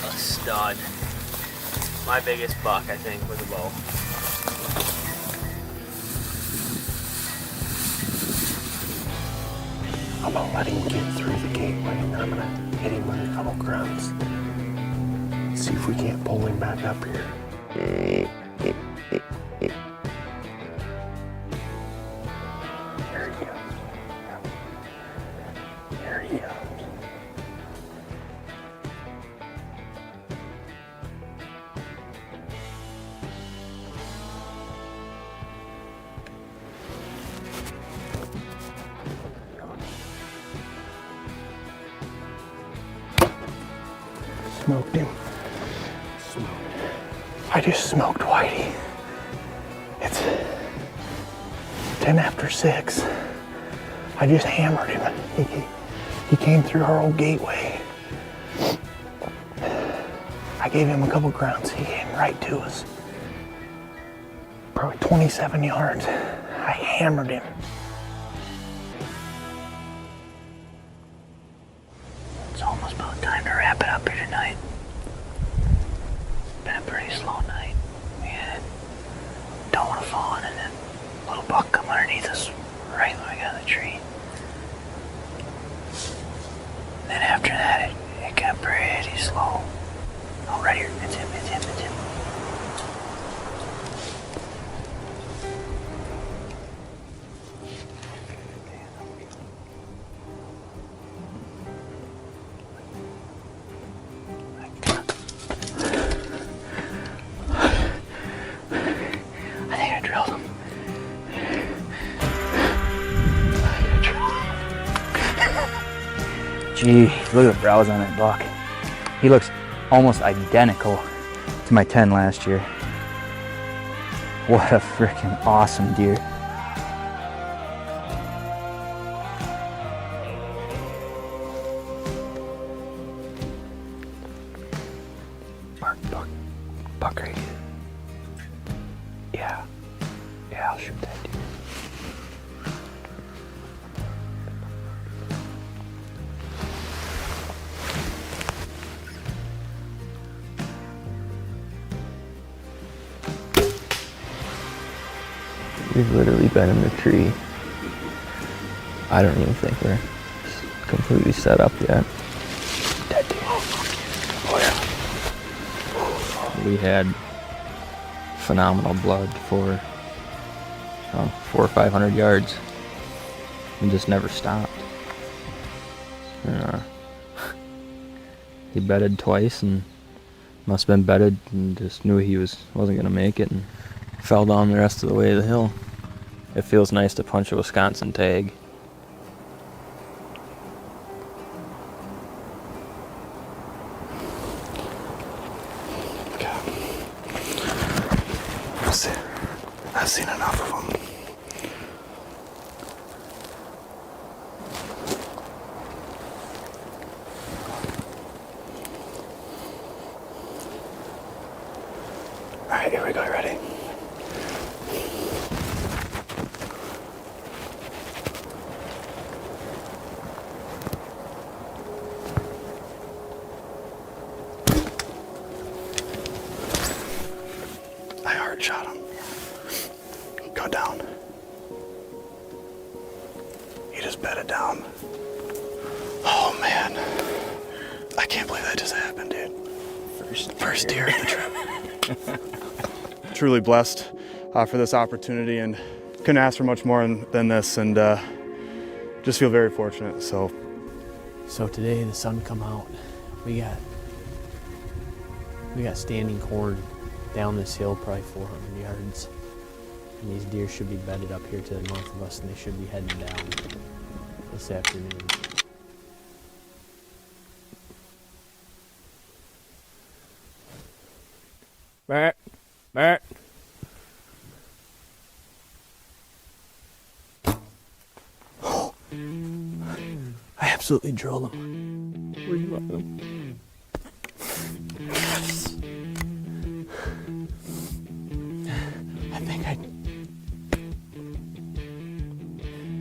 a stud. My biggest buck, I think, with a bow. I'm gonna let him get through the gateway and then I'm gonna hit him with a couple grunts. See if we can't pull him back up here. There he goes. There he goes. Smoked him. I just smoked Whitey. It's 10 after 6. I just hammered him. He came through our old gateway. I gave him a couple grunts. He came right to us. Probably 27 yards. I hammered him. It's almost about time to wrap it up here tonight. Been a pretty slow night. We had doe falling and then a little buck come underneath us right when we got in the tree. Then after that, it got pretty slow. Oh, right here. It's him, it's him, it's him. Gee, look at the brows on that buck. He looks almost identical to my 10 last year. What a freaking awesome deer. Buck right here. Yeah, I'll shoot that deer. We've literally been in the tree. I don't even think we're completely set up yet. That deer. Oh yeah. We had phenomenal blood for 400 or 500 yards and just never stopped. He bedded twice and must have been bedded and just knew he wasn't gonna make it and fell down the rest of the way of the hill. It feels nice to punch a Wisconsin tag. I've seen enough of them. All right, here we go. Ready? I hard shot him. Go down. He just bedded down. Oh man. I can't believe that just happened, dude. First deer of the trip. Truly blessed for this opportunity and couldn't ask for much more than this, and just feel very fortunate. So today the sun come out. We got standing corn down this hill, probably 400 yards. And these deer should be bedded up here to the north of us, and they should be heading down this afternoon. Barrett. I absolutely drilled him. Where you at him? Yes. I think I...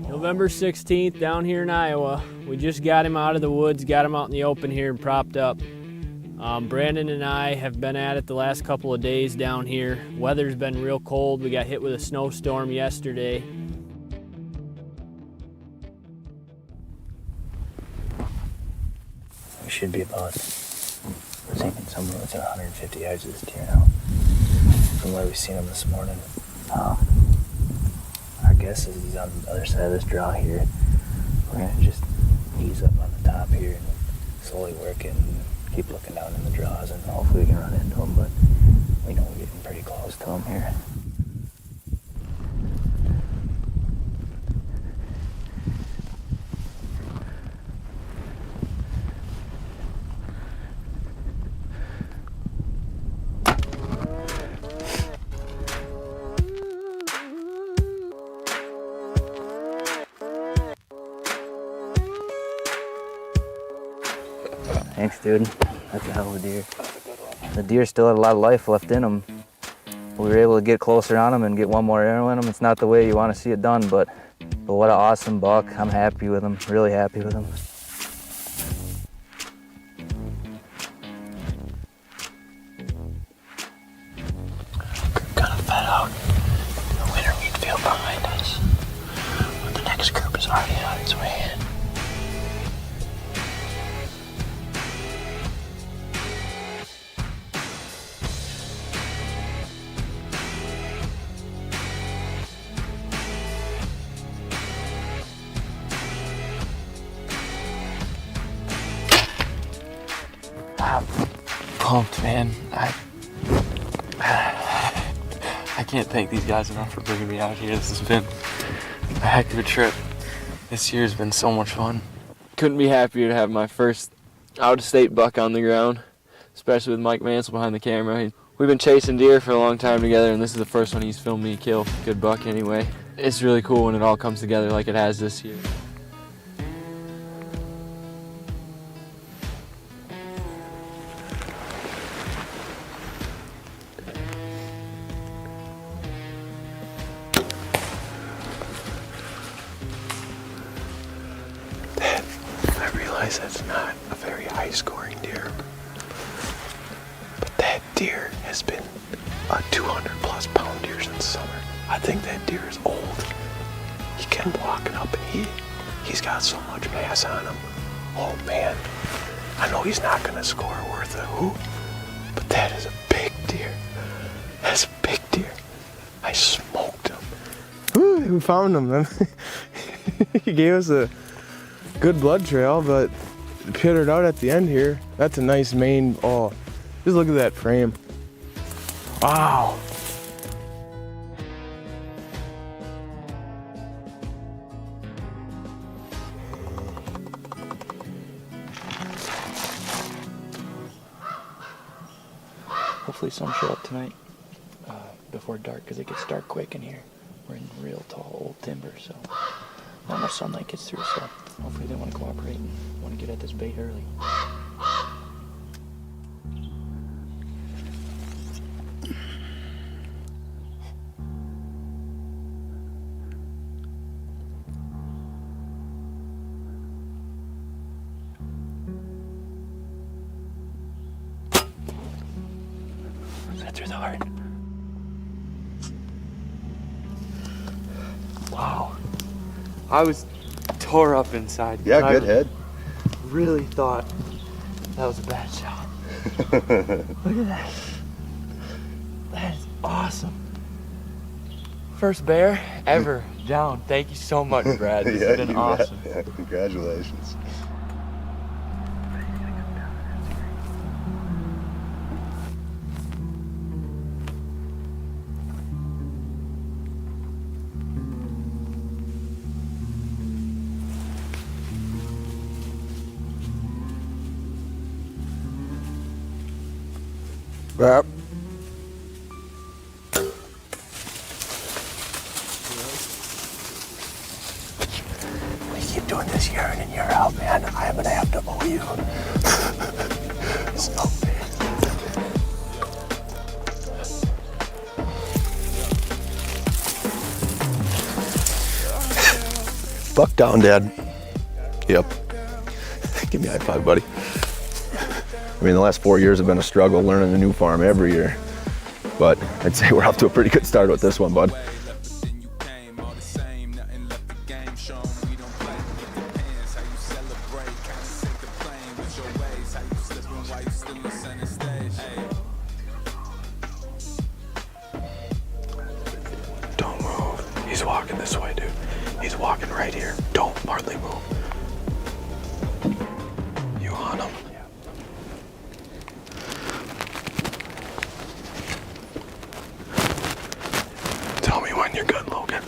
November 16th down here in Iowa. We just got him out of the woods, got him out in the open here and propped up. Brandon and I have been at it the last couple of days down here. Weather's been real cold. We got hit with a snowstorm yesterday. We should be about, I was thinking somewhere within 150 yards of this deer now, from where we seen him this morning. Our guess is he's on the other side of this draw here. We're gonna just ease up on the top here and slowly work it and keep looking down in the draws, and hopefully we can run into him, but we know we're getting pretty close to him here. Thanks, dude. That's a hell of a deer. The deer still had a lot of life left in him. We were able to get closer on him and get one more arrow in him. It's not the way you want to see it done, but what an awesome buck. I'm happy with him, really happy with him. Kind of fed out. The winter wheat field behind us. But the next group is already on its way in. I'm pumped, man. I can't thank these guys enough for bringing me out here. This has been a heck of a trip. This year's been so much fun. Couldn't be happier to have my first out-of-state buck on the ground, especially with Mike Mansell behind the camera. We've been chasing deer for a long time together, and this is the first one he's filmed me kill. Good buck anyway. It's really cool when it all comes together like it has this year. That's not a very high scoring deer, but that deer has been a 200 plus pound deer since summer. I think that deer is old. He came walking up and he's got so much mass on him. Oh man, I know he's not gonna score worth a hoot, but that is a big deer. That's a big deer. I smoked him. Woo, we found him, man. He gave us a good blood trail, but pittered out at the end here. That's a nice main. Oh, just look at that frame. Wow. Hopefully some show up tonight before dark, because it gets dark quick in here. We're in real tall old timber, so not much sunlight gets through, so hopefully they want to cooperate and want to get at this bait early. Set through the heart. Wow. I was tore up inside. Yeah, good head. Really thought that was a bad shot. Look at that. That is awesome. First bear ever down. Thank you so much, Brad. This has been awesome. Yeah, congratulations. Yep. We keep doing this year in and year out, man. I'm gonna have to owe you. So, buck down, Dad. Yep. Give me a high five, buddy. I mean, the last 4 years have been a struggle learning a new farm every year. But I'd say we're off to a pretty good start with this one, bud. Don't move. He's walking this way, dude. He's walking right here. Don't hardly move. You on him? Tell me when you're good, Logan.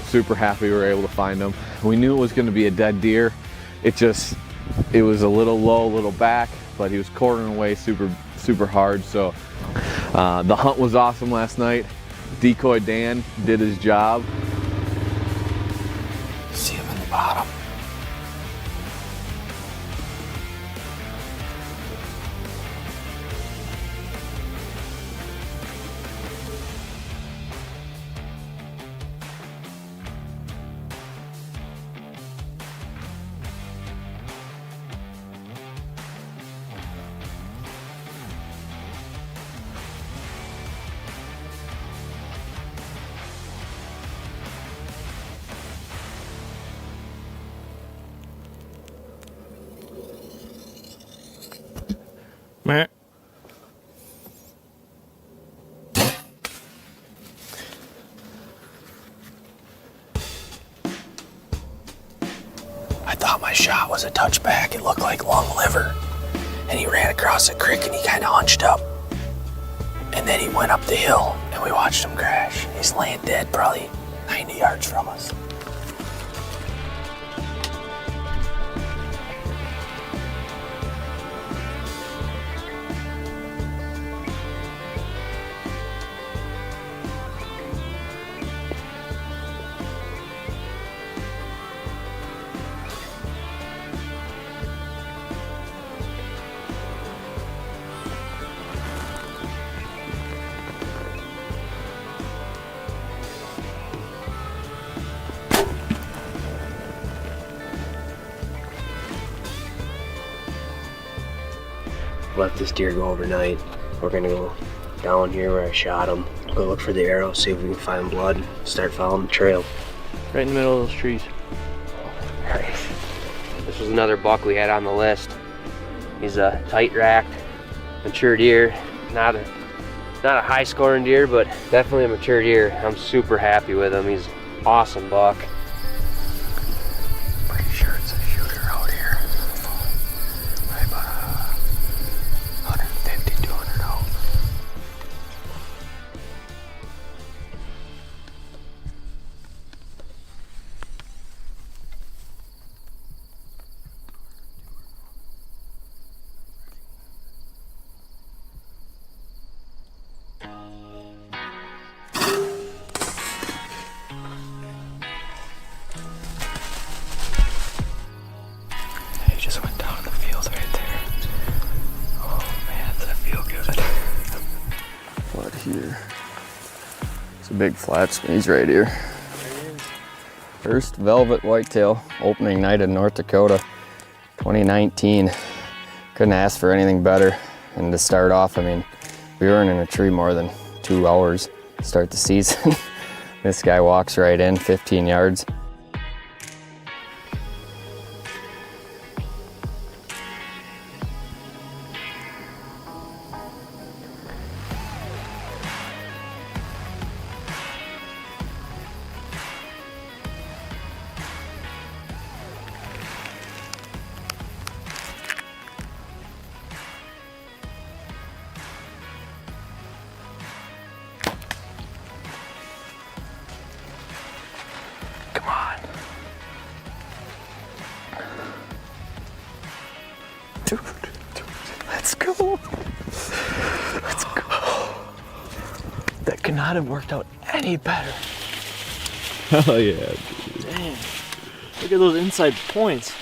Super happy we were able to find him. We knew it was going to be a dead deer. It was a little low, a little back, but he was quartering away super hard. So the hunt was awesome last night. Decoy Dan did his job. See him in the bottom. Meh. I thought my shot was a touchback. It looked like lung liver. And he ran across a creek and he kind of hunched up. And then he went up the hill and we watched him crash. He's laying dead probably 90 yards from us. Let this deer go overnight. We're gonna go down here where I shot him, go look for the arrow, see if we can find blood, start following the trail. Right in the middle of those trees. Right. This was another buck we had on the list. He's a tight racked, mature deer. Not a high scoring deer, but definitely a mature deer. I'm super happy with him. He's an awesome buck. Pretty sure it's a shooter out here. Right about 150, 200 out. He just went down in the field right there. Oh man, does that feel good? What here? It's a big flat. He's right here. First velvet whitetail opening night in North Dakota, 2019. Couldn't ask for anything better. And to start off, I mean, we weren't in a tree more than 2 hours to start the season. This guy walks right in, 15 yards. Come on. Dude, let's go. Let's go. That could not have worked out any better. Hell yeah. Dang. Look at those inside points.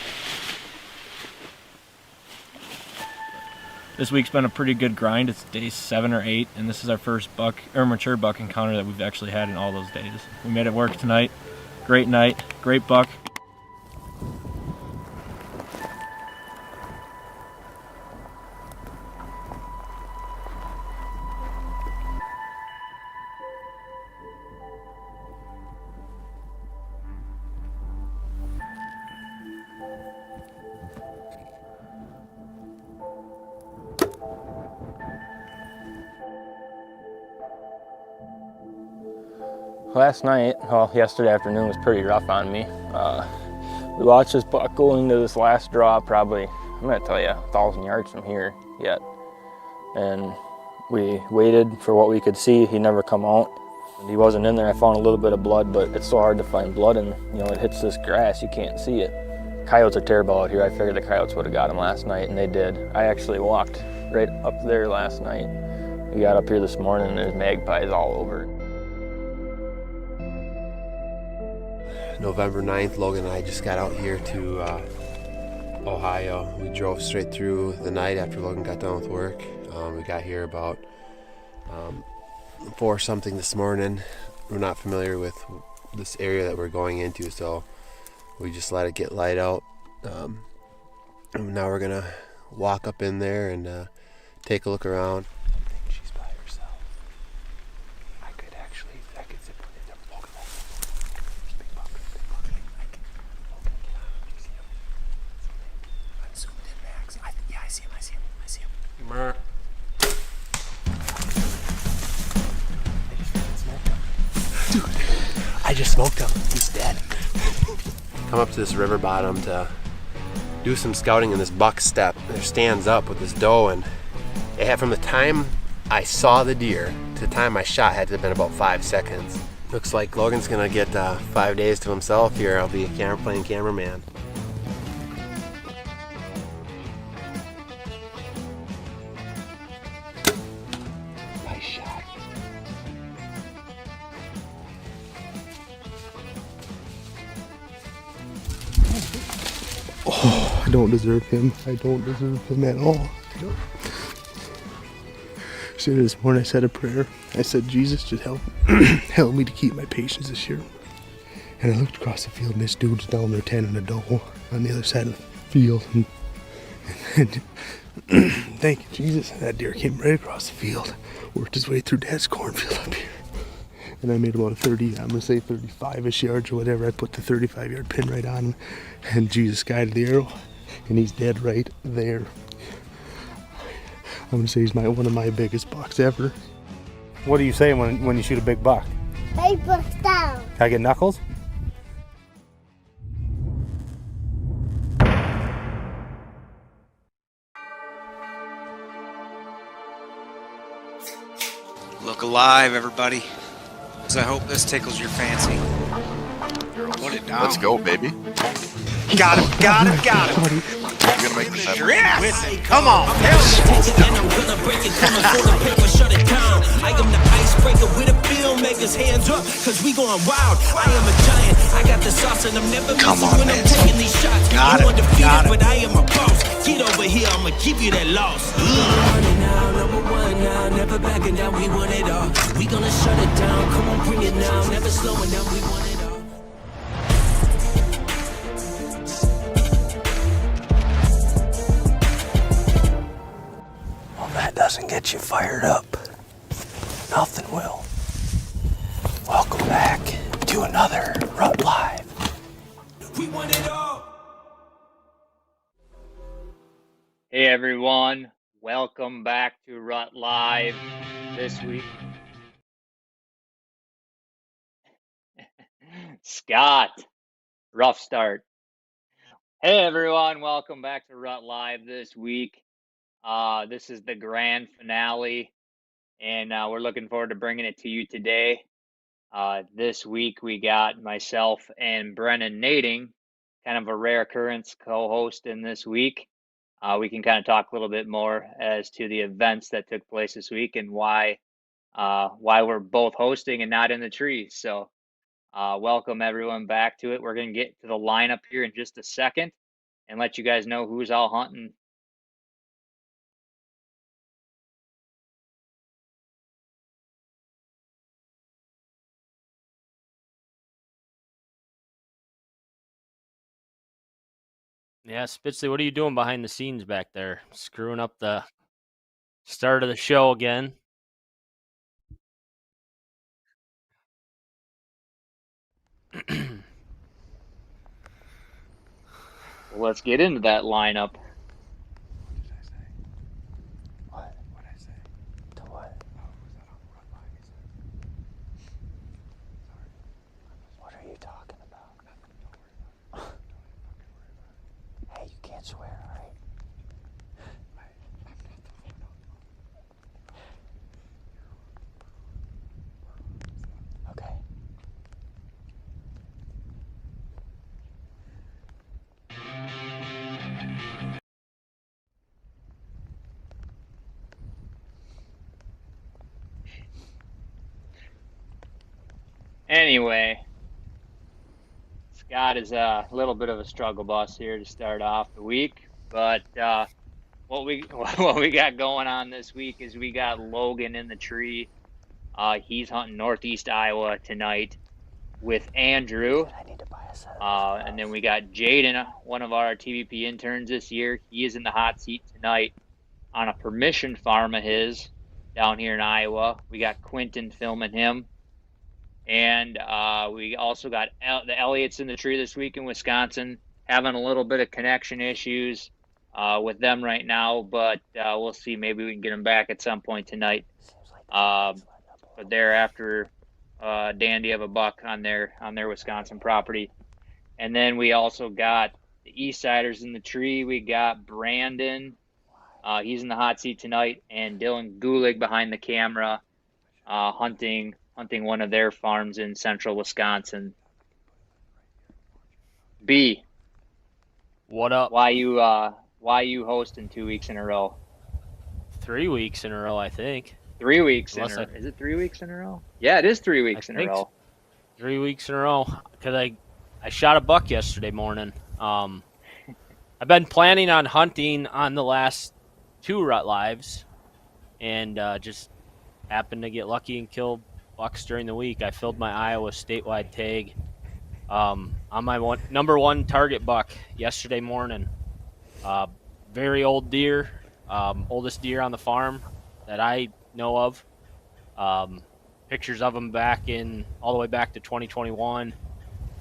This week's been a pretty good grind. It's day 7 or 8, and this is our first buck or mature buck encounter that we've actually had in all those days. We made it work tonight. Great night, great buck. Last night, well, yesterday afternoon was pretty rough on me. We watched this buck go into this last draw probably, I'm gonna tell you, 1,000 yards from here yet. And we waited for what we could see. He never come out. He wasn't in there. I found a little bit of blood, but it's so hard to find blood, and it hits this grass, you can't see it. Coyotes are terrible out here. I figured the coyotes would have got him last night, and they did. I actually walked right up there last night. We got up here this morning, and there's magpies all over. November 9th, Logan and I just got out here to Ohio. We drove straight through the night after Logan got done with work. We got here about 4 something this morning. We're not familiar with this area that we're going into, so we just let it get light out. And now we're gonna walk up in there and take a look around. I think she's by herself. I could zip her in there. Logan, there's a big buck. Logan, get on. You see him? I'm zoomed in, Max. Yeah, I see him. Mer. Dude, I just smoked him. He's dead. Come up to this river bottom to do some scouting in this buck step. There stands up with this doe, and it had, from the time I saw the deer to the time I shot, had to have been about 5 seconds. Looks like Logan's gonna get 5 days to himself here. I'll be playing cameraman. Nice shot. Oh, I don't deserve him. I don't deserve him at all. So this morning I said a prayer. I said, Jesus, just help me to keep my patience this year. And I looked across the field, and this dude's down there tending a doe on the other side of the field. And thank you, Jesus. That deer came right across the field, worked his way through Dad's cornfield up here. And I made about a 30, I'm gonna say 35-ish yards or whatever. I put the 35-yard pin right on him, and Jesus guided the arrow, and he's dead right there. I'm gonna say he's one of my biggest bucks ever. What do you say when you shoot a big buck? Hey, bucks down. Can I get knuckles? Look alive, everybody. So I hope this tickles your fancy. Put it down. Let's go, baby. Got him. You're gonna make the 7. Yes! Come on. Hell and I'm gonna break it down for the paper, shut it down. I am the icebreaker with a filmmaker's hands up, cause we going wild. I am a giant, I got the sauce and I'm never missing when I'm taking these shots. Got you it, undefeated, but I am a boss. Get over here, I'ma give you that loss. Number one now, never backing down, we want it all. We gonna shut it down, come on, bring it now. Never slowing down, we want it all. That doesn't get you fired up. Nothing will. Welcome back to another RUT Live. We want it all. Hey everyone, welcome back to RUT Live this week. Scott, rough start. Hey everyone, welcome back to RUT Live this week. This is the grand finale, and we're looking forward to bringing it to you today. This week we got myself and Brennan Nading, kind of a rare occurrence, co-hosting this week. We can kind of talk a little bit more as to the events that took place this week and why we're both hosting and not in the trees. So welcome everyone back to it. We're going to get to the lineup here in just a second and let you guys know who's all hunting Yeah, Spitzley, what are you doing behind the scenes back there? Screwing up the start of the show again. Well, let's get into that lineup. What are you talking about? Hey, you can't swear, all right? Okay. Anyway, Scott is a little bit of a struggle bus here to start off the week, but what we what we got going on this week is we got Logan in the tree. He's hunting northeast Iowa tonight with Andrew. And then we got Jaden, one of our TVP interns this year. He is in the hot seat tonight on a permission farm of his down here in Iowa. We got Quentin filming him. And we also got the Elliots in the tree this week in Wisconsin, having a little bit of connection issues with them right now, but we'll see. Maybe we can get them back at some point tonight. But they're after dandy of a buck on their Wisconsin property. And then we also got the Eastsiders in the tree. We got Brandon. He's in the hot seat tonight, and Dylan Gulig behind the camera, hunting one of their farms in central Wisconsin. B. What up? Why you hosting 2 weeks in a row? 3 weeks in a row, I think. 3 weeks Unless in a row. Is it 3 weeks in a row? Yeah, it is 3 weeks in a row. 3 weeks in a row. Because I shot a buck yesterday morning. I've been planning on hunting on the last 2 rut lives, and just happened to get lucky and kill bucks during the week. I filled my Iowa statewide tag on my number one target buck yesterday morning. Very old deer, oldest deer on the farm that I know of. Pictures of him all the way back to 2021.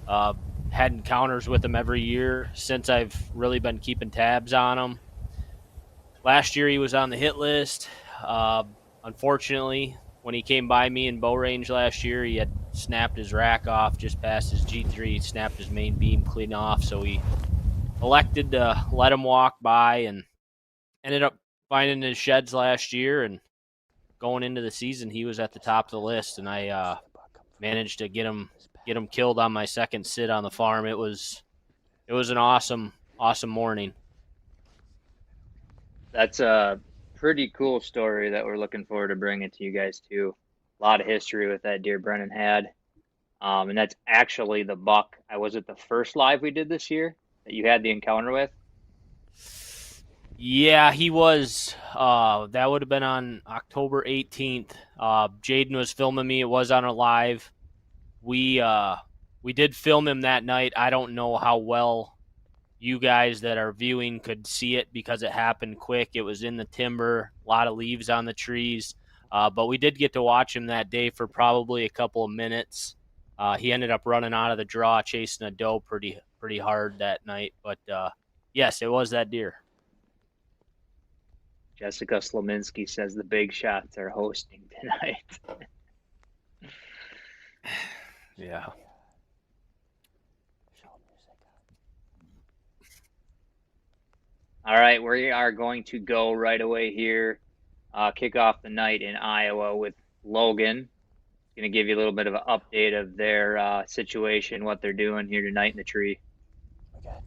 Had encounters with him every year since I've really been keeping tabs on him. Last year he was on the hit list. Unfortunately, when he came by me in bow range last year, he had snapped his rack off just past his G3, snapped his main beam clean off, so we elected to let him walk by and ended up finding his sheds last year, and going into the season, he was at the top of the list, and I managed to get him killed on my second sit on the farm. It was an awesome morning. That's a pretty cool story that we're looking forward to bringing to you guys too. A lot of history with that deer Brennan had. And that's actually the buck. Was it the first live we did this year that you had the encounter with? Yeah, he was. That would have been on October 18th. Jaden was filming me. It was on a live. We did film him that night. I don't know how well you guys that are viewing could see it because it happened quick. It was in the timber, a lot of leaves on the trees. But we did get to watch him that day for probably a couple of minutes. He ended up running out of the draw, chasing a doe pretty hard that night. But yes, it was that deer. Jessica Slominski says the big shots are hosting tonight. Yeah. All right, we are going to go right away here. Kick off the night in Iowa with Logan. Going to give you a little bit of an update of their situation, what they're doing here tonight in the tree. Okay.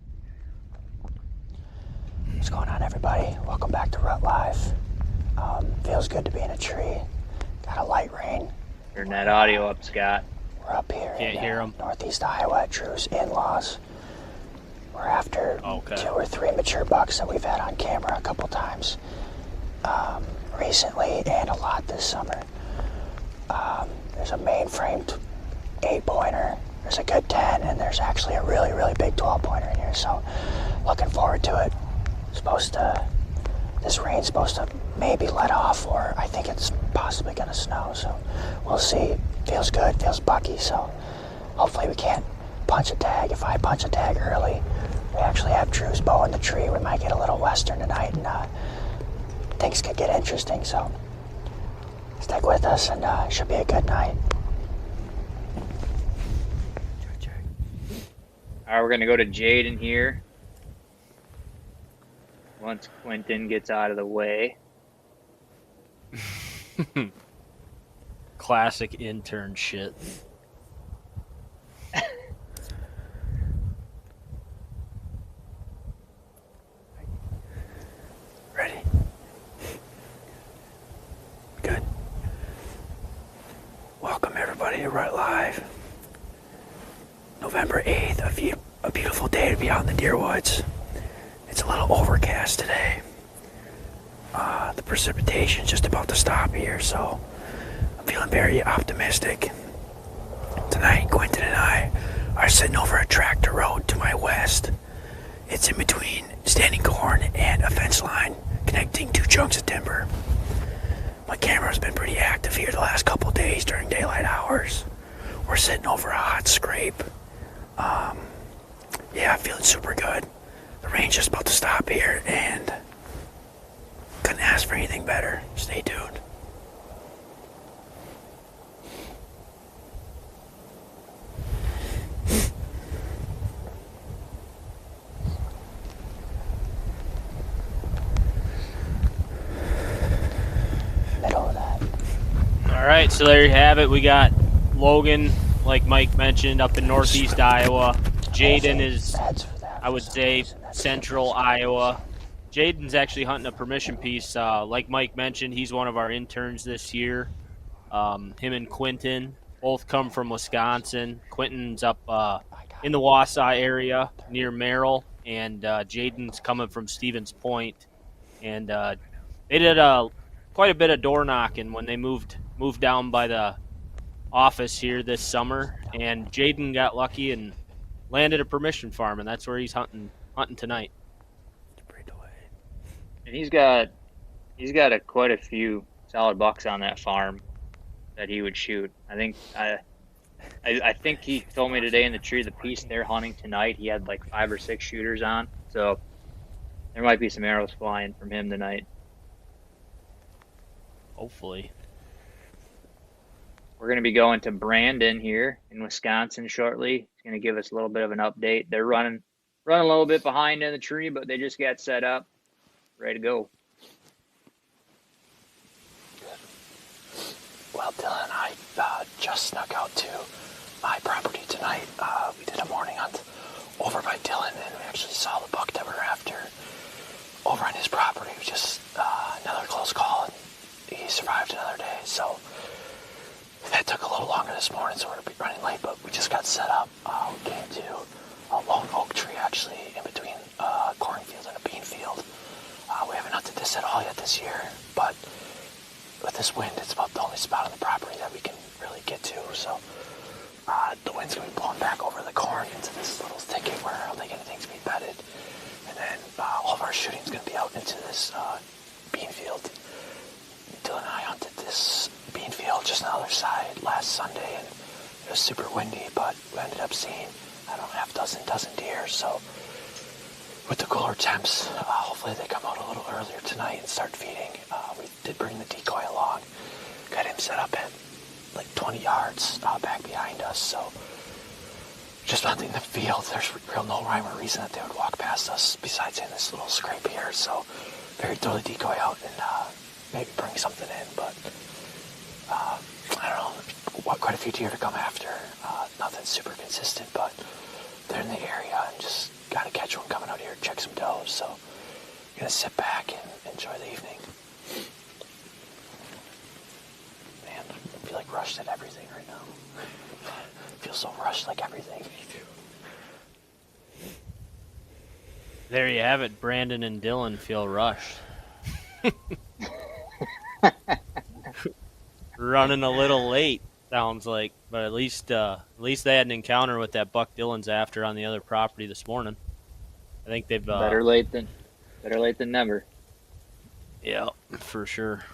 What's going on, everybody? Welcome back to RUT Live. Feels good to be in a tree. Got a light rain. Turn that audio up, Scott. We're up here Can't hear 'em. Northeast Iowa at Drew's in-laws. We're after 2 or 3 mature bucks that we've had on camera a couple times recently, and a lot this summer. There's a mainframed 8-pointer there's a good 10, and there's actually a really, really big 12-pointer in here. So looking forward to it. This rain's supposed to maybe let off, or I think it's possibly going to snow. So we'll see. Feels good, feels bucky. So hopefully we can't punch a tag. If I punch a tag early, we actually have Drew's bow in the tree. We might get a little western tonight, and things could get interesting. So stick with us, and it should be a good night. All right, we're going to go to Jaden here. Once Quentin gets out of the way. Classic intern shit. Ready? Good. Welcome everybody to RUT Live. November 8th, a beautiful day to be out in the deer woods. It's a little overcast today. The precipitation's just about to stop here, so I'm feeling very optimistic. Tonight, Quentin and I are sitting over a tractor road to my west. It's in between standing corn and a fence line connecting two chunks of timber. My camera's been pretty active here the last couple days during daylight hours. We're sitting over a hot scrape. Yeah, I'm feeling super good. The rain's just about to stop here, and couldn't ask for anything better. Stay tuned. Middle of that. All right, so there you have it. We got Logan, like Mike mentioned, up in northeast Iowa. Jaden is, I would say, central Iowa. Jaden's actually hunting a permission piece. Like Mike mentioned, he's one of our interns this year. Him and Quentin both come from Wisconsin. Quentin's up in the Wausau area near Merrill, and Jaden's coming from Stevens Point. And they did quite a bit of door knocking when they moved down by the office here this summer. And Jaden got lucky and landed a permission farm, and that's where he's hunting tonight. And he's got quite a few solid bucks on that farm that he would shoot. I think he told me today in the tree the piece they're hunting tonight, he had like 5 or 6 shooters on. So there might be some arrows flying from him tonight. Hopefully. We're going to be going to Brandon here in Wisconsin shortly. He's going to give us a little bit of an update. They're running a little bit behind in the tree, but they just got set up, ready to go. Well, Dylan and I just snuck out to my property tonight. We did a morning hunt over by Dylan, and we actually saw the buck that we're after over on his property. It was just another close call, and he survived another day. So that took a little longer this morning, so we're going to be running late, but we just got set up. We came to a lone oak tree, actually, in between a cornfield and a bean field. We haven't hunted this at all yet this year, but with this wind, it's about the only spot on the property that we can really get to. So the wind's going to be blowing back over the corn into this little thicket where I don't think anything's being bedded. And then all of our shooting's going to be out into this bean field. Dylan and I hunted this bean field just on the other side last Sunday, and it was super windy, but we ended up seeing, I don't know, half dozen deer. So with the cooler temps, hopefully they come out a little earlier tonight and start feeding. We did bring the decoy along, got him set up at like 20 yards back behind us. So just hunting the field, there's real no rhyme or reason that they would walk past us besides in this little scrape here. So figured throw the decoy out and maybe bring something in, but I don't know, quite a few deer to come after. Nothing super consistent, but they're in the area and just gotta catch one coming out here, check some does. So I'm gonna sit back and enjoy the evening. Man, I feel like rushed at everything right now. I feel so rushed like everything. There you have it. Brandon and Dylan feel rushed. Running a little late. Sounds like, but at least they had an encounter with that buck Dylan's after on the other property this morning. I think they've Better late than never. Yeah, for sure.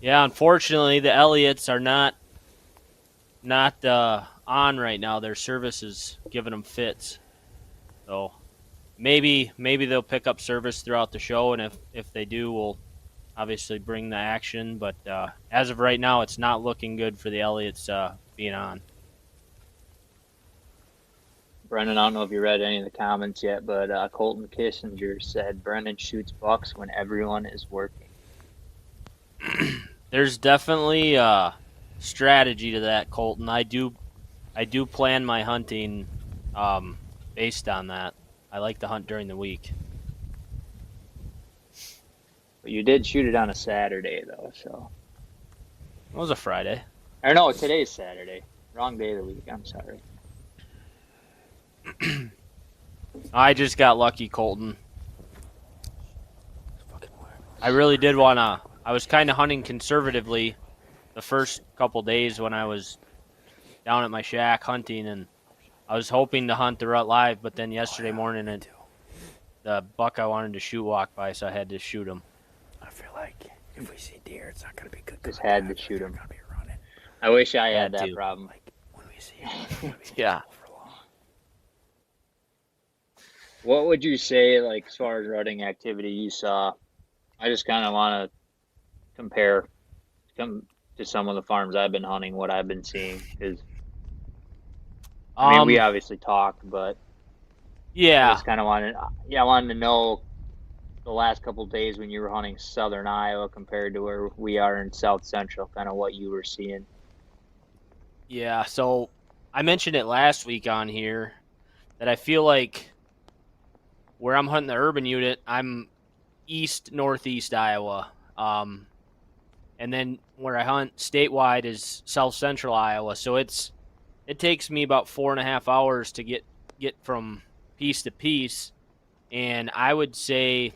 Yeah, unfortunately, the Elliots are not on right now. Their service is giving them fits. So maybe they'll pick up service throughout the show, and if they do, we'll obviously bring the action. But as of right now, it's not looking good for the Elliots being on. Brendan, I don't know if you read any of the comments yet, but Colton Kissinger said Brendan shoots bucks when everyone is working. There's definitely strategy to that, Colton. I do plan my hunting based on that. I like to hunt during the week. But you did shoot it on a Saturday, though, so. It was a Friday. Or no, today's Saturday. Wrong day of the week. I'm sorry. I just got lucky, Colton. I really did want to. I was kind of hunting conservatively the first couple days when I was down at my shack hunting, and I was hoping to hunt the rut live, but then yesterday morning the buck I wanted to shoot walked by, so I had to shoot him. I feel like if we see deer, it's not going to be good. Just had to shoot him. I wish I had that problem. When we see him, yeah. What would you say, like, as far as rutting activity you saw? I just kind of want to compare to some of the farms I've been hunting, what I've been seeing. Because, I mean, we obviously talked, but yeah, I just kind of wanted to know the last couple of days when you were hunting southern Iowa compared to where we are in South Central, kind of what you were seeing. Yeah, so I mentioned it last week on here that I feel like where I'm hunting the urban unit, I'm northeast Iowa. And then where I hunt statewide is south central Iowa. So it takes me about 4.5 hours to get from piece to piece. And I would say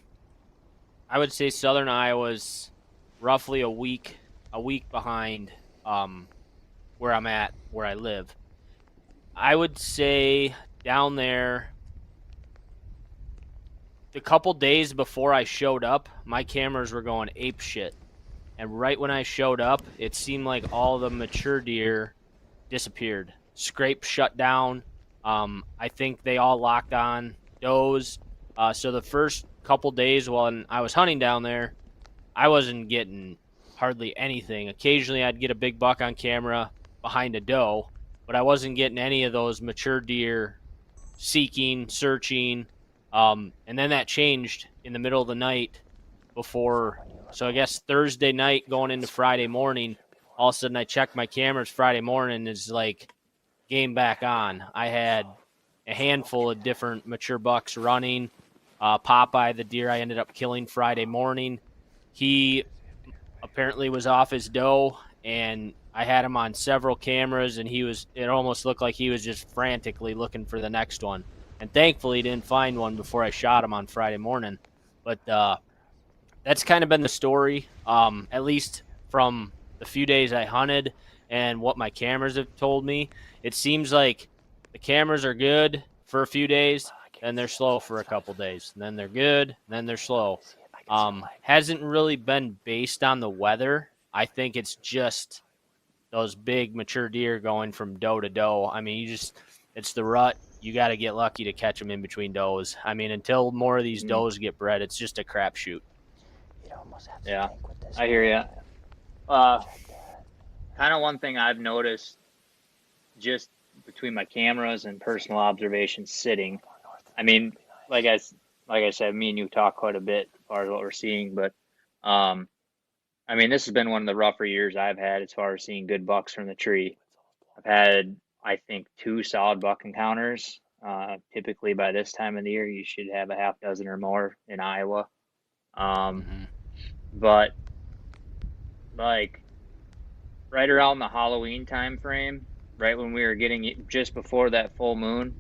southern Iowa's roughly a week behind where I'm at, where I live. I would say down there, the couple days before I showed up, my cameras were going ape shit. And right when I showed up, it seemed like all the mature deer disappeared. Scrape shut down. I think they all locked on does. So the first couple days when I was hunting down there, I wasn't getting hardly anything. Occasionally I'd get a big buck on camera behind a doe, but I wasn't getting any of those mature deer seeking, searching. And then that changed in the middle of the night before. So I guess Thursday night going into Friday morning, all of a sudden I checked my cameras Friday morning, is like game back on. I had a handful of different mature bucks running. Popeye, the deer I ended up killing Friday morning, he apparently was off his doe, and I had him on several cameras, and it almost looked like he was just frantically looking for the next one. And thankfully didn't find one before I shot him on Friday morning. But that's kind of been the story, at least from the few days I hunted and what my cameras have told me. It seems like the cameras are good for a few days, and they're slow for a couple days. And then they're good, and then they're slow. Hasn't really been based on the weather. I think it's just those big mature deer going from doe to doe. I mean, it's the rut. You got to get lucky to catch them in between does. I mean, until more of these does get bred, it's just a crapshoot. Yeah, I hear you. Kind of one thing I've noticed just between my cameras and personal observations sitting. I mean, like I said, me and you talk quite a bit as far as what we're seeing, but I mean, this has been one of the rougher years I've had as far as seeing good bucks from the tree. I've had, I think, 2 solid buck encounters. Typically by this time of the year, you should have a half dozen or more in Iowa. But like right around the Halloween time frame, right when we were getting just before that full moon,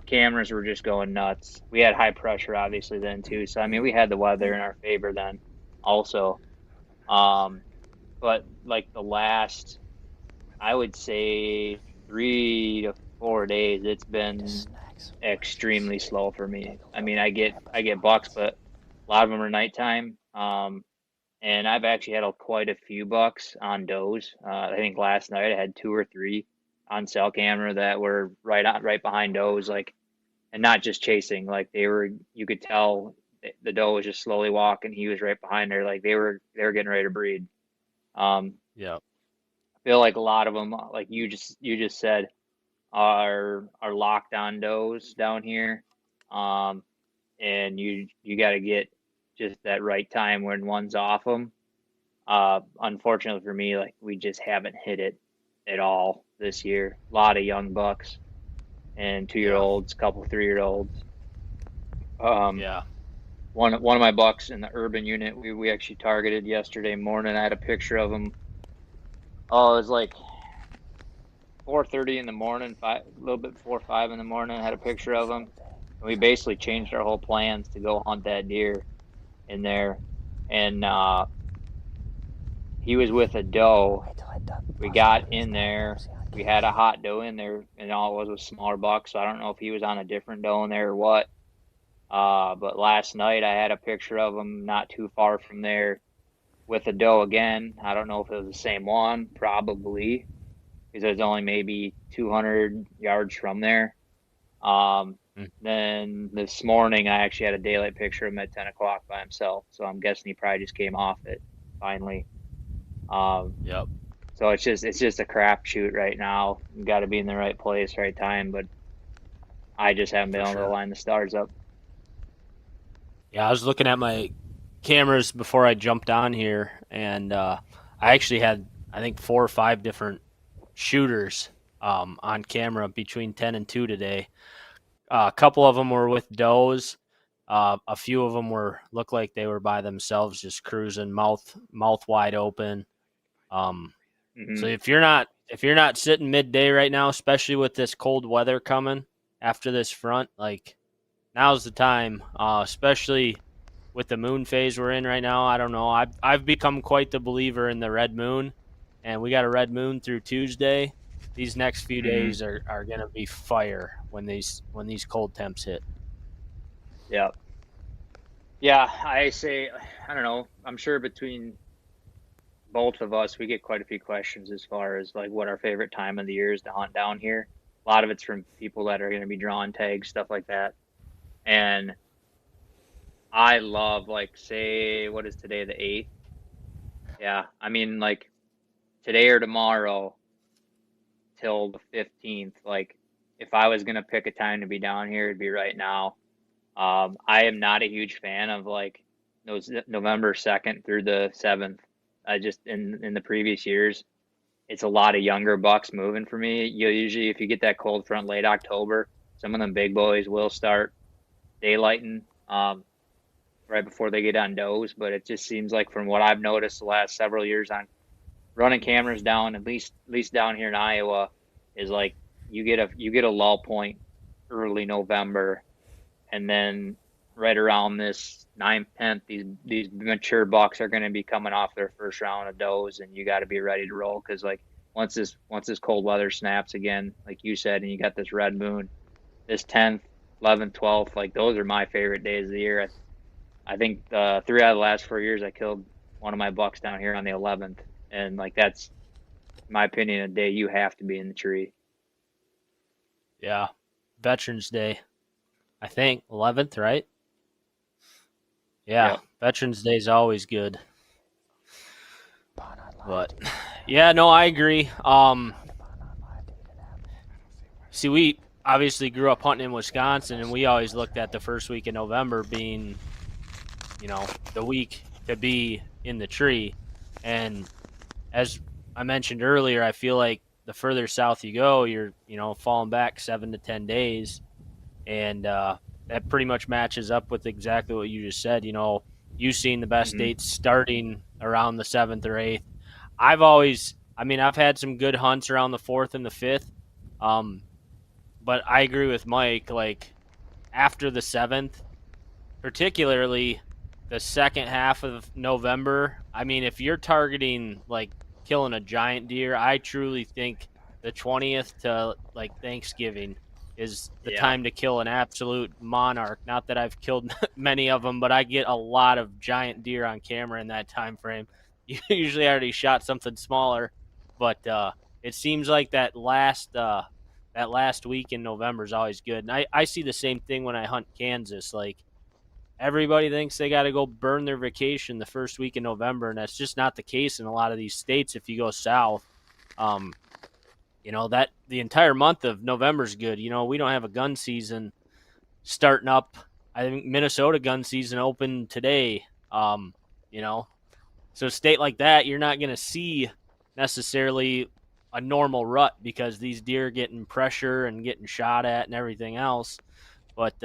cameras were just going nuts. We had high pressure obviously then too. So I mean, we had the weather in our favor then also. but like the last, I would say 3 to 4 days, it's been extremely slow for me. I mean, I get bucks, but a lot of them are nighttime. And I've actually had quite a few bucks on does. I think last night I had 2 or 3 on cell camera that were right behind does, like, and not just chasing. Like you could tell the doe was just slowly walking. He was right behind her. Like they were getting ready to breed. Yeah. I feel like a lot of them, like you just said, are locked on does down here. And you got to get just that right time when one's off them. Unfortunately for me, like we just haven't hit it at all this year. A lot of young bucks and 2-year-olds, couple 3-year-olds. Yeah. One of my bucks in the urban unit we actually targeted yesterday morning. I had a picture of him. Oh, it was like 4:30 in the morning, a little bit before 5 in the morning. I had a picture of him, and we basically changed our whole plans to go hunt that deer in there. And he was with a doe. We got in there. We had a hot doe in there, and all it was smaller bucks. So I don't know if he was on a different doe in there or what. But last night I had a picture of him not too far from there with a doe again. I don't know if it was the same one, probably, because it was only maybe 200 yards from there. Then this morning I actually had a daylight picture of him at 10 o'clock by himself. So I'm guessing he probably just came off it finally. Yep. So it's just a crapshoot right now. You got to be in the right place, right time. But I just haven't been able to line the stars up. Yeah, I was looking at my cameras before I jumped on here, and I actually had, I think, 4 or 5 different shooters on camera between 10 and 2 today. A couple of them were with does. A few of them looked like they were by themselves, just cruising, mouth wide open. So if you're not sitting midday right now, especially with this cold weather coming after this front, like now's the time, especially with the moon phase we're in right now. I don't know. I've become quite the believer in the red moon, and we got a red moon through Tuesday. These next few days are gonna be fire when these cold temps hit. Yeah. Yeah, I say, I don't know. I'm sure between both of us, we get quite a few questions as far as like what our favorite time of the year is to hunt down here. A lot of it's from people that are going to be drawing tags, stuff like that. And I love, like, say, what is today, the 8th? Yeah, I mean, like, today or tomorrow till the 15th. Like, if I was going to pick a time to be down here, it'd be right now. I am not a huge fan of, like, those November 2nd through the 7th. I just, in the previous years, it's a lot of younger bucks moving for me. You usually, if you get that cold front late October, some of them big boys will start daylighting right before they get on does. But it just seems like, from what I've noticed the last several years on running cameras down, at least down here in Iowa, is like you get a lull point early November, and then right around this 9th, 10th, these mature bucks are going to be coming off their first round of does, and you got to be ready to roll, because like once this cold weather snaps again, like you said, and you got this red moon, this 10th, 11th, 12th, like those are my favorite days of the year. I think 3 out of the last 4 years I killed one of my bucks down here on the 11th, and like that's, in my opinion, a day you have to be in the tree. Yeah, Veterans Day, I think 11th, right? Yeah, Yep. Veterans Day is always good. But yeah, no, I agree. See, we obviously grew up hunting in Wisconsin, and we always looked at the first week in November being, the week to be in the tree. And as I mentioned earlier, I feel like the further south you go, you're, falling back 7 to 10 days. And that pretty much matches up with exactly what you just said. You've seen the best dates starting around the 7th or 8th. I've had some good hunts around the 4th and the 5th. But I agree with Mike, like after the 7th, particularly the second half of November, I mean, if you're targeting like killing a giant deer, I truly think the 20th to like Thanksgiving is the Yeah. time to kill an absolute monarch. Not that I've killed many of them, but I get a lot of giant deer on camera in that time frame. You usually already shot something smaller, but it seems like that last week in November is always good. And I see the same thing when I hunt Kansas. Like, everybody thinks they got to go burn their vacation the first week in November, and that's just not the case in a lot of these states. If you go south, that the entire month of November is good. We don't have a gun season starting up. I think Minnesota gun season opened today. You know, so a state like that, you're not going to see necessarily a normal rut because these deer are getting pressure and getting shot at and everything else. But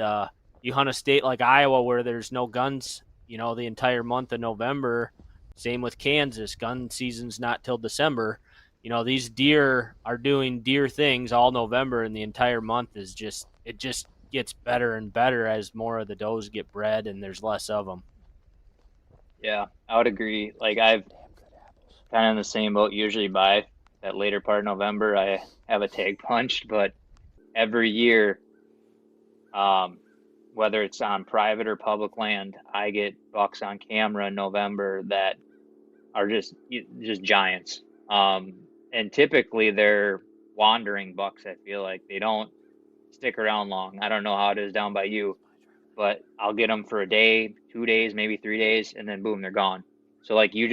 you hunt a state like Iowa where there's no guns, the entire month of November. Same with Kansas. Gun season's not till December. These deer are doing deer things all November, and the entire month is just gets better and better as more of the does get bred and there's less of them. Yeah, I would agree. Like I've kind of in the same boat. Usually by that later part of November, I have a tag punched, but every year, whether it's on private or public land, I get bucks on camera in November that are just giants. And typically they're wandering bucks. I feel like they don't stick around long. I don't know how it is down by you, but I'll get them for a day, 2 days, maybe 3 days, and then boom, they're gone. So like you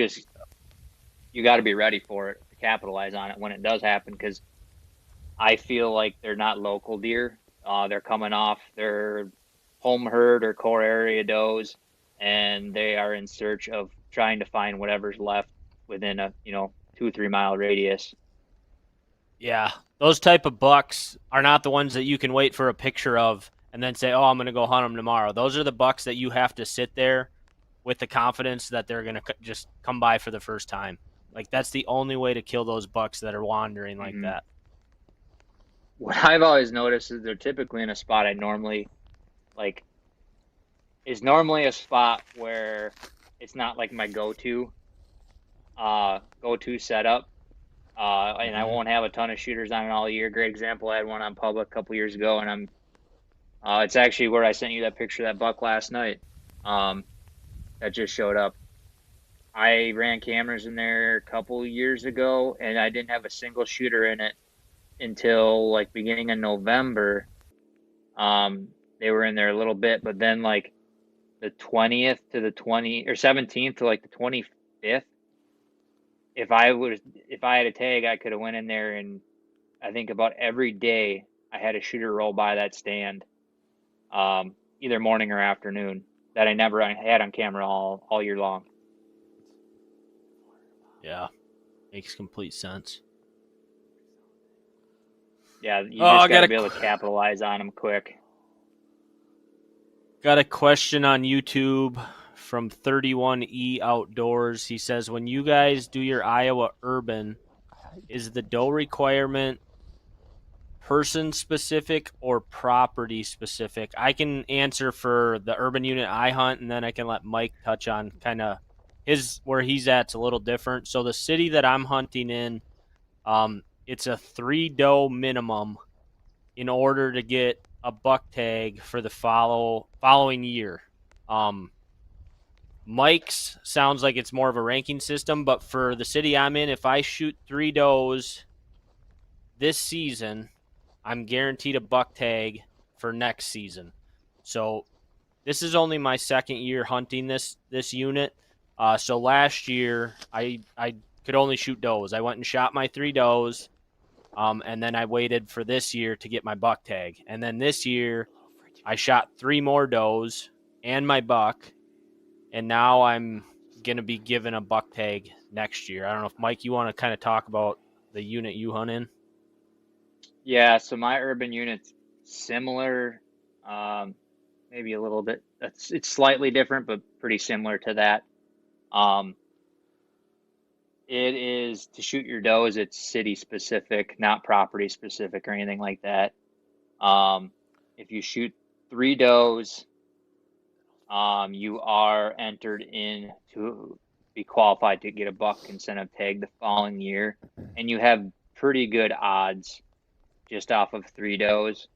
got to be ready for it to capitalize on it when it does happen, because I feel like they're not local deer. They're coming off their home herd or core area does, and they are in search of trying to find whatever's left within a 2-3 mile radius. Yeah, those type of bucks are not the ones that you can wait for a picture of and then say, "Oh, I'm going to go hunt them tomorrow." Those are the bucks that you have to sit there with the confidence that they're going to just come by for the first time. Like, that's the only way to kill those bucks that are wandering like that. What I've always noticed is they're typically in a spot I normally like is normally a spot where it's not like my go-to setup. And I won't have a ton of shooters on it all year. Great example, I had one on public a couple years ago, and it's actually where I sent you that picture of that buck last night. That just showed up. I ran cameras in there a couple years ago, and I didn't have a single shooter in it until like beginning of November. They were in there a little bit, but then like the 20th to the 17th to like the 25th, if I had a tag, I could have went in there, and I think about every day I had a shooter roll by that stand, either morning or afternoon, that I never had on camera all year long. Yeah, makes complete sense. Yeah, you just got to be able to capitalize on them quick. Got a question on YouTube from 31E Outdoors. He says, when you guys do your Iowa urban, is the doe requirement person specific or property specific? I can answer for the urban unit I hunt, and then I can let Mike touch on kind of where he's at's a little different. So the city that I'm hunting in, it's a 3 doe minimum in order to get a buck tag for the following year. Mike's sounds like it's more of a ranking system, but for the city I'm in, if I shoot 3 does this season, I'm guaranteed a buck tag for next season. So this is only my second year hunting this unit. So last year I could only shoot does. I went and shot my 3 does. And then I waited for this year to get my buck tag. And then this year, I shot 3 more does and my buck. And now I'm going to be given a buck tag next year. I don't know if, Mike, you want to kind of talk about the unit you hunt in? Yeah, so my urban unit's similar, maybe a little bit. It's slightly different, but pretty similar to that. It is to shoot your does, it's city specific, not property specific or anything like that. If you shoot 3 does you are entered in to be qualified to get a buck incentive tag the following year, and you have pretty good odds just off of 3 does.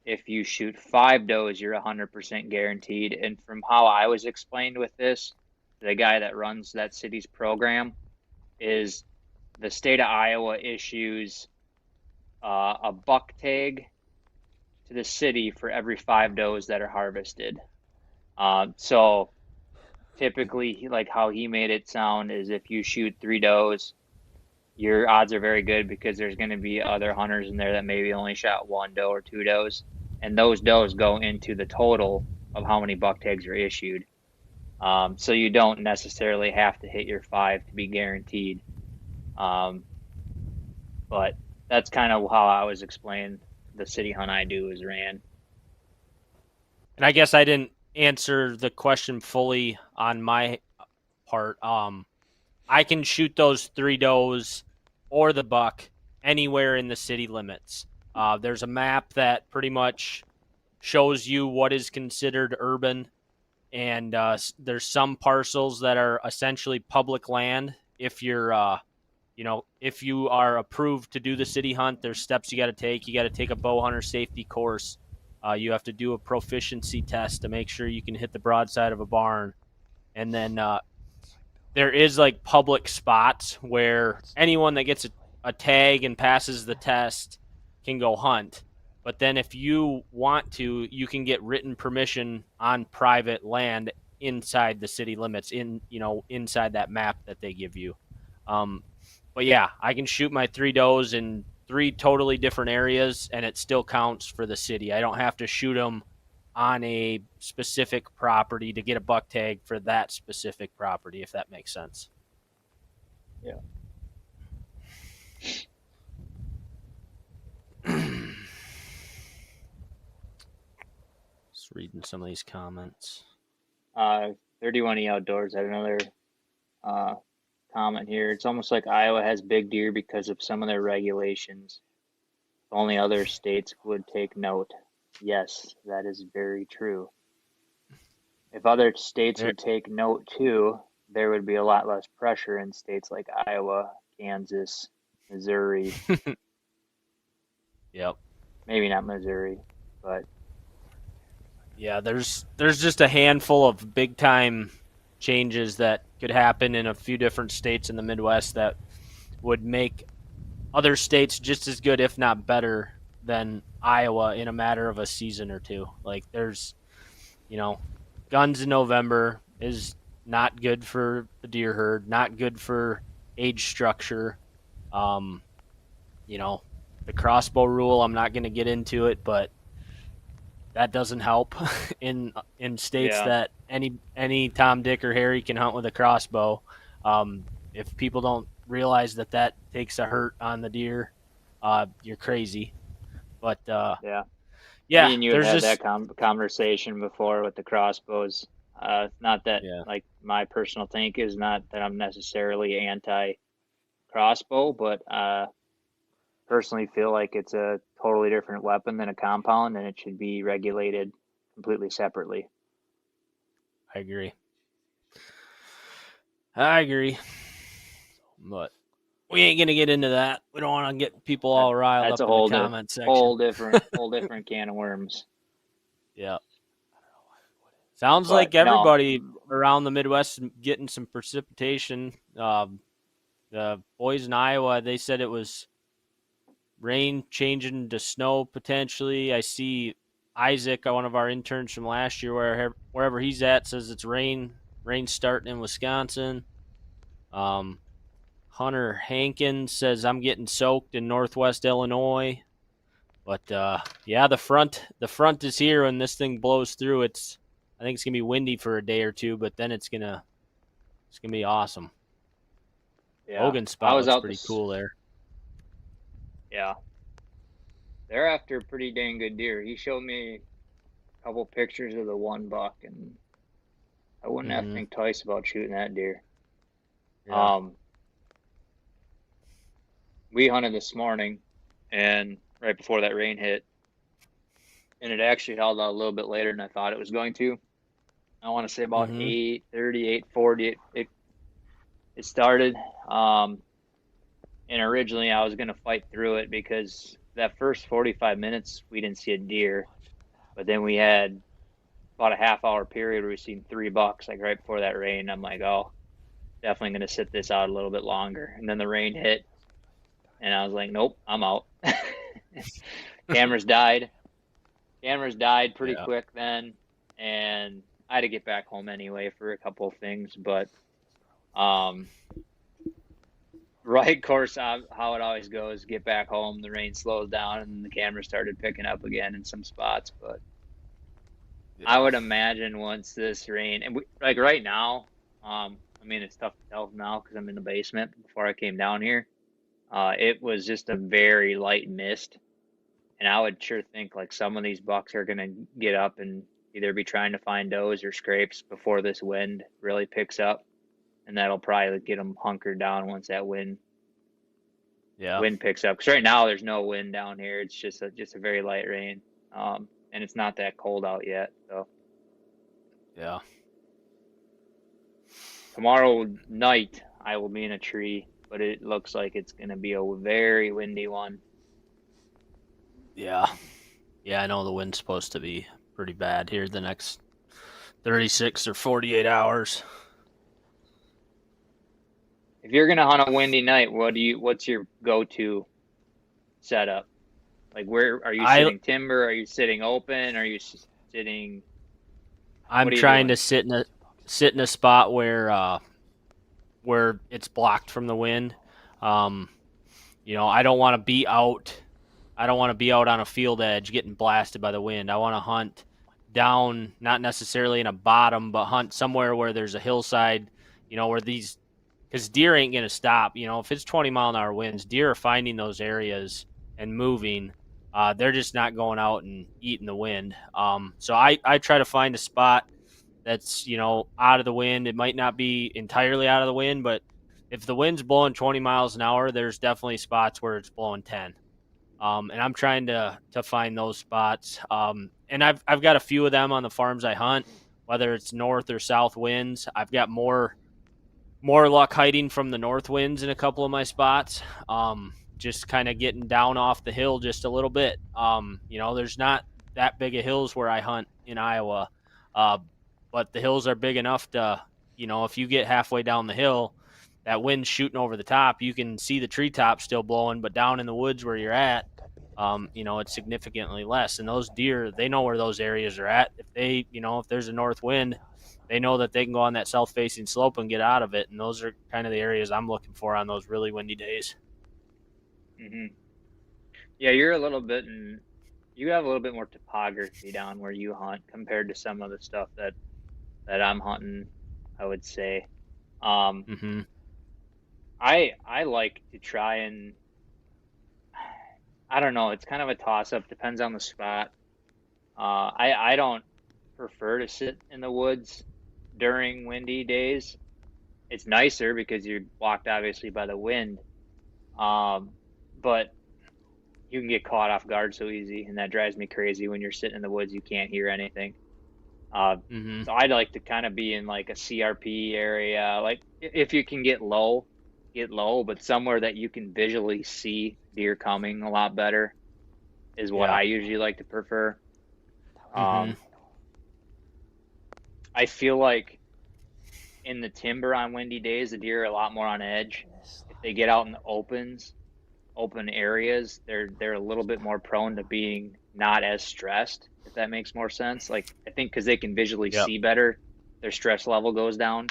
If you shoot 5 does, you're 100% guaranteed. And from how I was explained with this, the guy that runs that city's program is the state of Iowa issues a buck tag to the city for every 5 does that are harvested. So typically, like how he made it sound is if you shoot 3 does, your odds are very good because there's going to be other hunters in there that maybe only shot 1 doe or 2 does, and those does go into the total of how many buck tags are issued. So you don't necessarily have to hit your 5 to be guaranteed. But that's kind of how I was explaining the city hunt I do is ran. And I guess I didn't answer the question fully on my part. I can shoot those 3 does or the buck anywhere in the city limits. There's a map that pretty much shows you what is considered urban, and there's some parcels that are essentially public land. If you're, if you are approved to do the city hunt, there's steps you got to take. You got to take a bow hunter safety course. You have to do a proficiency test to make sure you can hit the broadside of a barn, and then there is like public spots where anyone that gets a tag and passes the test can go hunt. But then if you want to, you can get written permission on private land inside the city limits, inside that map that they give you. But yeah, I can shoot my 3 does in 3 totally different areas, and it still counts for the city. I don't have to shoot them on a specific property to get a buck tag for that specific property, if that makes sense. Yeah. Just reading some of these comments. 31E Outdoors had another comment here. It's almost like Iowa has big deer because of some of their regulations. Only other states would take note. Yes, that is very true. If other states would take note too, there would be a lot less pressure in states like Iowa, Kansas, Missouri. Yep. Maybe not Missouri, but yeah, there's just a handful of big time changes that could happen in a few different states in the Midwest that would make other states just as good, if not better, than Iowa in a matter of a season or two. Like there's, guns in November is not good for the deer herd, not good for age structure. The crossbow rule, I'm not going to get into it, but that doesn't help in states that any Tom, Dick, or Harry can hunt with a crossbow. If people don't realize that takes a hurt on the deer, you're crazy. But yeah, me and you had that conversation before with the crossbows. Not that like my personal take is not that I'm necessarily anti crossbow, but personally feel like it's a totally different weapon than a compound, and it should be regulated completely separately. I agree. But we ain't gonna get into that. We don't want to get people all riled up in the comment section. Whole different can of worms. Yeah. Sounds like everybody around the Midwest is getting some precipitation. The boys in Iowa, they said it was rain changing to snow potentially. I see Isaac, one of our interns from last year, wherever he's at, says it's rain starting in Wisconsin. Hunter Hankins says I'm getting soaked in Northwest Illinois. But the front is here, and this thing blows through. I think it's gonna be windy for a day or two, but then it's gonna be awesome. Yeah. Logan's spot was pretty cool there. Yeah. They're after pretty dang good deer. He showed me a couple pictures of the one buck, and I wouldn't have to think twice about shooting that deer. Yeah. We hunted this morning, and right before that rain hit, and it actually held out a little bit later than I thought it was going to. I want to say about Mhm. 8:30, 8:40. It started. And originally I was gonna fight through it because that first 45 minutes we didn't see a deer, but then we had about a half-hour period where we seen 3 bucks like right before that rain. I'm like, oh, definitely gonna sit this out a little bit longer. And then the rain hit, and I was like, nope, I'm out. Cameras died. Cameras died pretty Yeah. quick then, and I had to get back home anyway for a couple of things. But um, right course, how it always goes, get back home, the rain slows down, and the camera started picking up again in some spots. But I Yeah. would imagine once this rain, and like right now, I mean, it's tough to tell now because I'm in the basement. Before I came down here, it was just a very light mist, and I would sure think like some of these bucks are gonna get up and either be trying to find does or scrapes before this wind really picks up, and that'll probably get them hunkered down once that Yeah. wind picks up. Because right now there's no wind down here. It's just a very light rain, and it's not that cold out yet. So Yeah. tomorrow night I will be in a tree, but it looks like it's gonna be a very windy one. Yeah. Yeah, I know the wind's supposed to be pretty bad here the next 36 or 48 hours. If you're gonna hunt a windy night, what's your go-to setup? Like where are you sitting timber? Are you sitting open? Are you sitting? I'm What are you trying doing? to sit in a spot where it's blocked from the wind. I don't want to be out. I don't want to be out on a field edge getting blasted by the wind. I want to hunt down, not necessarily in a bottom, but hunt somewhere where there's a hillside, where because deer ain't going to stop. If it's 20-mile-an-hour winds, deer are finding those areas and moving. They're just not going out and eating the wind. So I try to find a spot that's, out of the wind. It might not be entirely out of the wind, but if the wind's blowing 20 miles an hour, there's definitely spots where it's blowing 10. And I'm trying to find those spots. And I've got a few of them on the farms I hunt, whether it's north or south winds. I've got more luck hiding from the north winds in a couple of my spots. Just kind of getting down off the hill just a little bit. There's not that big of hills where I hunt in Iowa, but the hills are big enough to, if you get halfway down the hill, that wind's shooting over the top, you can see the treetops still blowing, but down in the woods where you're at, it's significantly less. And those deer, they know where those areas are at. If there's a north wind, they know that they can go on that south-facing slope and get out of it. And those are kind of the areas I'm looking for on those really windy days. Hmm. Yeah, you have a little bit more topography down where you hunt compared to some of the stuff that I'm hunting, I would say. Um, Mm-hmm. I like to try and I don't know, it's kind of a toss-up, depends on the spot. I don't prefer to sit in the woods during windy days. It's nicer because you're blocked obviously by the wind. But you can get caught off guard so easy, and that drives me crazy when you're sitting in the woods, you can't hear anything. Mm-hmm. So I'd like to kind of be in like a CRP area, like if you can get low, but somewhere that you can visually see deer coming a lot better is what Yeah. I usually like to prefer. Mm-hmm. Um, I feel like in the timber on windy days, the deer are a lot more on edge. If they get out in the open areas, they're a little bit more prone to being not as stressed, if that makes more sense. Like I think because they can visually Yep. see better, their stress level goes down.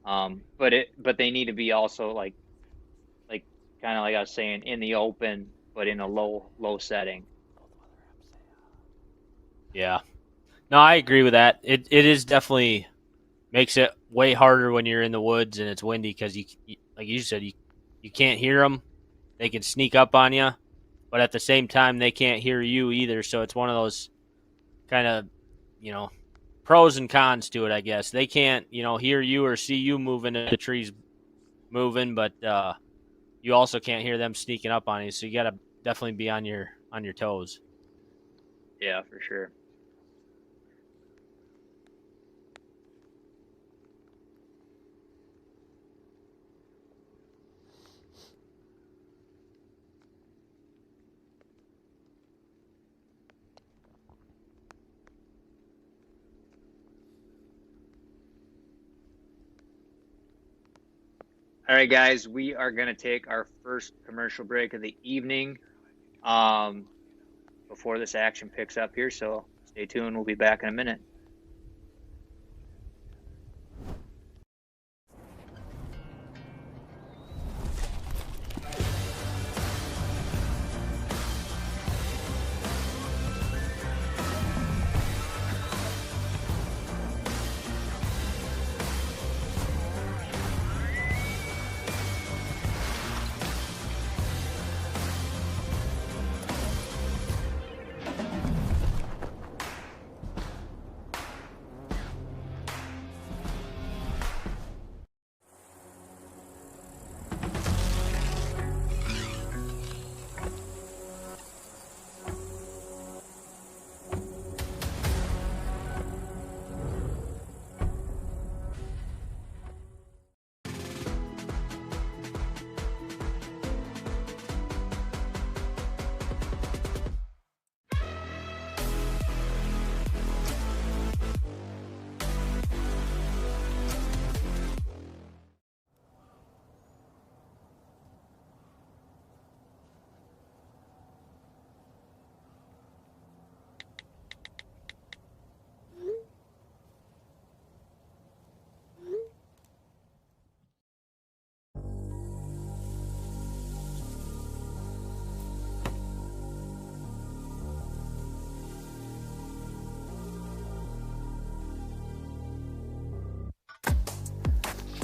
But they need to be also like kind of like I was saying in the open, but in a low setting. Yeah. No, I agree with that. It is definitely makes it way harder when you're in the woods and it's windy because like you said, you can't hear them. They can sneak up on you, but at the same time, they can't hear you either. So it's one of those kind of, pros and cons to it, I guess. They can't, hear you or see you moving if the tree's moving, but you also can't hear them sneaking up on you. So you got to definitely be on your toes. Yeah, for sure. All right, guys, we are going to take our first commercial break of the evening before this action picks up here. So stay tuned. We'll be back in a minute.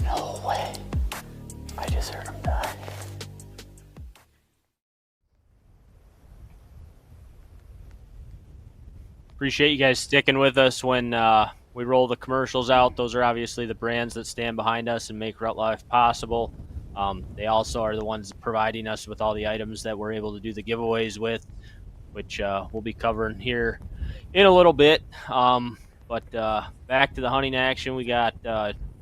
No way. I just heard him die. Appreciate you guys sticking with us when we roll the commercials out. Those are obviously the brands that stand behind us and make Rut Life possible. They also are the ones providing us with all the items that we're able to do the giveaways with, which we'll be covering here in a little bit. But back to the hunting action. We got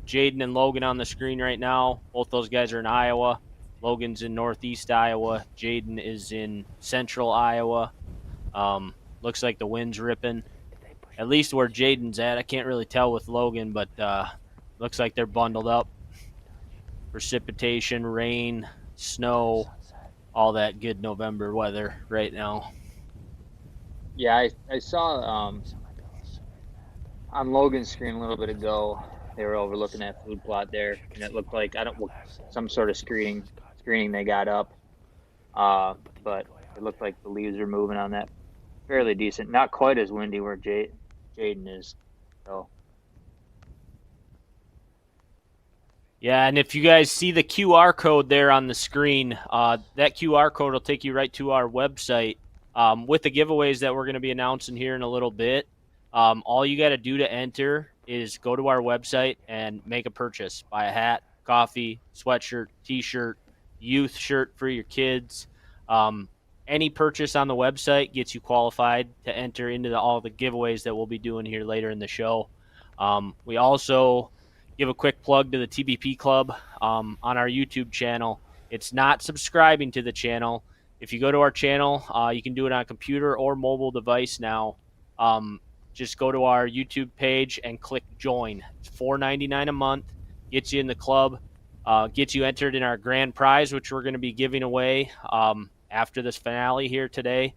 Jaden and Logan on the screen right now. Both those guys are in Iowa. Logan's in northeast Iowa. Jaden is in central Iowa. Looks like the wind's ripping. At least where Jaden's at. I can't really tell with Logan, but looks like they're bundled up. Precipitation, rain, snow, all that good November weather right now. Yeah, I saw on Logan's screen a little bit ago, they were overlooking that food plot there, and it looked like some sort of screening they got up. But it looked like the leaves are moving on that fairly decent. Not quite as windy where Jaden is, so. Yeah, and if you guys see the QR code there on the screen, that QR code will take you right to our website with the giveaways that we're going to be announcing here in a little bit. All you got to do to enter is go to our website and make a purchase. Buy a hat, coffee, sweatshirt, T-shirt, youth shirt for your kids. Any purchase on the website gets you qualified to enter into all the giveaways that we'll be doing here later in the show. We also give a quick plug to the TBP Club on our YouTube channel. It's not subscribing to the channel. If you go to our channel, you can do it on a computer or mobile device now. Just go to our YouTube page and click join. It's $4.99 a month. Gets you in the club. Gets you entered in our grand prize, which we're going to be giving away after this finale here today.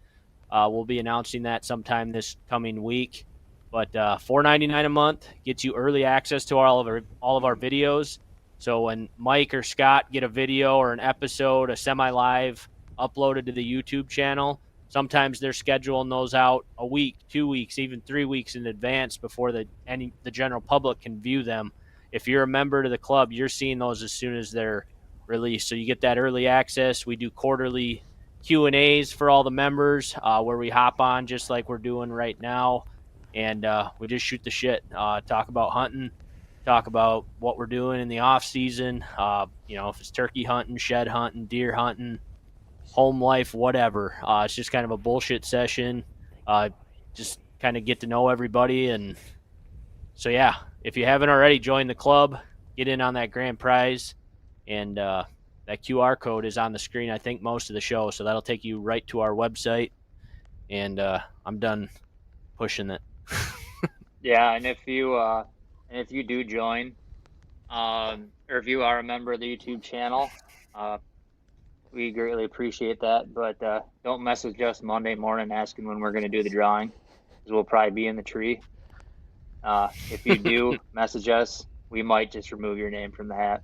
We'll be announcing that sometime this coming week. But $4.99 a month gets you early access to all of our videos. So when Mike or Scott get a video or an episode, a semi-live uploaded to the YouTube channel, sometimes they're scheduling those out a week, 2 weeks, even 3 weeks in advance before the general public can view them. If you're a member to the club, you're seeing those as soon as they're released. So you get that early access. We do quarterly Q&As for all the members where we hop on just like we're doing right now. And we just shoot the shit, talk about hunting, talk about what we're doing in the off season. If it's turkey hunting, shed hunting, deer hunting, home life, whatever. It's just kind of a bullshit session. Just kind of get to know everybody. And so, yeah, if you haven't already joined the club, get in on that grand prize. And that QR code is on the screen, I think, most of the show. So that'll take you right to our website. And I'm done pushing it. Yeah, and if you do join, or if you are a member of the YouTube channel, we greatly appreciate that. But don't message us Monday morning asking when we're going to do the drawing, because we'll probably be in the tree. If you do message us, we might just remove your name from the hat.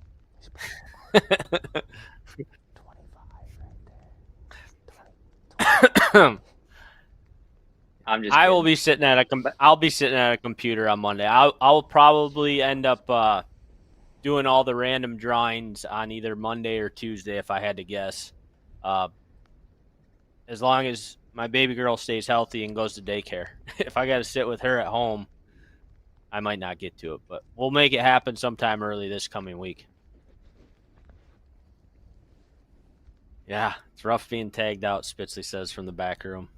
I'm just I kidding. will be sitting at I'll be sitting at a computer on Monday. I'll probably end up doing all the random drawings on either Monday or Tuesday if I had to guess. As long as my baby girl stays healthy and goes to daycare. If I got to sit with her at home, I might not get to it, but we'll make it happen sometime early this coming week. Yeah, it's rough being tagged out, Spitzley says from the back room.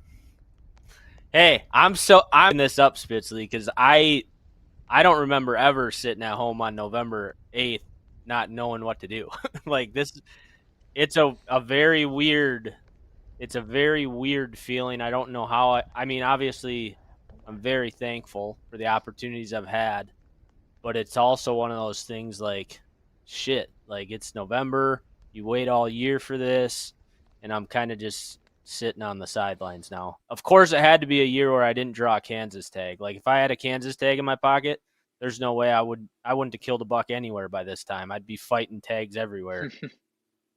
Hey, I'm this up, Spitzley, because I don't remember ever sitting at home on November 8th not knowing what to do. Like this, it's a very weird, it's a very weird feeling. I don't know how I mean, obviously I'm very thankful for the opportunities I've had, but it's also one of those things like, shit, like it's November, you wait all year for this, and I'm kind of just sitting on the sidelines now. Of course, it had to be a year where I didn't draw a Kansas tag. Like if I had a Kansas tag in my pocket, there's no way I wouldn't have killed a buck anywhere by this time. I'd be fighting tags everywhere.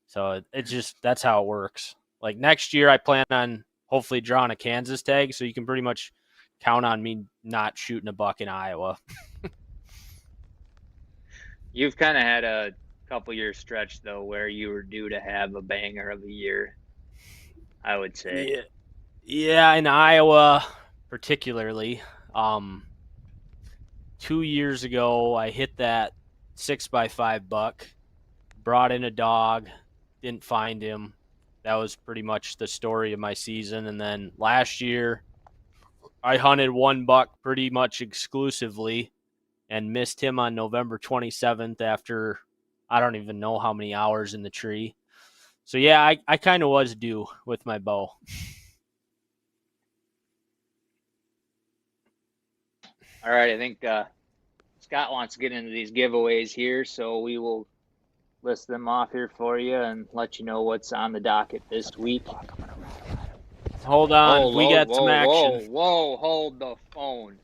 So it's just, that's how it works. Like next year, I plan on hopefully drawing a Kansas tag, so you can pretty much count on me not shooting a buck in Iowa. You've kind of had a couple year stretch though where you were due to have a banger of a year, I would say. Yeah, in Iowa particularly. 2 years ago, I hit that 6x5 buck, brought in a dog, didn't find him. That was pretty much the story of my season. And then last year, I hunted one buck pretty much exclusively and missed him on November 27th after I don't even know how many hours in the tree. So yeah, I kind of was due with my bow. All right, I think Scott wants to get into these giveaways here, so we will list them off here for you and let you know what's on the docket this week. Hold on, we got some action. Whoa, hold the phone.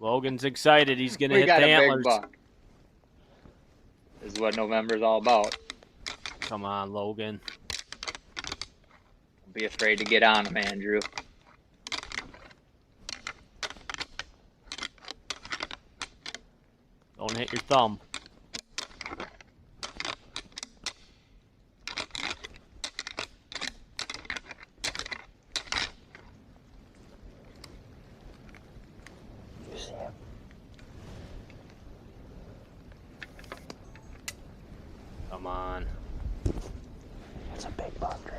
Logan's excited. He's going to We hit got the a antlers. big buck. This is what November's all about. Come on, Logan. Don't be afraid to get on him, Andrew. Don't hit your thumb. You see him? Come on. That's a big buck, Drew.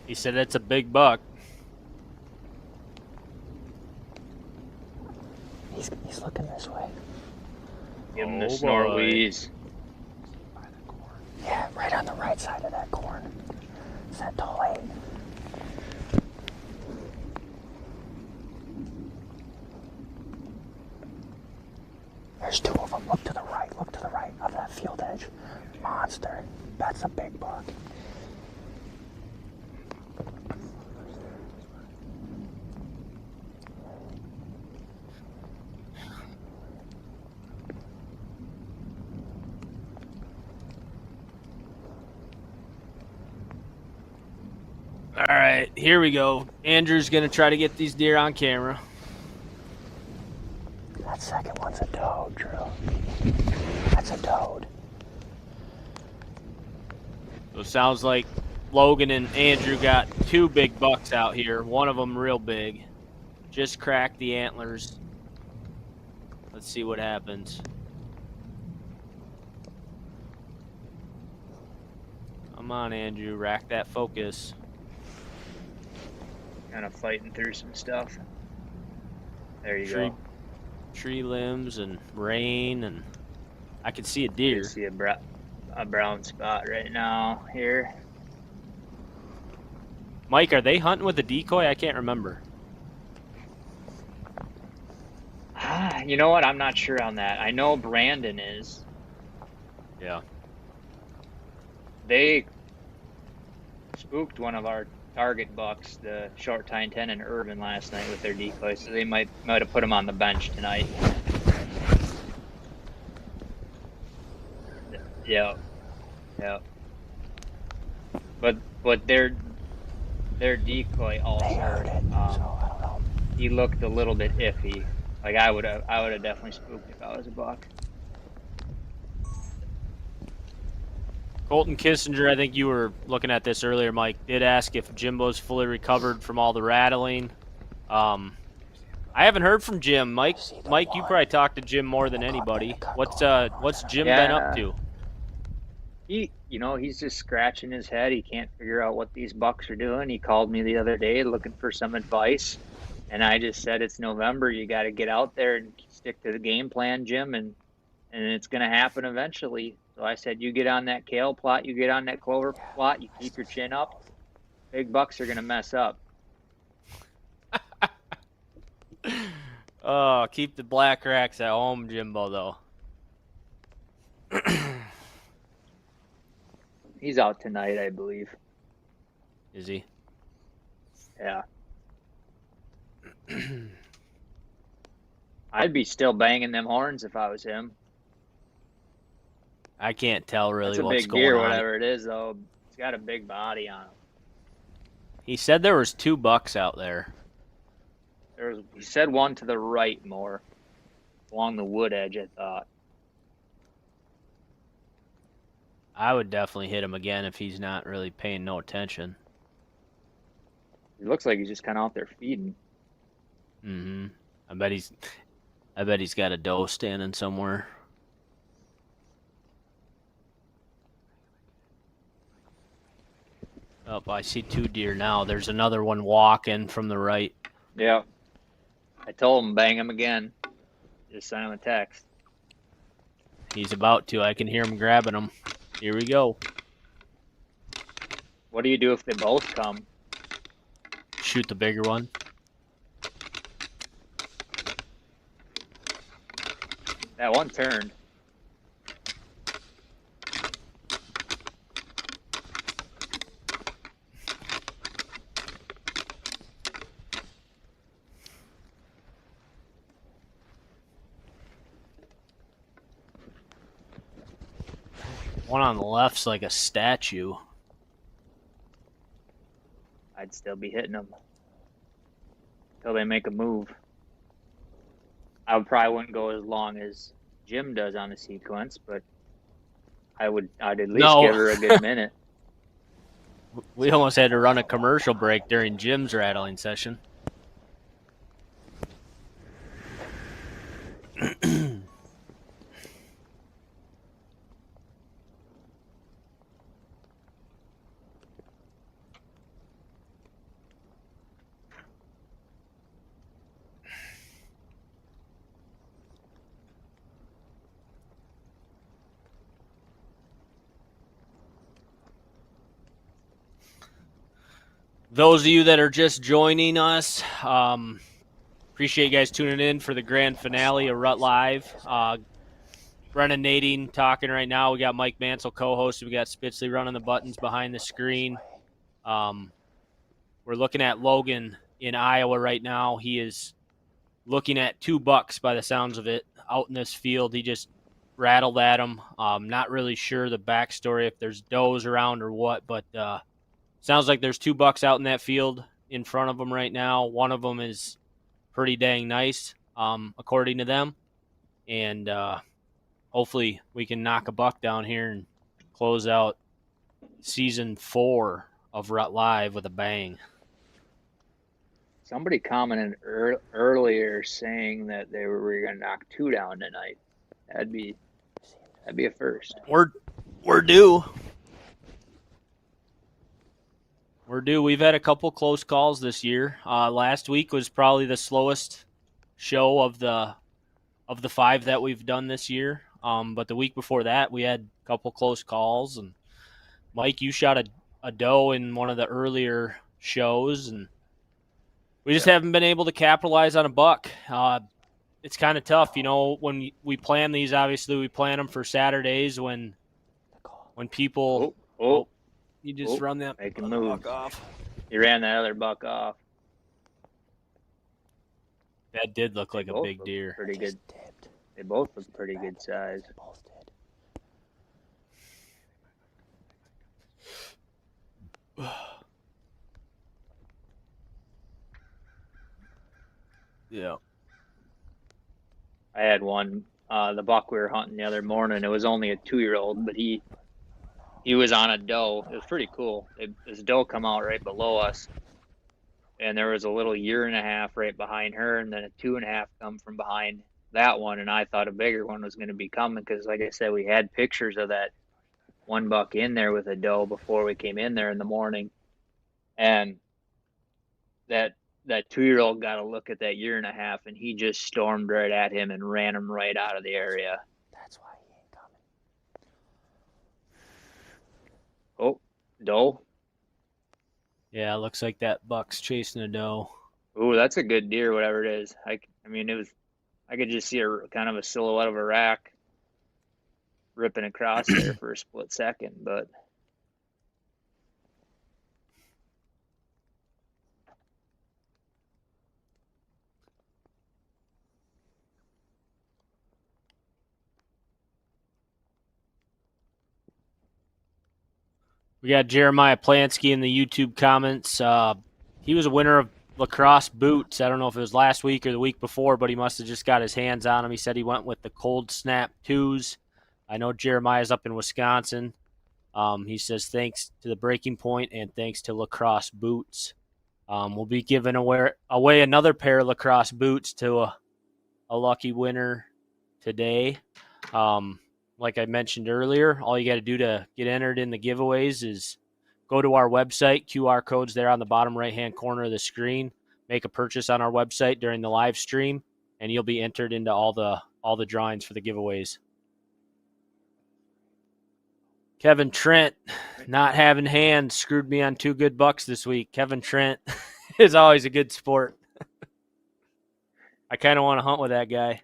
He said it's a big buck. He's looking this way. Give him the snort wheeze. Yeah, right on the right side of that corn. Is that tall 8? There's 2 of them. Look to the right of that field edge. Monster. That's a big buck. All right, here we go. Andrew's going to try to get these deer on camera. That second one's a toad, Drew. That's a toad. So it sounds like Logan and Andrew got 2 big bucks out here. One of them real big. Just cracked the antlers. Let's see what happens. Come on, Andrew. Rack that focus. Kind of fighting through some stuff. There you go. Tree limbs and rain, and I can see a deer. You see a brown spot right now here. Mike, are they hunting with a decoy? I can't remember. You know what? I'm not sure on that. I know Brandon is. Yeah. They spooked one of our target bucks, the short tine 10 and Irvin last night with their decoy, so they might have put him on the bench tonight. Yeah. Yeah. But their decoy also They heard it, so I don't know. He looked a little bit iffy. Like I would have definitely spooked if I was a buck. Colton Kissinger, I think you were looking at this earlier, Mike, did ask if Jimbo's fully recovered from all the rattling. I haven't heard from Jim. Mike, you probably talked to Jim more than anybody. What's Jim been up to? He's just scratching his head. He can't figure out what these bucks are doing. He called me the other day looking for some advice, and I just said, it's November. You got to get out there and stick to the game plan, Jim, and it's going to happen eventually. So I said, you get on that kale plot, you get on that clover plot, you keep your chin up. Big bucks are going to mess up. Oh, keep the black racks at home, Jimbo, though. He's out tonight, I believe. Is he? Yeah. I'd be still banging them horns if I was him. I can't tell really That's a what's big going deer, on. whatever it is, though. It's got a big body on him. He said there was 2 bucks out there. He said one to the right more, along the wood edge, I thought. I would definitely hit him again if he's not really paying no attention. He looks like he's just kind of out there feeding. Mm-hmm. I bet he's got a doe standing somewhere. Oh, I see 2 deer now. There's another one walking from the right. Yeah. I told him bang him again. Just sent him a text. He's about to. I can hear him grabbing him. Here we go. What do you do if they both come? Shoot the bigger one. That one turned. One on the left's like a statue. I'd still be hitting them until they make a move. I probably wouldn't go as long as Jim does on the sequence, but I'd at least give her a good minute. We almost had to run a commercial break during Jim's rattling session. Those of you that are just joining us, appreciate you guys tuning in for the grand finale of RUT Live. Brennan Nadine talking right now. We got Mike Mansell co-hosting. We got Spitzley running the buttons behind the screen. We're looking at Logan in Iowa right now. He is looking at 2 bucks by the sounds of it out in this field. He just rattled at him. Not really sure the backstory, if there's does around or what, but sounds like there's 2 bucks out in that field in front of them right now. One of them is pretty dang nice, according to them. And hopefully we can knock a buck down here and close out season 4 of RUT Live with a bang. Somebody commented earlier saying that we were going to knock 2 down tonight. That'd be a first. We're due. We're due. We've had a couple close calls this year. Last week was probably the slowest show of the 5 that we've done this year. But the week before that, we had a couple close calls. And Mike, you shot a doe in one of the earlier shows, and we just haven't been able to capitalize on a buck. it's kind of tough, you know, when we plan these. Obviously, we plan them for Saturdays when people. You just run that making other moves. buck off. You ran that other buck off. That did look like a both big look deer. Pretty good. They both look pretty good size. Yeah. I had one, the buck we were hunting the other morning. It was only a 2-year-old, but he was on a doe. It was pretty cool. This doe come out right below us, and there was a little 1.5 right behind her, and then a 2.5 come from behind that one. And I thought a bigger one was going to be coming because, like I said, we had pictures of that one buck in there with a doe before we came in there in the morning, and that 2-year-old got a look at that 1.5, and he just stormed right at him and ran him right out of the area. That's why he ain't coming. Oh, doe. Yeah, looks like that buck's chasing a doe. Ooh, that's a good deer, whatever it is. I mean, I could just see a kind of a silhouette of a rack ripping across there for a split second, but We got Jeremiah Plansky in the YouTube comments. He was a winner of lacrosse boots. I don't know if it was last week or the week before, but he must have just got his hands on them. He said he went with the Cold Snap 2s. I know Jeremiah's up in Wisconsin. He says thanks to the Breaking Point and thanks to lacrosse boots. We'll be giving away another pair of lacrosse boots to a lucky winner today. Like I mentioned earlier, all you got to do to get entered in the giveaways is go to our website. QR code's there on the bottom right-hand corner of the screen. Make a purchase on our website during the live stream, and you'll be entered into all the drawings for the giveaways. Kevin Trent, not having hands, screwed me on 2 good bucks this week. Kevin Trent is always a good sport. I kind of want to hunt with that guy.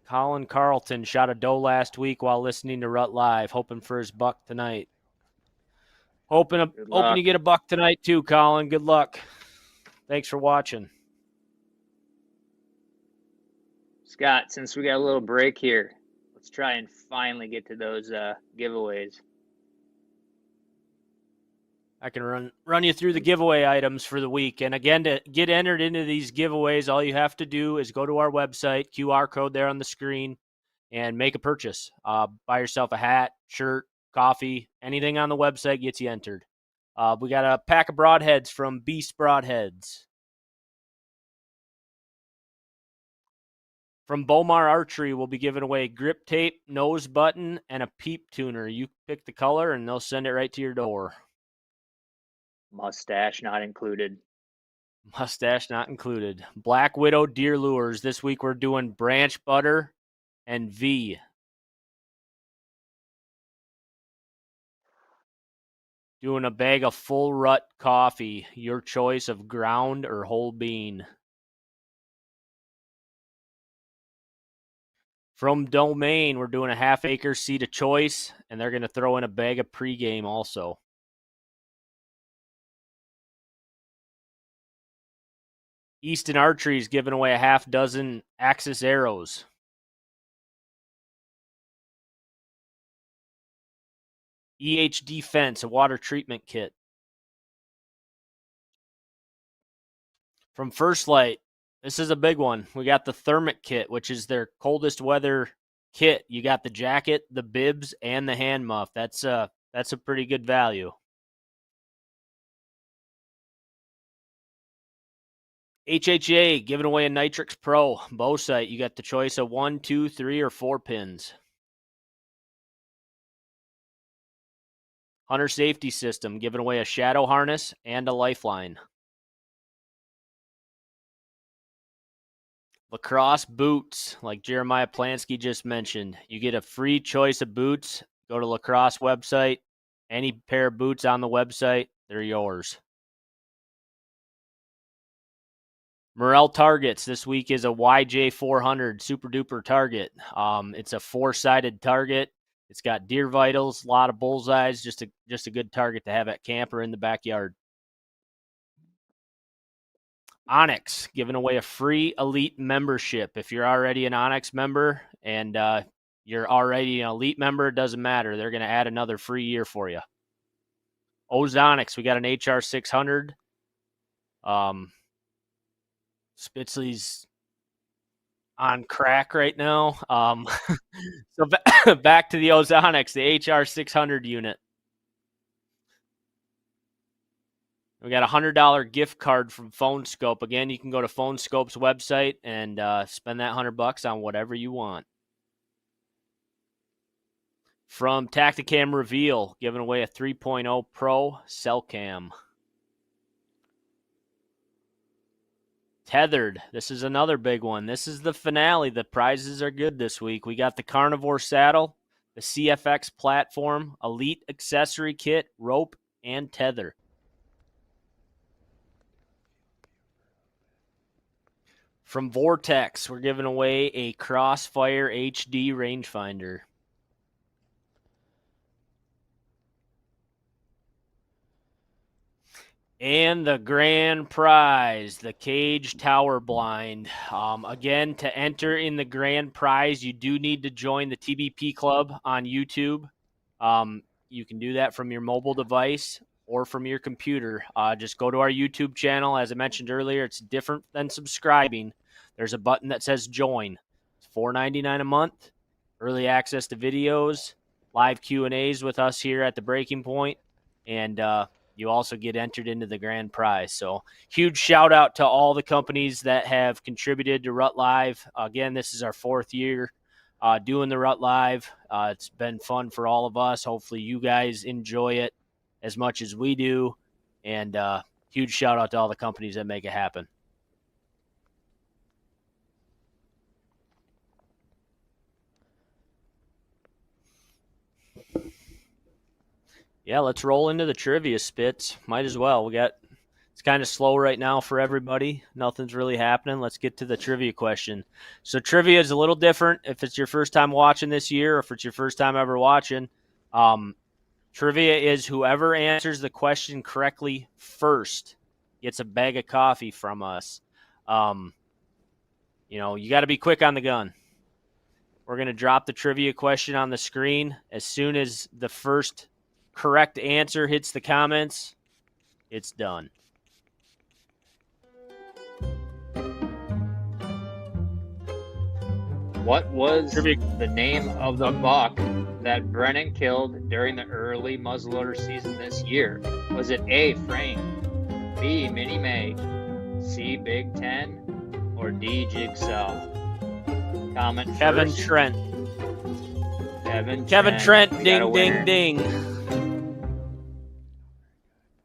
Colin Carlton shot a doe last week while listening to Rut Live, hoping for his buck tonight. Hoping you get a buck tonight too, Colin. Good luck. Thanks for watching. Scott, since we got a little break here, let's try and finally get to those giveaways. I can run you through the giveaway items for the week. And again, to get entered into these giveaways, all you have to do is go to our website, QR code there on the screen, and make a purchase. Buy yourself a hat, shirt, coffee, anything on the website gets you entered. We got a pack of broadheads from Beast Broadheads. From Bomar Archery, we'll be giving away grip tape, nose button, and a peep tuner. You pick the color, and they'll send it right to your door. Mustache not included. Mustache not included. Black Widow deer lures. This week we're doing branch butter and V. Doing a bag of full rut coffee. Your choice of ground or whole bean. From Domain, we're doing a half-acre seed of choice, and they're going to throw in a bag of pregame also. Easton Archery is giving away a half dozen Axis arrows. Defense, a water treatment kit. From First Light, this is a big one. We got the Thermic kit, which is their coldest weather kit. You got the jacket, the bibs, and the hand muff. That's a pretty good value. HHA giving away a Nitrix Pro bow sight. You got the choice of 1, 2, 3, or 4 pins. Hunter Safety System giving away a shadow harness and a lifeline. Lacrosse boots, like Jeremiah Plansky just mentioned. You get a free choice of boots. Go to lacrosse website. Any pair of boots on the website, they're yours. Morel targets this week is a YJ400 super duper target. It's a 4-sided target. It's got deer vitals, a lot of bullseyes, just a good target to have at camp or in the backyard. Onyx giving away a free elite membership. If you're already an Onyx member and you're already an elite member, it doesn't matter. They're going to add another free year for you. Ozonics, we got an HR 600. Spitzley's on crack right now. So back to the Ozonics, the HR 600 unit. We got a $100 gift card from PhoneScope. Again, you can go to PhoneScope's website and spend that $100 on whatever you want. From Tacticam Reveal, giving away a 3.0 Pro cell cam. Tethered, this is another big one. This is the finale. The prizes are good this week. We got the Carnivore saddle, the CFX platform, elite accessory kit, rope, and tether. From Vortex, we're giving away a Crossfire HD rangefinder. And the grand prize, the Cage Tower Blind. Again, to enter in the grand prize, you do need to join the TBP Club on YouTube. You can do that from your mobile device or from your computer. Just go to our YouTube channel. As I mentioned earlier, it's different than subscribing. There's a button that says join. It's $4.99 a month, early access to videos, live Q&As with us here at the Breaking Point, and you also get entered into the grand prize. So huge shout out to all the companies that have contributed to RUT Live. Again, this is our 4th year doing the RUT Live. It's been fun for all of us. Hopefully you guys enjoy it as much as we do. And huge shout out to all the companies that make it happen. Yeah, let's roll into the trivia, Spitz. Might as well. It's kind of slow right now for everybody. Nothing's really happening. Let's get to the trivia question. So trivia is a little different if it's your first time watching this year or if it's your first time ever watching. Trivia is whoever answers the question correctly first gets a bag of coffee from us. You got to be quick on the gun. We're going to drop the trivia question on the screen. As soon as the first correct answer hits the comments, it's done. What was the name of the buck that Brennan killed during the early muzzleloader season this year? Was it A, Frame, B, Mini Mag, C, Big Ten, or D, Jigsaw? Comment Kevin first. Trent. Kevin Trent, We got a ding, winner. ding, ding.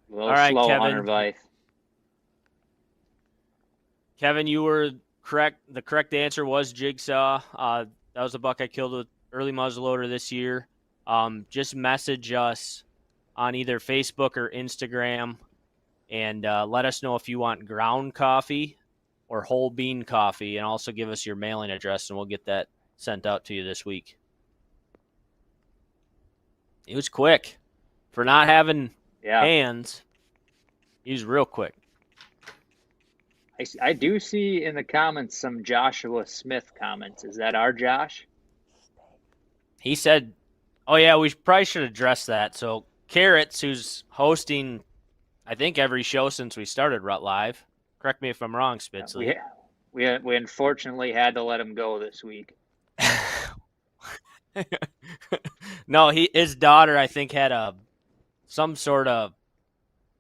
A little All right, slow, Kevin. Hunter Vice. Kevin, you were correct. The correct answer was Jigsaw. That was a buck I killed with early muzzleloader this year. Just message us on either Facebook or Instagram and let us know if you want ground coffee or whole bean coffee, and also give us your mailing address, and we'll get that sent out to you this week. He was quick. For not having hands, he was real quick. I do see in the comments some Joshua Smith comments. Is that our Josh? He said, oh, yeah, we probably should address that. So Carrots, who's hosting, I think, every show since we started RUT Live. Correct me if I'm wrong, Spitzley. We unfortunately had to let him go this week. No, his daughter, I think, had some sort of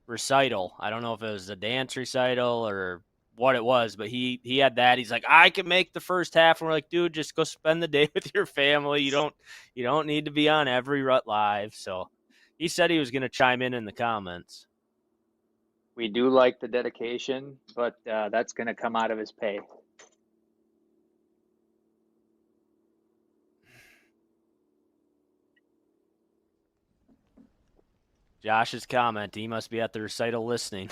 recital. I don't know if it was a dance recital or what it was, but he had that. He's like, I can make the first half, and we're like, dude, just go spend the day with your family. You don't need to be on every RUT Live. So he said he was going to chime in the comments. We do like the dedication, but that's going to come out of his pay. Josh's comment, he must be at the recital listening.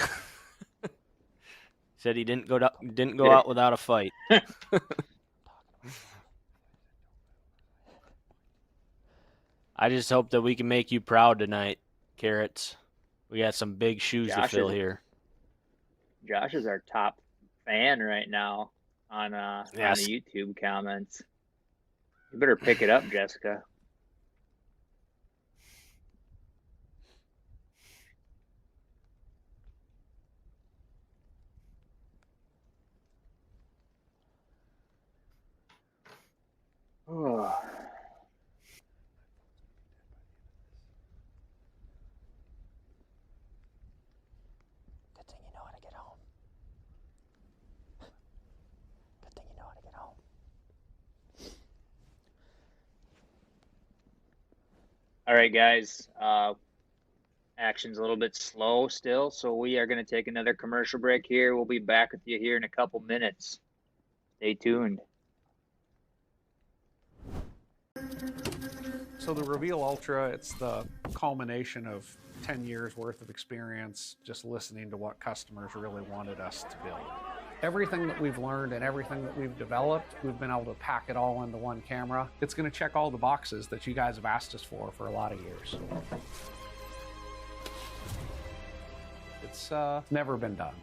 Said he didn't go out without a fight. I just hope that we can make you proud tonight, Carrots. We got some big shoes to fill here. Josh is our top fan right now on the YouTube comments. You better pick it up, Jessica. Oh. Good thing you know how to get home. Good thing you know how to get home. All right, guys. Action's a little bit slow still, so we are going to take another commercial break here. We'll be back with you here in a couple minutes. Stay tuned. So the Reveal Ultra, it's the culmination of 10 years worth of experience just listening to what customers really wanted us to build. Everything that we've learned and everything that we've developed, we've been able to pack it all into one camera. It's going to check all the boxes that you guys have asked us for a lot of years. It's never been done.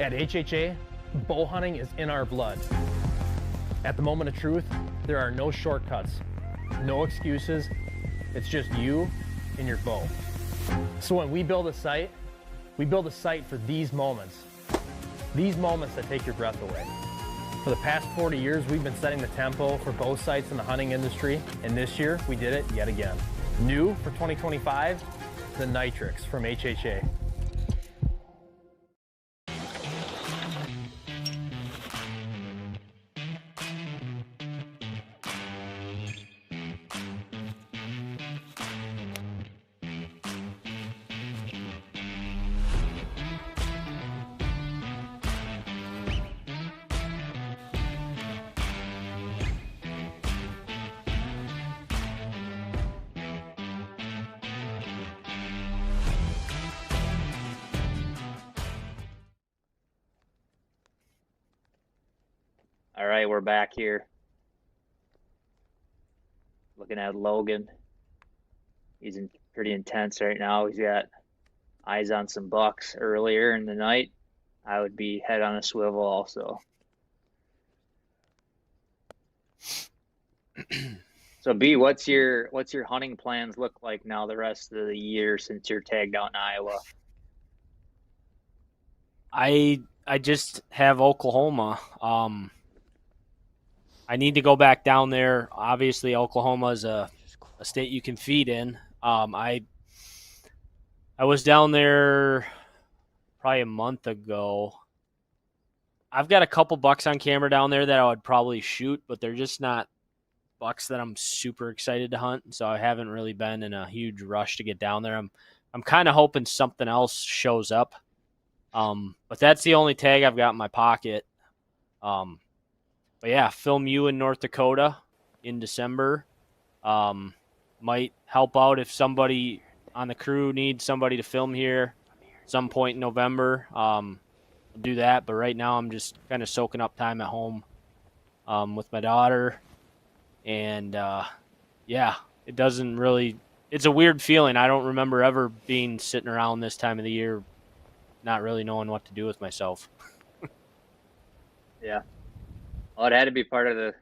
At HHA, bow hunting is in our blood. At the moment of truth, there are no shortcuts, no excuses. It's just you and your bow. So when we build a sight for these moments that take your breath away. For the past 40 years, we've been setting the tempo for bow sights in the hunting industry, and this year we did it yet again. New for 2025, the Nitrix from HHA. All right, we're back here. Looking at Logan. He's pretty intense right now. He's got eyes on some bucks earlier in the night. I would be head on a swivel also. So B, what's your hunting plans look like now the rest of the year since you're tagged out in Iowa? I just have Oklahoma. I need to go back down there. Obviously, Oklahoma is a state you can feed in. I was down there probably a month ago. I've got a couple bucks on camera down there that I would probably shoot, but they're just not bucks that I'm super excited to hunt. So I haven't really been in a huge rush to get down there. I'm kind of hoping something else shows up. But that's the only tag I've got in my pocket. But yeah, film you in North Dakota in December. Might help out if somebody on the crew needs somebody to film here some point in November. I'll do that, but right now I'm just kind of soaking up time at home with my daughter. And yeah, it's a weird feeling. I don't remember ever being sitting around this time of the year not really knowing what to do with myself. Yeah. Well, it had to be part of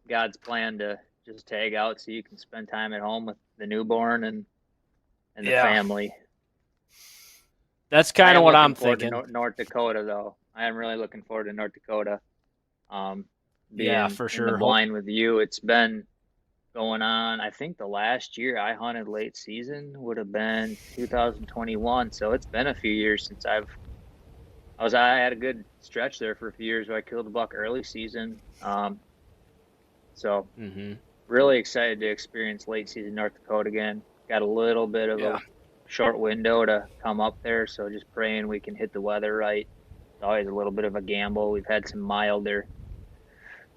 God's plan to just tag out so you can spend time at home with the newborn and the family. That's kind of what I'm thinking. North Dakota, though. I am really looking forward to North Dakota. Yeah, for sure. In the blind with you, it's been going on. I think the last year I hunted late season would have been 2021. So it's been a few years since I had a good stretch there for a few years where I killed a buck early season. So really excited to experience late season North Dakota again. Got a little bit of a short window to come up there, so just praying we can hit the weather right. It's always a little bit of a gamble. We've had some milder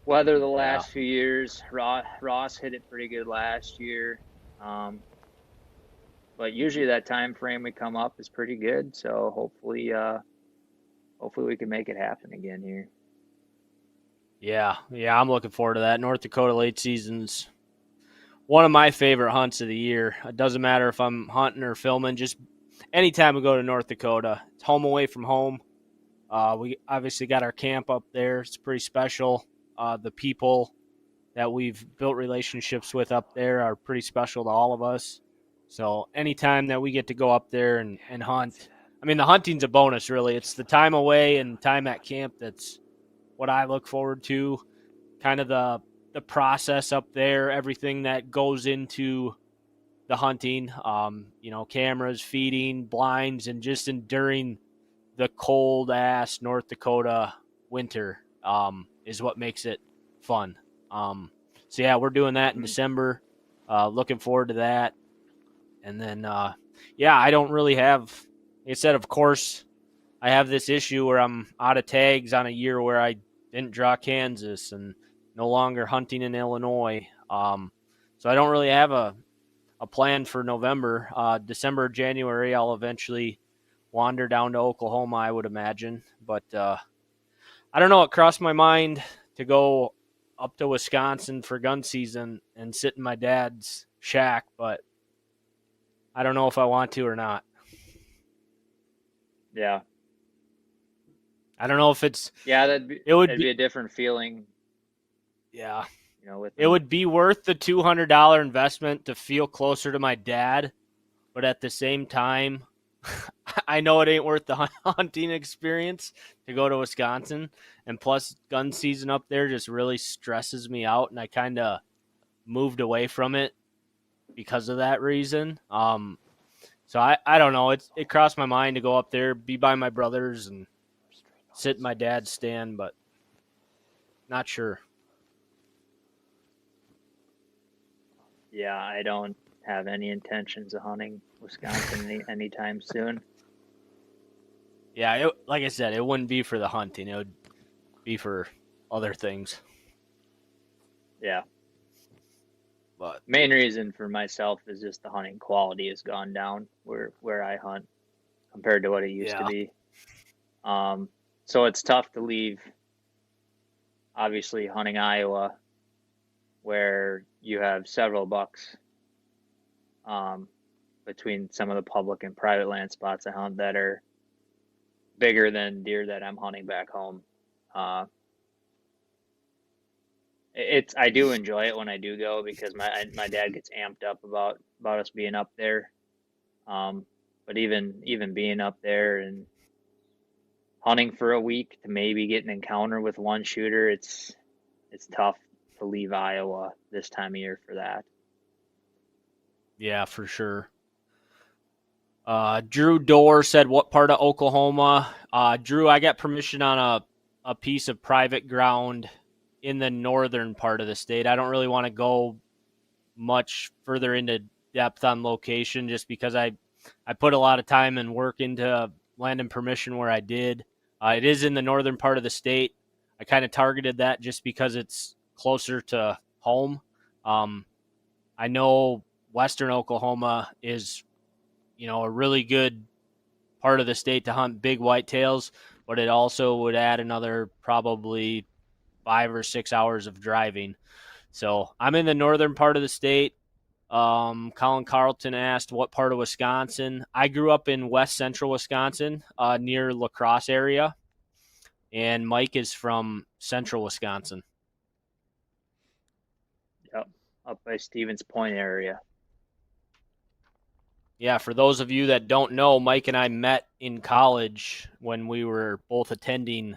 weather the last few years. Ross hit it pretty good last year. But usually that time frame we come up is pretty good. So hopefully we can make it happen again here. Yeah, I'm looking forward to that. North Dakota late season's one of my favorite hunts of the year. It doesn't matter if I'm hunting or filming, just anytime we go to North Dakota. It's home away from home. We obviously got our camp up there. It's pretty special. The people that we've built relationships with up there are pretty special to all of us. So anytime that we get to go up there and hunt, I mean, the hunting's a bonus, really. It's the time away and time at camp that's what I look forward to. Kind of the process up there, everything that goes into the hunting, cameras, feeding, blinds, and just enduring the cold ass North Dakota winter is what makes it fun. So yeah, we're doing that in December. Looking forward to that. And then, I don't really have, like I said, of course, I have this issue where I'm out of tags on a year where I didn't draw Kansas and no longer hunting in Illinois. So I don't really have a plan for November. December, January, I'll eventually wander down to Oklahoma, I would imagine. But I don't know. It crossed my mind to go up to Wisconsin for gun season and sit in my dad's shack, but I don't know if I want to or not. Yeah. I don't know if it's. Yeah, it'd be a different feeling. Yeah. With it would be worth the $200 investment to feel closer to my dad, but at the same time, I know it ain't worth the hunting experience to go to Wisconsin. And plus, gun season up there just really stresses me out, and I kind of moved away from it because of that reason. So I don't know. It crossed my mind to go up there, be by my brothers, and sit in my dad's stand, but not sure. Yeah, I don't have any intentions of hunting Wisconsin anytime soon. Yeah, like I said, it wouldn't be for the hunting. It would be for other things. Yeah. But main reason for myself is just the hunting quality has gone down where I hunt compared to what it used to be. So it's tough to leave, obviously, hunting Iowa, where you have several bucks between some of the public and private land spots I hunt that are bigger than deer that I'm hunting back home. I do enjoy it when I do go because my dad gets amped up about us being up there. But even being up there and hunting for a week to maybe get an encounter with one shooter, it's tough to leave Iowa this time of year for that. Yeah, for sure. Drew Dorr said, what part of Oklahoma? Drew, I got permission on a piece of private ground in the northern part of the state. I don't really want to go much further into depth on location just because I put a lot of time and work into landing permission where I did. It is in the northern part of the state. I kind of targeted that just because it's closer to home. I know western Oklahoma is, a really good part of the state to hunt big whitetails, but it also would add another probably 5 or 6 hours of driving. So I'm in the northern part of the state. Colin Carlton asked what part of Wisconsin. I grew up in west central Wisconsin, near La Crosse area, and Mike is from central Wisconsin. Yep, up by Stevens Point area. Yeah, for those of you that don't know, Mike and I met in college when we were both attending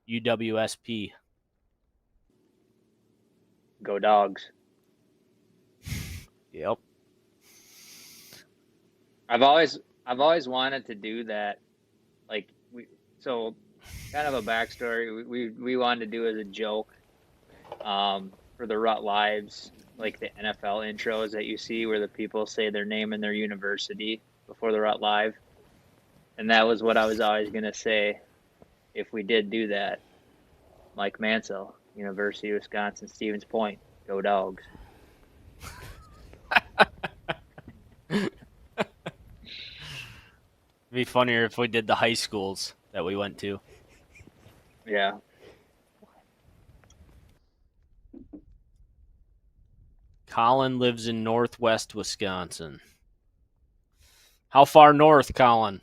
UWSP. Go Dogs. Yep. I've always wanted to do that. So kind of a backstory. We wanted to do as a joke for the RUT Lives, like the NFL intros that you see where the people say their name and their university before the RUT Live. And that was what I was always going to say if we did do that. Mike Mansell, University of Wisconsin, Stevens Point. Go Dogs. It'd be funnier if we did the high schools that we went to. Yeah. Colin lives in northwest Wisconsin. How far north, Colin?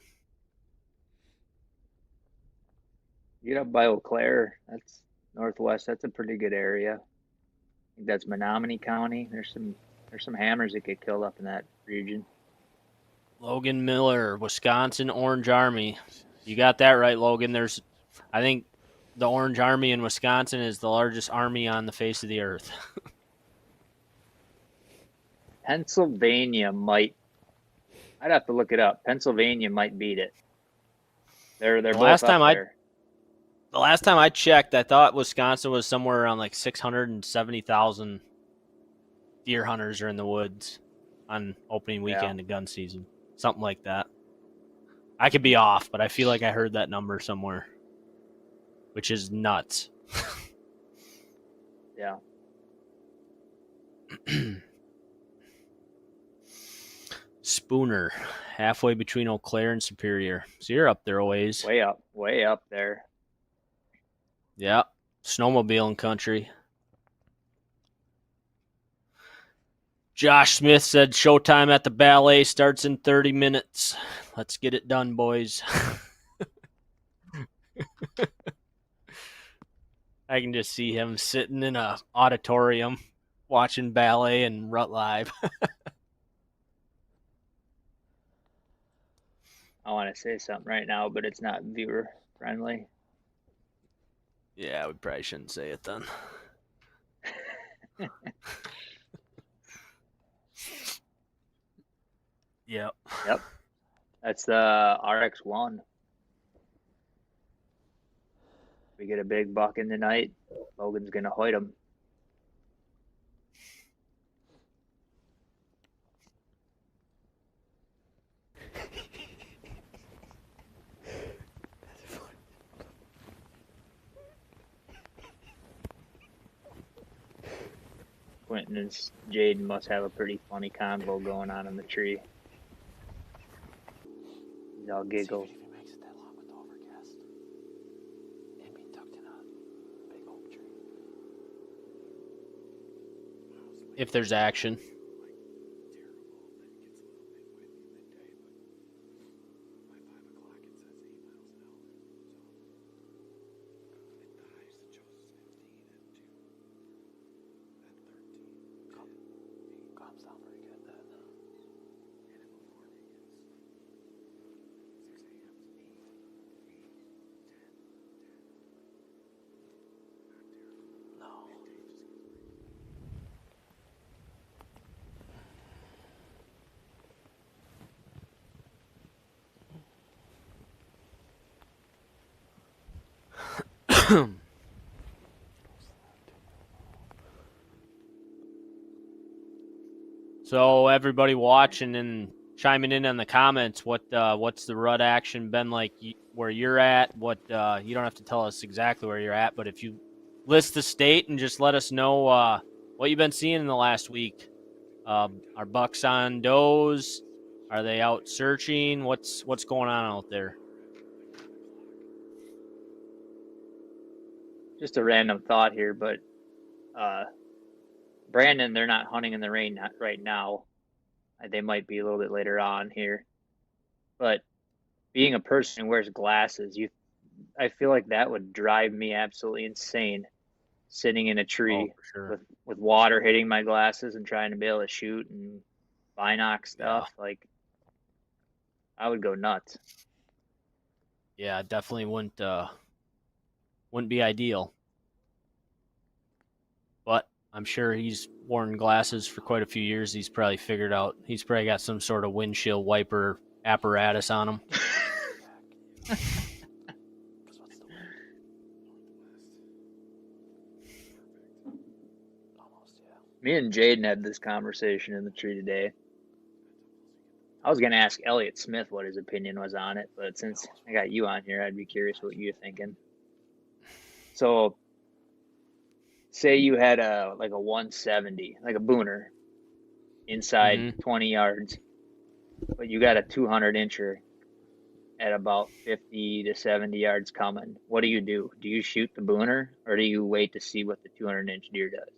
You get up by Eau Claire. That's northwest. That's a pretty good area. I think that's Menominee County. There's some hammers that get killed up in that region. Logan Miller, Wisconsin Orange Army. You got that right, Logan. I think the Orange Army in Wisconsin is the largest army on the face of the earth. Pennsylvania might. I'd have to look it up. Pennsylvania might beat it. They're both up there. The last time I checked, I thought Wisconsin was somewhere around like 670,000 deer hunters are in the woods on opening weekend of gun season. Something like that. I could be off, but I feel like I heard that number somewhere, which is nuts. Yeah. Spooner, halfway between Eau Claire and Superior. So you're up there a ways. Way up there. Yeah, snowmobiling country. Josh Smith said showtime at the ballet starts in 30 minutes. Let's get it done, boys. I can just see him sitting in a auditorium watching ballet and RUT Live. I want to say something right now, but it's not viewer friendly. Yeah, we probably shouldn't say it then. Yep. That's the RX-1. We get a big buck in tonight. Logan's going to hoit him. Quentin and Jaden must have a pretty funny convo going on in the tree. He's all giggles. If there's action. So everybody watching and chiming in on the comments, what's the RUT action been like where you're at? What you don't have to tell us exactly where you're at, but if you list the state and just let us know what you've been seeing in the last week. Are bucks on does? Are they out searching? What's going on out there? Just a random thought here, but Brandon, they're not hunting in the rain right now. They might be a little bit later on here. But being a person who wears glasses, I feel like that would drive me absolutely insane. Sitting in a tree with water hitting my glasses and trying to be able to shoot and binoc stuff. Yeah. Like, I would go nuts. Yeah, definitely wouldn't be ideal. But I'm sure he's worn glasses for quite a few years. He's probably figured out, he's probably got some sort of windshield wiper apparatus on him. Me and Jaden had this conversation in the tree today. I was going to ask Elliot Smith what his opinion was on it, but since I got you on here, I'd be curious what you're thinking. So say you had a 170, like a booner, inside 20 yards, but you got a 200 incher at about 50 to 70 yards coming. What do? Do you shoot the booner, or do you wait to see what the 200-inch deer does?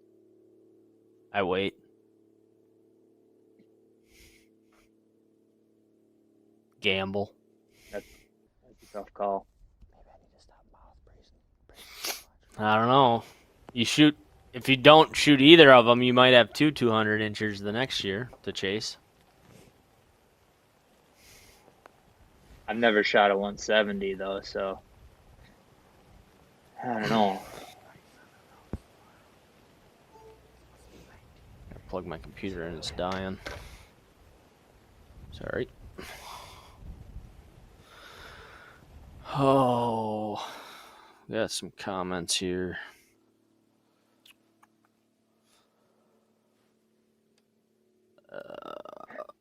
I wait. Gamble. That's a tough call. I don't know. You shoot. If you don't shoot either of them, you might have 200 inchers the next year to chase. I've never shot a 170 though, so I don't know. I plug my computer in, it's dying. Sorry. Oh, got some comments here.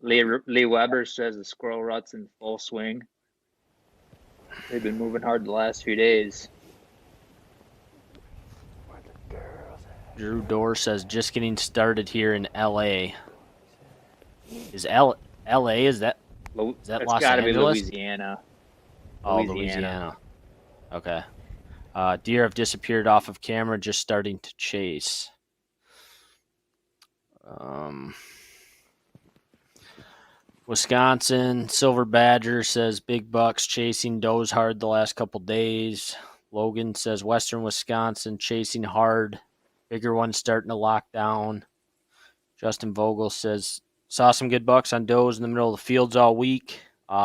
Lee Weber says the squirrel rut's in full swing. They've been moving hard the last few days. Drew Dorr says just getting started here in LA. Is LA, is that Los gotta be Angeles? Louisiana. Oh, Louisiana. Okay. Deer have disappeared off of camera, just starting to chase. Wisconsin, Silver Badger says big bucks chasing does hard the last couple days. Logan says Western Wisconsin chasing hard. Bigger ones starting to lock down. Justin Vogel says saw some good bucks on does in the middle of the fields all week.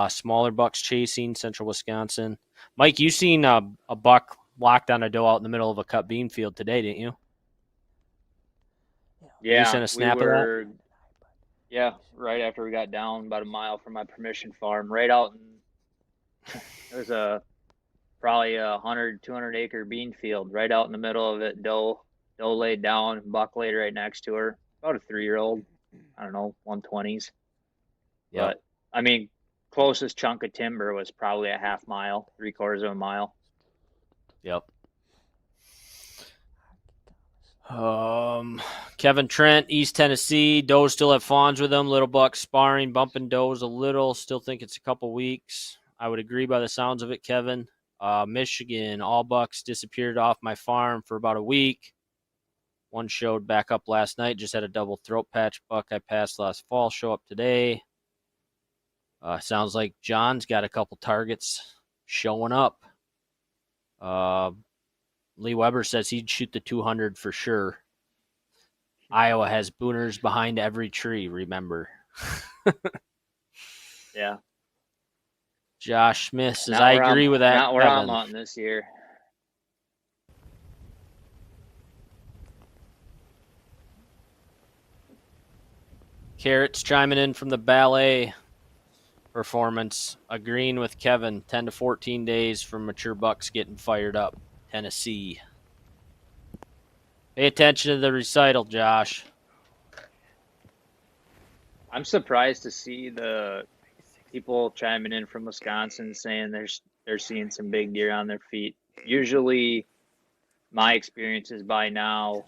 Smaller bucks chasing Central Wisconsin. Mike, you seen a buck locked on a doe out in the middle of a cut bean field today, didn't you? Yeah, you sent a snap of that? Yeah, right after we got down about a mile from my permission farm, right out in, there's probably a 200 acre bean field right out in the middle of it. Doe laid down, buck laid right next to her, about a 3-year-old, I don't know, 120s. Yep. But I mean, closest chunk of timber was probably a half mile, 3/4 of a mile. Yep. Kevin Trent, East Tennessee. Does still have fawns with them. Little bucks sparring, bumping does a little. Still think it's a couple weeks. I would agree by the sounds of it, Kevin. Michigan, all bucks disappeared off my farm for about a week. One showed back up last night. Just had a double throat patch buck I passed last fall show up today. Sounds like John's got a couple targets showing up. Lee Weber says he'd shoot the 200 for sure. Iowa has booners behind every tree, remember. Yeah. Josh Smith says, I agree with that. Not where I'm hunting this year. Carrots chiming in from the ballet performance, agreeing with Kevin. 10 to 14 days from mature bucks getting fired up. Tennessee. Pay attention to the recital, Josh. I'm surprised to see the people chiming in from Wisconsin saying they're seeing some big deer on their feet. Usually, my experience is by now.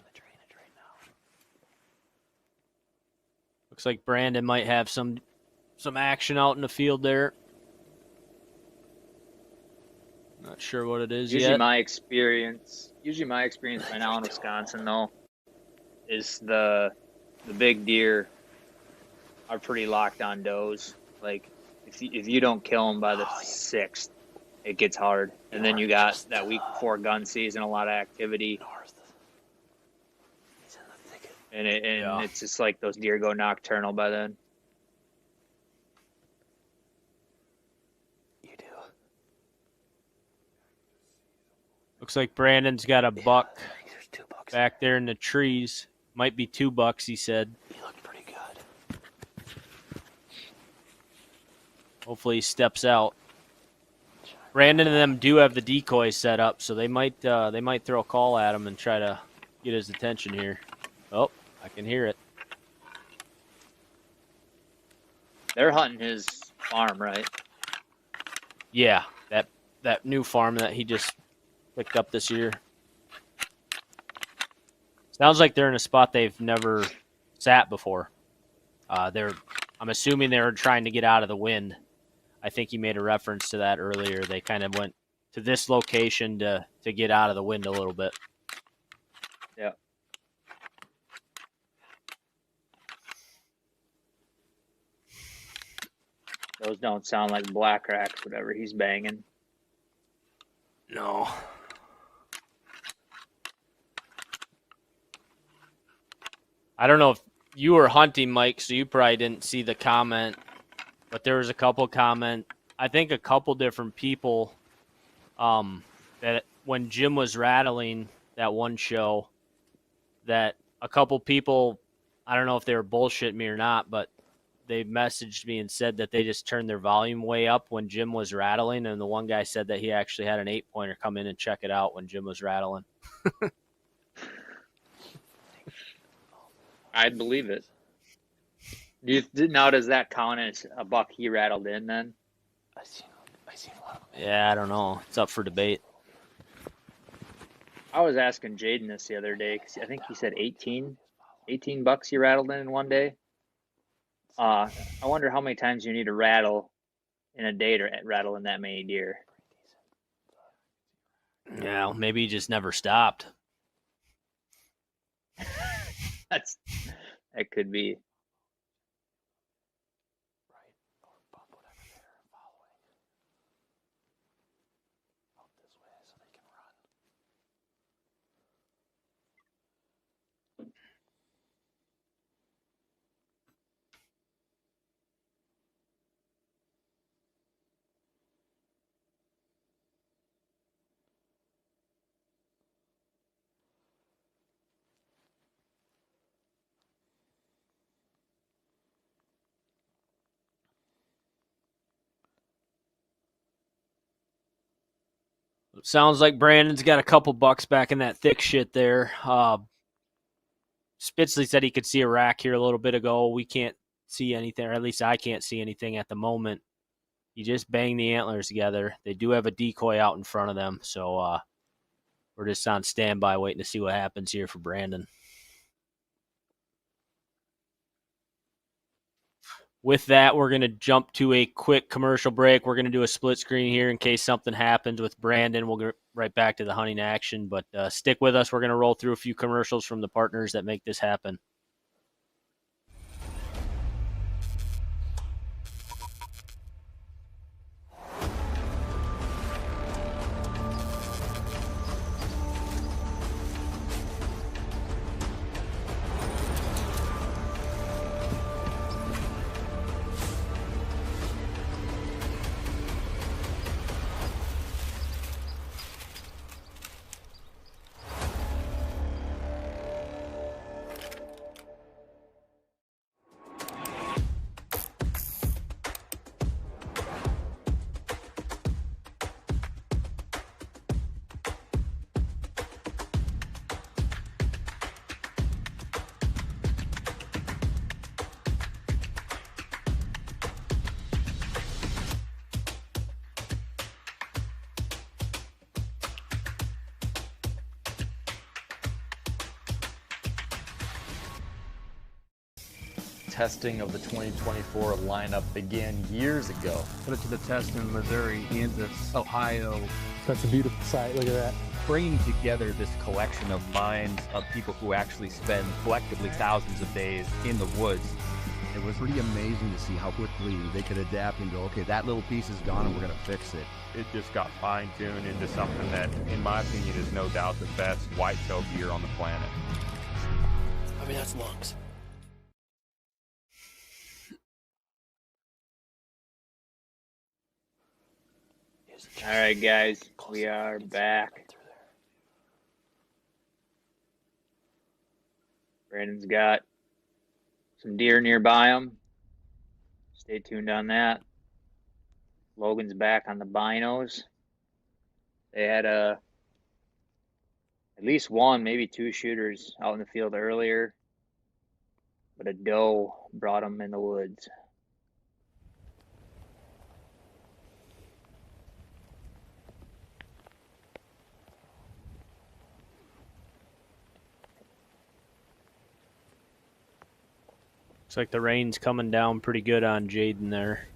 Looks like Brandon might have some action out in the field there. Not sure what it is Usually yet. my experience by now in Wisconsin though is the big deer are pretty locked on does. Like if you don't kill them by the 6th, it gets hard. And then you got that week before gun season, a lot of activity. And it's just like those deer go nocturnal by then. Looks like Brandon's got a buck back there in the trees. Might be 2 bucks, he said. He looked pretty good. Hopefully he steps out. Brandon and them do have the decoy set up, so they might throw a call at him and try to get his attention here. Oh, I can hear it. They're hunting his farm, right? Yeah, that new farm that he just picked up this year. Sounds like they're in a spot they've never sat before. I'm assuming they're trying to get out of the wind. I think you made a reference to that earlier. They kind of went to this location to get out of the wind a little bit. Yeah. Those don't sound like black racks, whatever he's banging. No. I don't know if you were hunting, Mike, so you probably didn't see the comment, but there was a couple comment. I think a couple different people that when Jim was rattling that one show, that a couple people, I don't know if they were bullshitting me or not, but they messaged me and said that they just turned their volume way up when Jim was rattling, and the one guy said that he actually had an 8-pointer come in and check it out when Jim was rattling. I'd believe it. Now, does that count as a buck he rattled in then? I seen one of them. Yeah, I don't know. It's up for debate. I was asking Jaden this the other day because I think he said 18 bucks he rattled in one day. I wonder how many times you need to rattle in a day to rattle in that many deer. Yeah, maybe he just never stopped. That could be. Sounds like Brandon's got a couple bucks back in that thick shit there. Spitzley said he could see a rack here a little bit ago. We can't see anything, or at least I can't see anything at the moment. You just bang the antlers together. They do have a decoy out in front of them, so we're just on standby waiting to see what happens here for Brandon. With that, we're going to jump to a quick commercial break. We're going to do a split screen here in case something happens with Brandon. We'll get right back to the hunting action, but stick with us. We're going to roll through a few commercials from the partners that make this happen. Testing of the 2024 lineup began years ago. Put it to the test in Missouri, Kansas, Ohio. That's a beautiful sight. Look at that. Bringing together this collection of minds of people who actually spend collectively thousands of days in the woods. It was pretty amazing to see how quickly they could adapt and go, okay, that little piece is gone and we're going to fix it. It just got fine-tuned into something that, in my opinion, is no doubt the best whitetail gear on the planet. I mean, that's lungs. All right, guys, we are back. Brandon's got some deer nearby him. Stay tuned on that. Logan's back on the binos. They had at least one, maybe two shooters out in the field earlier, but a doe brought them in the woods. Looks like the rain's coming down pretty good on Jaden there.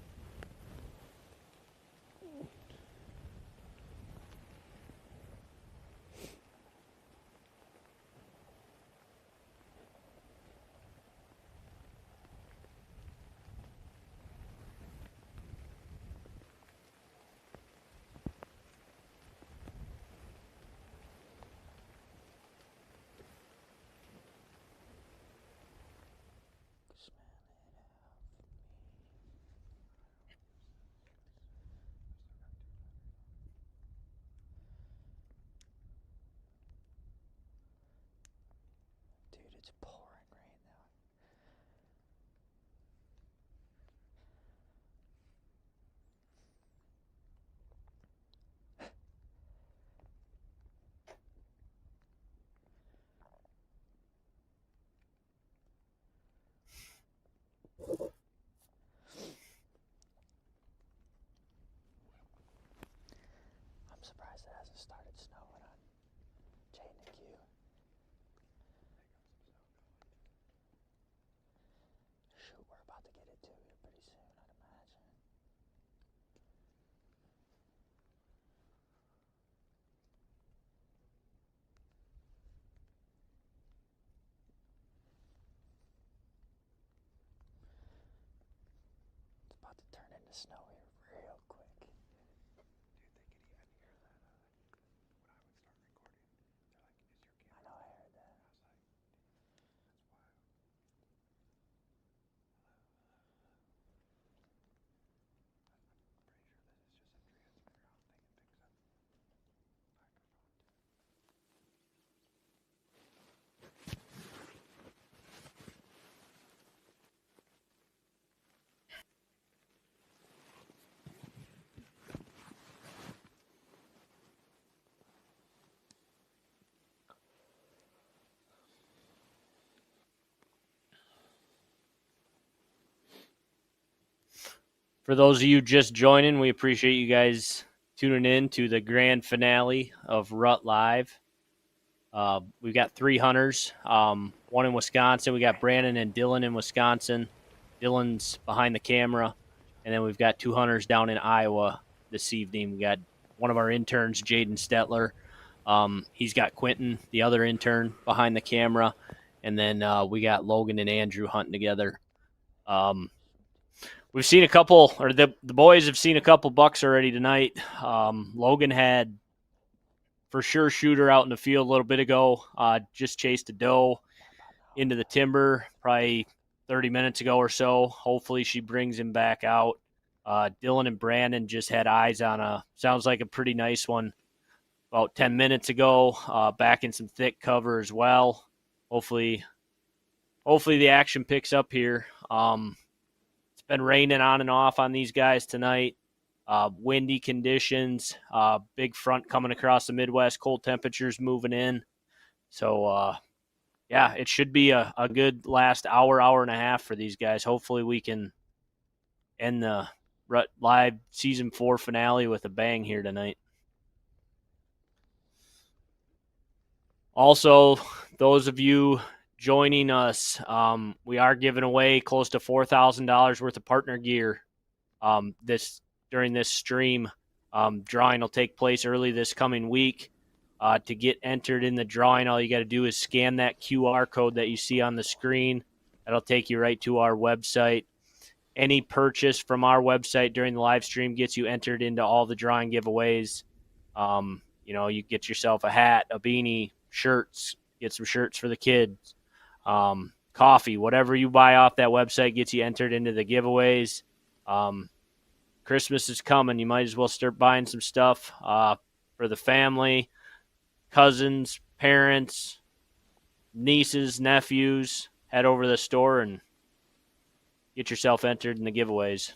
I'm surprised it hasn't started snowing on Jaden and Q. Shoot, we're about to get it too here pretty soon, I'd imagine. It's about to turn into snow here real quick. I know, I heard that. For those of you just joining, we appreciate you guys tuning in to the grand finale of RUT Live. We've got 3 hunters, one in Wisconsin. We got Brandon and Dylan in Wisconsin. Dylan's behind the camera. And then we've got 2 hunters down in Iowa this evening. We got one of our interns, Jaden Stetler. He's got Quentin, the other intern, behind the camera. And then we got Logan and Andrew hunting together. We've seen a couple, or the boys have seen a couple bucks already tonight. Logan had for sure shooter out in the field a little bit ago. Just chased a doe into the timber probably 30 minutes ago or so. Hopefully she brings him back out. Dylan and Brandon just had eyes on sounds like a pretty nice one about 10 minutes ago. Back in some thick cover as well. Hopefully the action picks up here. It's been raining on and off on these guys tonight. Windy conditions, big front coming across the Midwest, cold temperatures moving in. So, yeah, it should be a good last hour and a half for these guys. Hopefully we can end the RUT Live Season 4 finale with a bang here tonight. Also, those of you joining us, we are giving away close to $4,000 worth of partner gear during this stream. Drawing will take place early this coming week. To get entered in the drawing, all you got to do is scan that QR code that you see on the screen. That'll take you right to our website. Any purchase from our website during the live stream gets you entered into all the drawing giveaways. You get yourself a hat, a beanie, shirts, get some shirts for the kids, coffee, whatever you buy off that website gets you entered into the giveaways. Christmas is coming. You might as well start buying some stuff for the family, cousins, parents, nieces, nephews. Head over to the store and get yourself entered in the giveaways.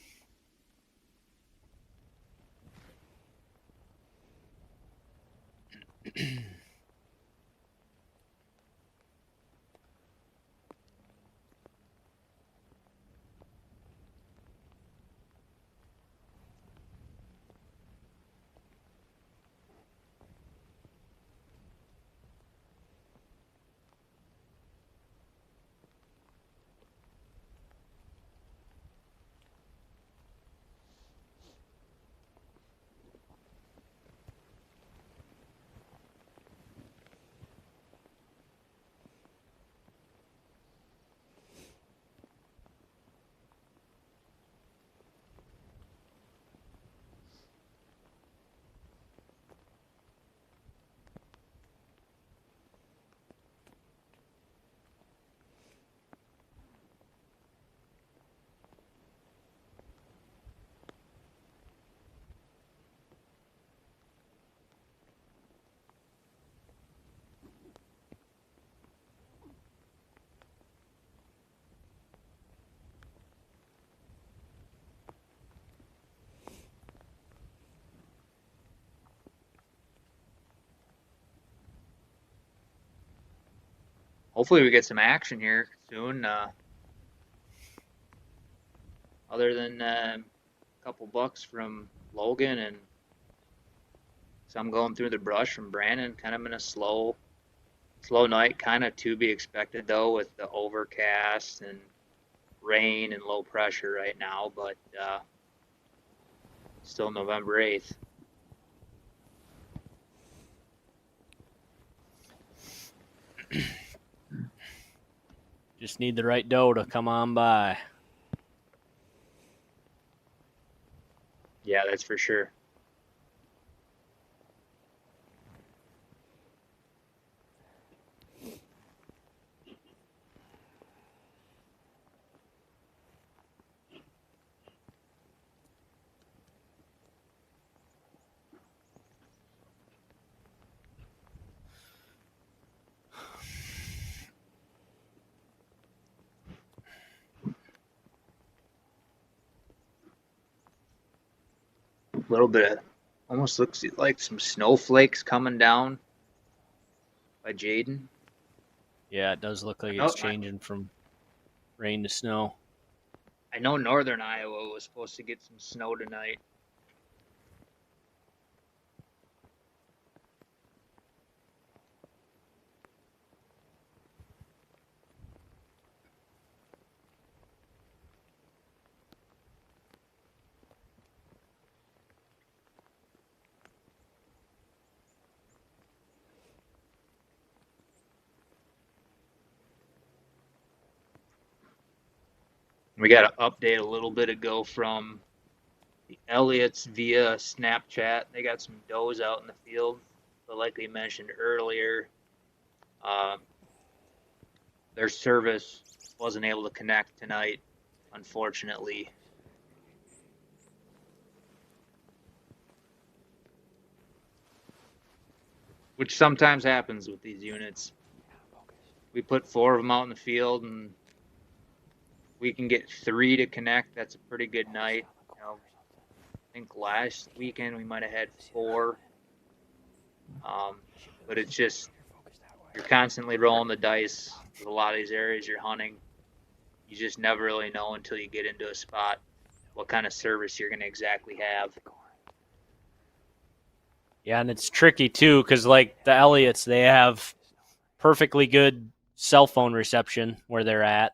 hopefully we get some action here soon. Other than a couple bucks from Logan and some going through the brush from Brandon, kind of in a slow night, kind of to be expected though with the overcast and rain and low pressure right now, but still November 8th. Just need the right doe to come on by. Yeah, that's for sure. A little bit of, almost looks like some snowflakes coming down by Jaden. Yeah, it does look like it's changing from rain to snow. I know northern Iowa was supposed to get some snow tonight. We got an update a little bit ago from the Elliots via Snapchat. They got some does out in the field, but like we mentioned earlier, their service wasn't able to connect tonight, unfortunately. Which sometimes happens with these units. We put 4 of them out in the field and we can get 3 to connect. That's a pretty good night. You know, I think last weekend we might have had 4. But it's just, you're constantly rolling the dice with a lot of these areas you're hunting. You just never really know until you get into a spot what kind of service you're going to exactly have. Yeah, and it's tricky too because like the Elliots, they have perfectly good cell phone reception where they're at,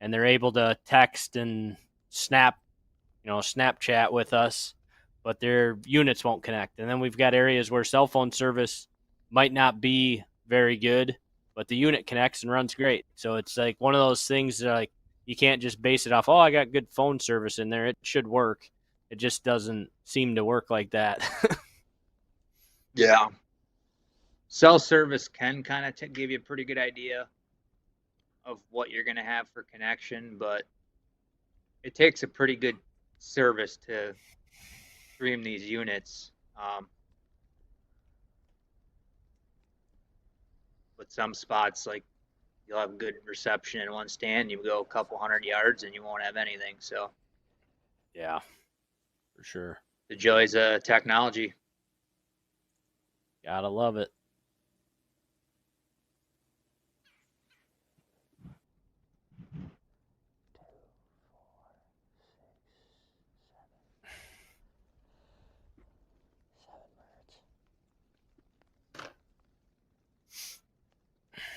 and they're able to text and Snapchat with us, but their units won't connect. And then we've got areas where cell phone service might not be very good, but the unit connects and runs great. So it's like one of those things that like you can't just base it off, oh, I got good phone service in there, it should work. It just doesn't seem to work like that. Yeah. Cell service can kind of give you a pretty good idea of what you're going to have for connection, but it takes a pretty good service to stream these units. With some spots, like you'll have good reception in one stand, you go a couple 100 yards and you won't have anything. So, yeah, for sure. The joys of technology. Gotta love it.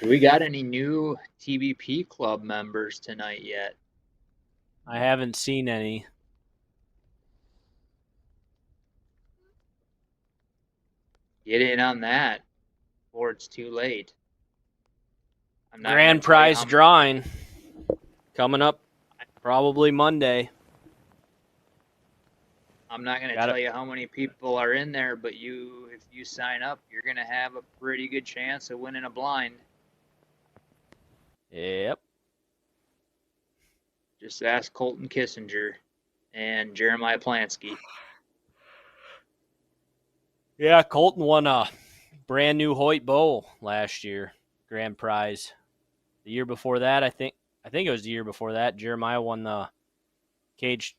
Do we got any new TBP club members tonight yet? I haven't seen any. Get in on that before it's too late. Grand prize drawing coming up probably Monday. I'm not going to tell you how many people are in there, but if you sign up, you're going to have a pretty good chance of winning a blind. Yep. Just ask Colton Kissinger and Jeremiah Plansky. Yeah, Colton won a brand new Hoyt bow last year, grand prize. The year before that, I think it was the year before that, Jeremiah won the cage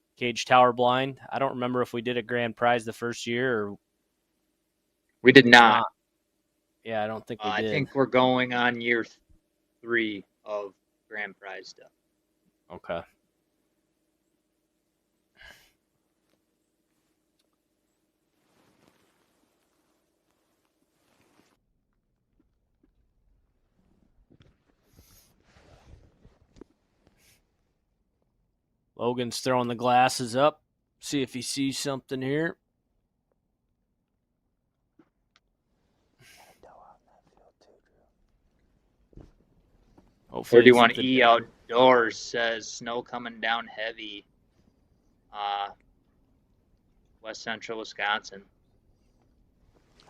tower blind. I don't remember if we did a grand prize the first year or we did not. Yeah, I don't think we did. I think we're going on year 3 of grand prize stuff. Okay. Logan's throwing the glasses up. See if he sees something here. Hopefully it's 31E Outdoors says snow coming down heavy. West central Wisconsin.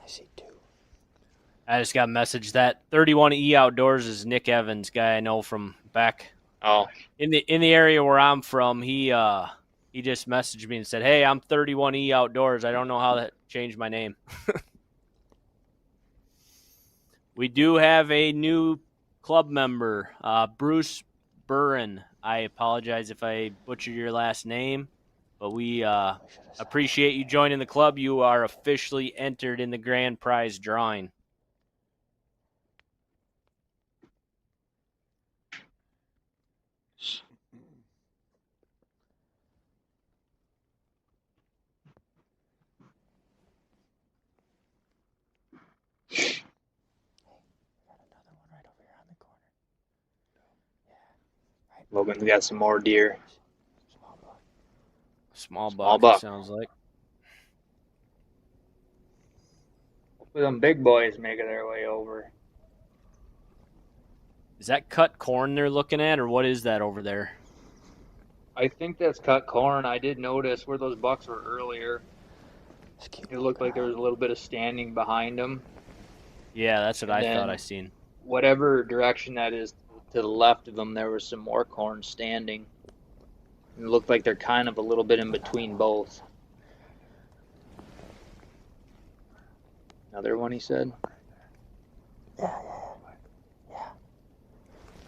I see 2. I just got a message that 31E Outdoors is Nick Evans, guy I know from back in the area where I'm from. He just messaged me and said, "Hey, I'm 31E Outdoors. I don't know how that changed my name." We do have a new club member, Bruce Burren. I apologize if I butchered your last name, but we appreciate you joining the club. You are officially entered in the grand prize drawing. Logan's got some more deer. Small buck, it sounds like. Hopefully them big boys making their way over. Is that cut corn they're looking at, or what is that over there? I think that's cut corn. I did notice where those bucks were earlier. It looked like there was a little bit of standing behind them. Yeah, that's what I thought I seen. Whatever direction that is to the left of them, there was some more corn standing. It looked like they're kind of a little bit in between both. Another one, he said? Yeah.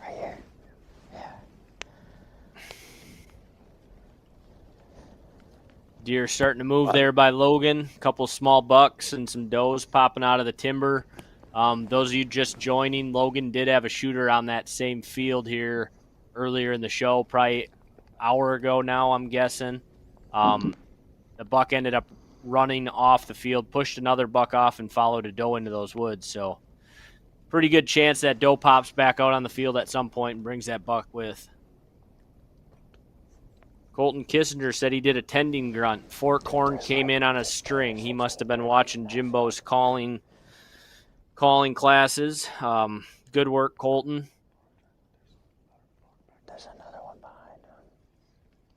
Right here. Yeah. Deer starting to move there by Logan. A couple small bucks and some does popping out of the timber. Those of you just joining, Logan did have a shooter on that same field here earlier in the show, probably an hour ago now, I'm guessing. The buck ended up running off the field, pushed another buck off, and followed a doe into those woods. So pretty good chance that doe pops back out on the field at some point and brings that buck with. Colton Kissinger said he did a tending grunt. Fork horn came in on a string. He must have been watching Jimbo's calling classes. Good work, Colton. There's another one behind him.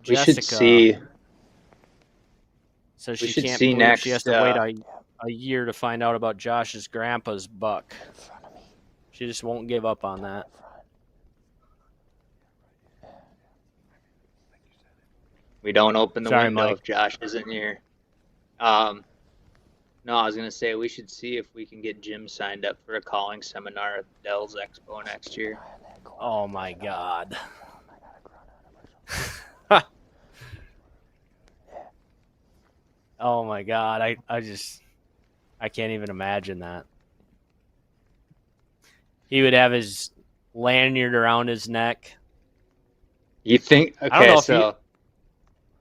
We Jessica should see. says We she should can't see believe next, she has to wait a year to find out about Josh's grandpa's buck. She just won't give up on that. We don't open the Sorry, window Mike. if Josh isn't here. No, I was going to say we should see if we can get Jim signed up for a calling seminar at Dell's Expo next year. Oh, my God. Oh, my God. I can't even imagine that. He would have his lanyard around his neck. You think? I don't know Okay, if so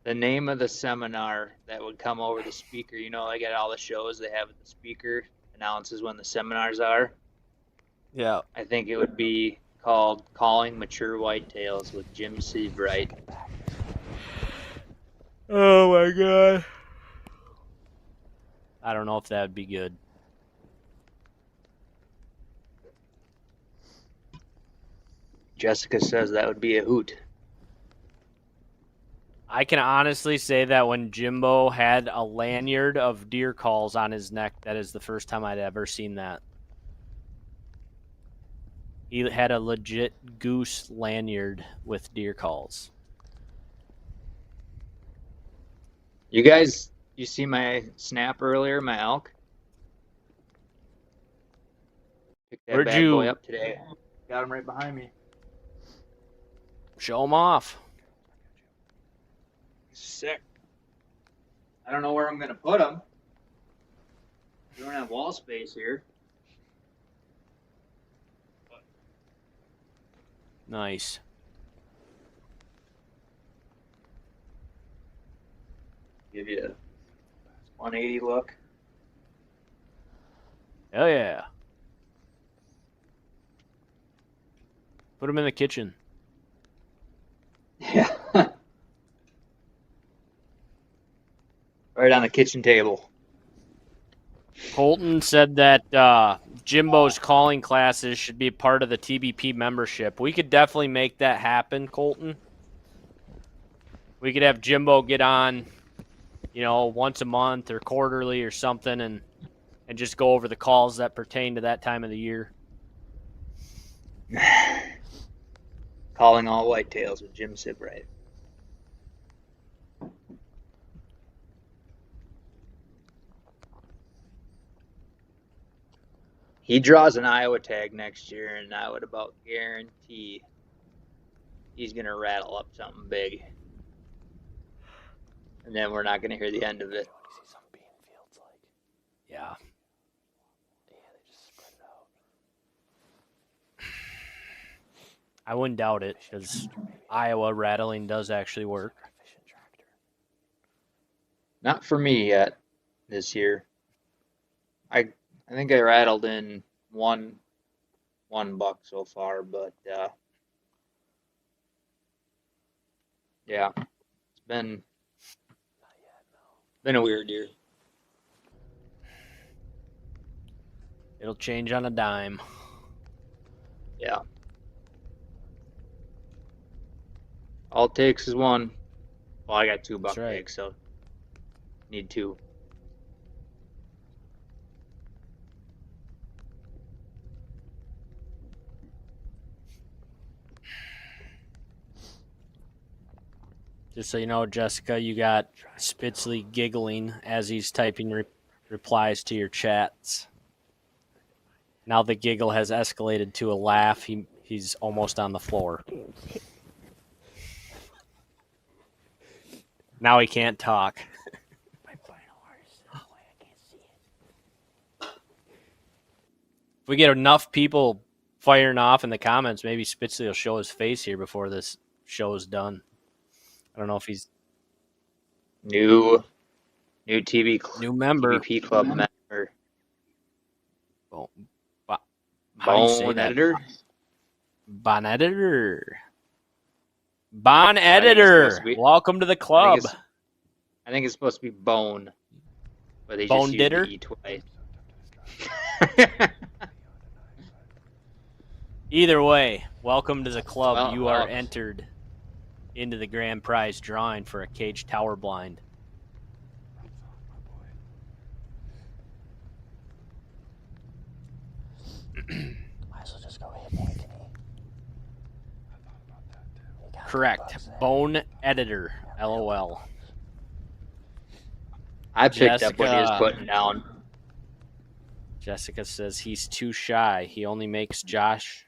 the name of the seminar that would come over the speaker, you know, like at all the shows they have the speaker announces when the seminars are. Yeah. I think it would be called Calling Mature Whitetails with Jim Seabright. Oh, my God. I don't know if that would be good. Jessica says that would be a hoot. I can honestly say that when Jimbo had a lanyard of deer calls on his neck, that is the first time I'd ever seen that. He had a legit goose lanyard with deer calls. You guys, you see my snap earlier, my elk? Picked that Where'd bad you- boy up today. Got him right behind me. Show him off. Sick. I don't know where I'm going to put him. We don't have wall space here. Nice. Give you a 180 look. Hell yeah. Put them in the kitchen. Yeah. Right on the kitchen table. Colton said that Jimbo's calling classes should be part of the TBP membership. We could definitely make that happen, Colton. We could have Jimbo get on, once a month or quarterly or something and just go over the calls that pertain to that time of the year. Calling all whitetails with Jim Sibright. He draws an Iowa tag next year, and I would about guarantee he's going to rattle up something big. And then we're not going to hear the end of it. Yeah. I wouldn't doubt it because Iowa rattling does actually work. Not for me yet this year. I think I rattled in one buck so far, but yeah, it's been a weird year. It'll change on a dime. Yeah. All it takes is one. Well, I got 2 buck tags, so need 2. Just so you know, Jessica, you got Spitzley giggling as he's typing replies to your chats. Now the giggle has escalated to a laugh. He's almost on the floor. Now he can't talk. If we get enough people firing off in the comments, maybe Spitzley will show his face here before this show is done. I don't know if he's new member, TVP club member. How do you say that? Editor? Bon editor. Bon editor. Welcome to the club. I think it's supposed to be bone, but they bone just ditter? use the E twice. Either way, welcome to the club. You are entered into the grand prize drawing for a cage tower blind. Might as well just go hit Anthony. Correct. Bone editor. LOL. I picked up what he was putting down. Jessica says he's too shy. He only makes Josh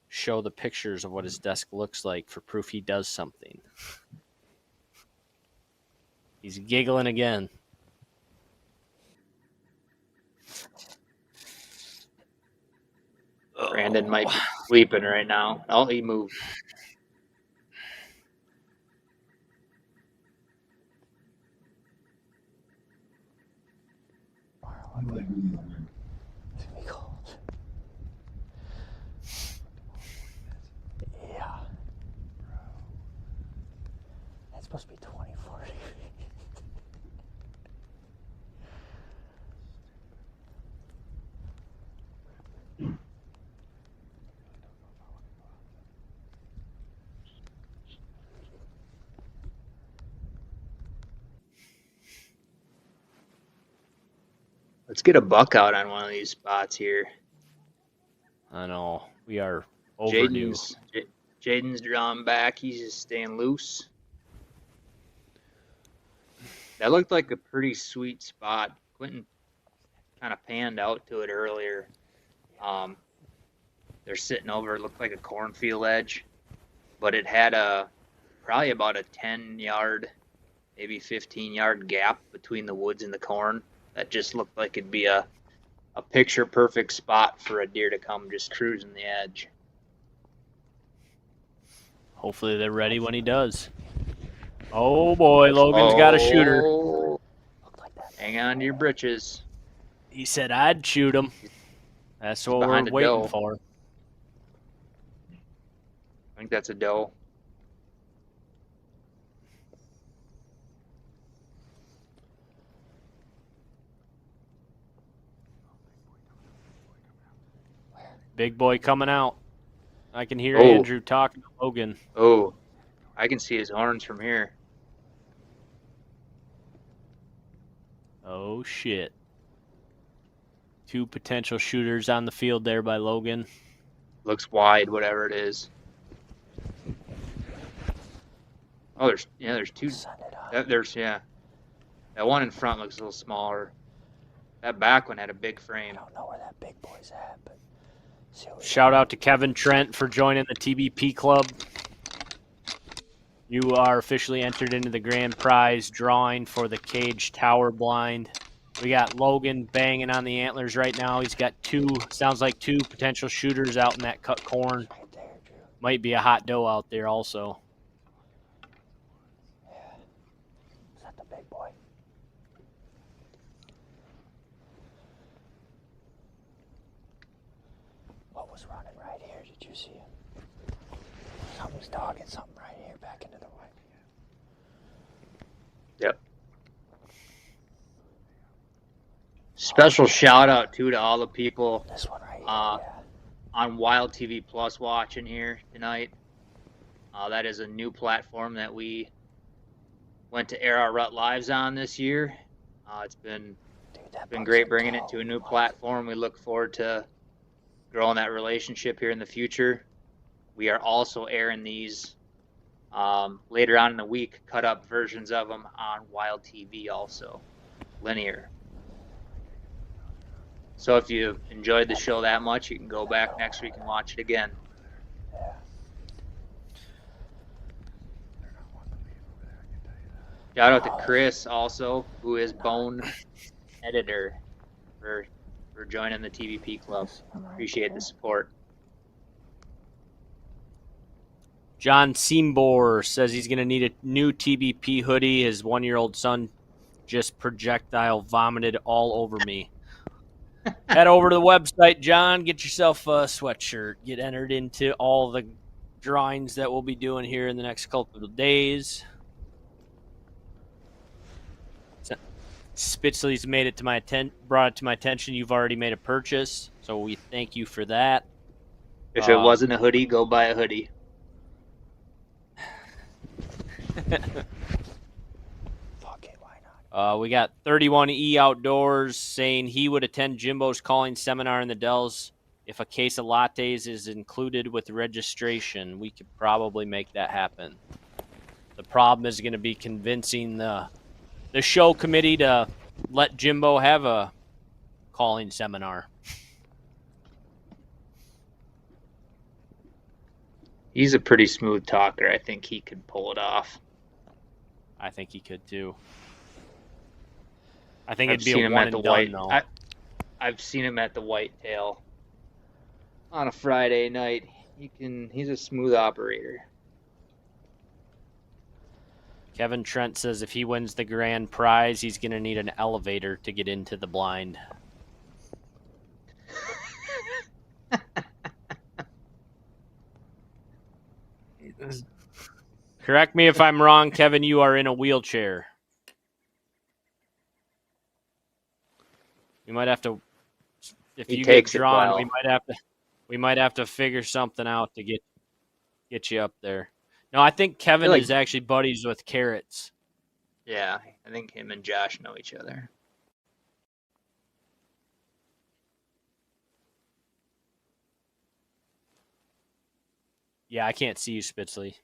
show the pictures of what his desk looks like for proof he does something. He's giggling again. Brandon might be sleeping right now. Oh, he moved. Yeah. That's supposed to be 24. Let's get a buck out on one of these spots here. I know. We are overdue. Jaden's drawn back. He's just staying loose. That looked like a pretty sweet spot. Quentin kind of panned out to it earlier. They're sitting over, it looked like a cornfield edge, but it had probably about a 10-yard, maybe 15-yard gap between the woods and the corn. That just looked like it'd be a picture-perfect spot for a deer to come just cruising the edge. Hopefully they're ready when he does. Oh boy, Logan's got a shooter. Oh. Hang on to your britches. He said I'd shoot him. That's what we're behind a waiting doe. for. I think that's a doe. Big boy coming out. I can hear Oh. Andrew talking to Logan. Oh, I can see his horns from here. Oh shit. 2 potential shooters on the field there by Logan. Looks wide, whatever it is. Oh, there's 2. That one in front looks a little smaller. That back one had a big frame. I don't know where that big boy's at, but Shout out to Kevin Trent for joining the TBP club. You are officially entered into the grand prize drawing for the cage tower blind. We got Logan banging on the antlers right now. He's got 2 potential shooters out in that cut corn. Might be a hot doe out there also. Is that the big boy? What was running right here? Did you see him? Something's dogging something right here back into the white. Yep. Special shout out to all the people This one right here, on Wild TV Plus watching here tonight. That is a new platform that we went to air our RUT lives on this year. It's been great bringing it to a new platform. We look forward to growing that relationship here in the future. We are also airing these later on in the week, cut up versions of them on Wild TV also, linear. So if you enjoyed the show that much, you can go back next week and watch it again. Shout out to Chris also, who is Bone Editor, for joining the TVP club. Appreciate the support. John Seambor says he's going to need a new TBP hoodie. His 1-year-old son just projectile vomited all over me. Head over to the website, John. Get yourself a sweatshirt. Get entered into all the drawings that we'll be doing here in the next couple of days. Spitzley's made it to brought it to my attention. You've already made a purchase, so we thank you for that. If it wasn't a hoodie, go buy a hoodie. We got 31E Outdoors saying he would attend Jimbo's calling seminar in the Dells if a case of lattes is included with registration. We could probably make that happen. The problem is going to be convincing the show committee to let Jimbo have a calling seminar. He's a pretty smooth talker. I think he could pull it off. I think he could too. I think it'd be a one and done, though. I've seen him at the Whitetail on a Friday night. He's a smooth operator. Kevin Trent says if he wins the grand prize, he's going to need an elevator to get into the blind. Correct me if I'm wrong, Kevin, you are in a wheelchair. We might have to, if you get drawn, we might have to figure something out to get you up there. No, I think Kevin is actually buddies with Carrots. Yeah, I think him and Josh know each other. Yeah, I can't see you, Spitzley.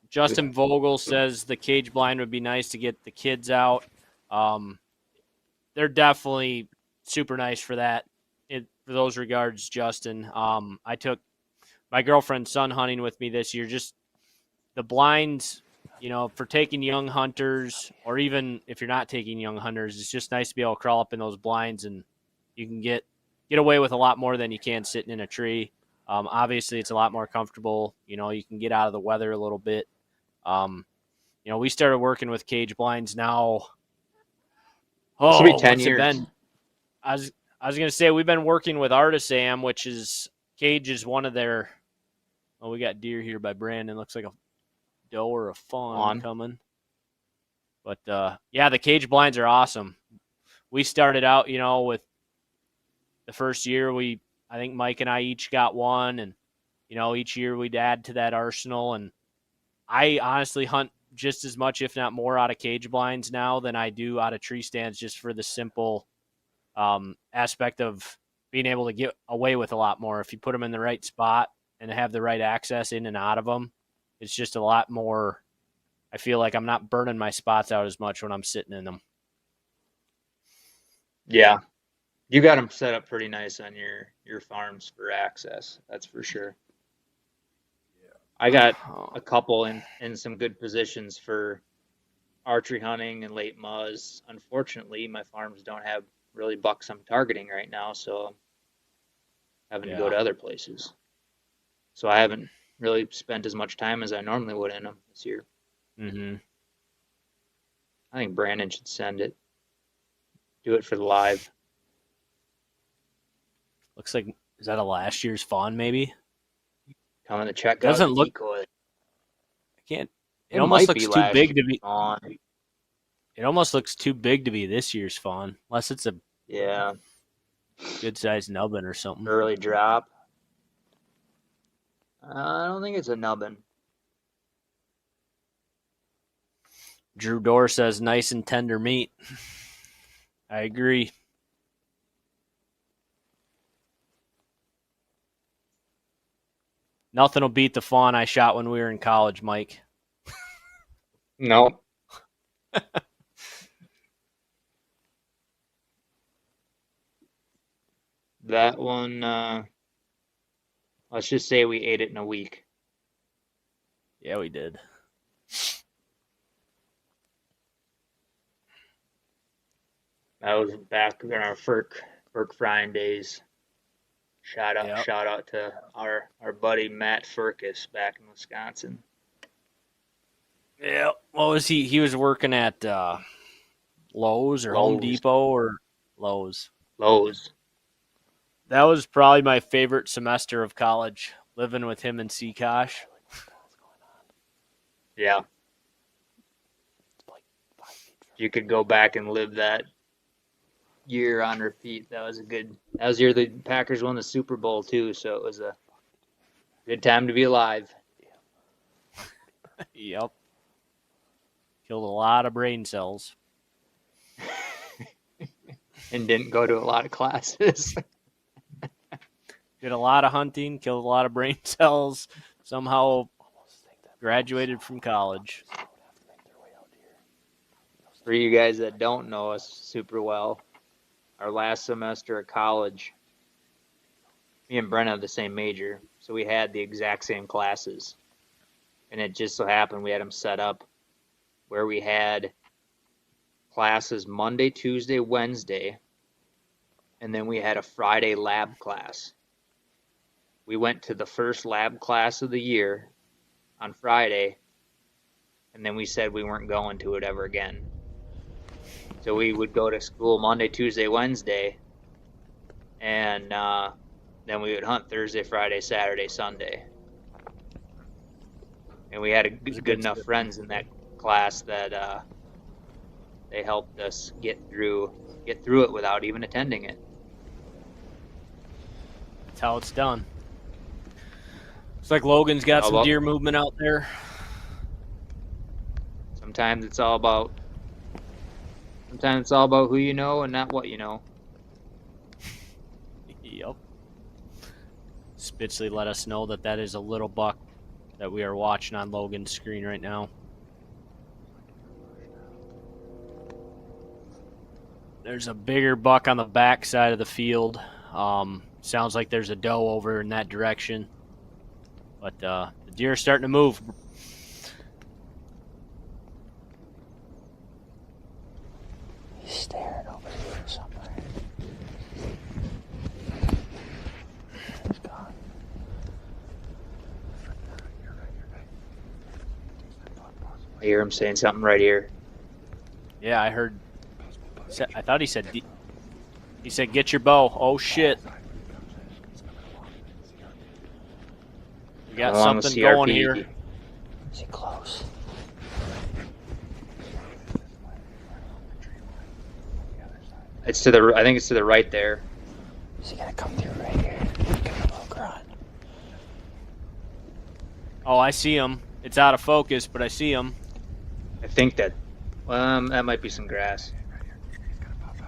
Justin Vogel says the cage blind would be nice to get the kids out. They're definitely super nice for that. For those regards, Justin. I took my girlfriend's son hunting with me this year. Just the blinds, for taking young hunters, or even if you're not taking young hunters, it's just nice to be able to crawl up in those blinds and you can get away with a lot more than you can sitting in a tree. Obviously, it's a lot more comfortable. You know, you can get out of the weather a little bit. You know, we started working with cage blinds now. This will be 10 what's it years. been? I was gonna say we've been working with Artisam, which is cage is one of their. Oh, we got deer here by Brandon. Looks like a doe or a fawn coming. But yeah, the cage blinds are awesome. We started out, you know, with the first year I think Mike and I each got one, and you know, each year we'd add to that arsenal. And I honestly hunt just as much, if not more, out of cage blinds now than I do out of tree stands, just for the simple aspect of being able to get away with a lot more. If you put them in the right spot and have the right access in and out of them, it's just a lot more. I feel like I'm not burning my spots out as much when I'm sitting in them. Yeah. You got them set up pretty nice on your farms for access. That's for sure. I got a couple in some good positions for archery hunting and late muzz. Unfortunately, my farms don't have really bucks I'm targeting right now, so I'm having to go to other places. So I haven't really spent as much time as I normally would in them this year. Mm-hmm. I think Brandon should send it. Do it for the live. Looks like, is that a last year's fawn maybe? Coming to check Doesn't out look. decoy. I can't. It almost looks too big to be. Fawn. It almost looks too big to be this year's fawn, unless it's a good sized nubbin or something. Early drop. I don't think it's a nubbin. Drew Dorr says nice and tender meat. I agree. Nothing will beat the fawn I shot when we were in college, Mike. No. That one, let's just say we ate it in a week. Yeah, we did. That was back in our Ferk frying days. Shout out to our buddy Matt Furcus back in Wisconsin. Yeah. What was he? He was working at Lowe's or Home Depot or Lowe's. Lowe's. That was probably my favorite semester of college, living with him in Seacosh. Yeah. You could go back and live that year on repeat. That was the year the Packers won the Super Bowl too, so it was a good time to be alive. Yep. Killed a lot of brain cells. And didn't go to a lot of classes. Did a lot of hunting, killed a lot of brain cells, somehow graduated from college. For you guys that don't know us super well, our last semester at college, me and Brent have the same major, so we had the exact same classes. And it just so happened we had them set up where we had classes Monday, Tuesday, Wednesday, and then we had a Friday lab class. We went to the first lab class of the year on Friday, and then we said we weren't going to it ever again. So we would go to school Monday, Tuesday, Wednesday, and then we would hunt Thursday, Friday, Saturday, Sunday. And we had good enough friends in that class that they helped us get through it without even attending it. That's how it's done. Looks like Logan's got some deer movement out there. Sometimes it's all about who you know and not what you know. Yep. Spitzley let us know that is a little buck that we are watching on Logan's screen right now. There's a bigger buck on the back side of the field. Sounds like there's a doe over in that direction. But the deer are starting to move. He's staring over here somewhere. He's gone. I hear him saying something right here. Yeah, I heard. I thought he said. He said, "Get your bow." Oh shit! We got something going here. Is he close? It's to the. I think it's to the right there. Is he gonna come through right here? Give him a little grunt. Oh, I see him. It's out of focus, but I see him. I think that. That might be some grass.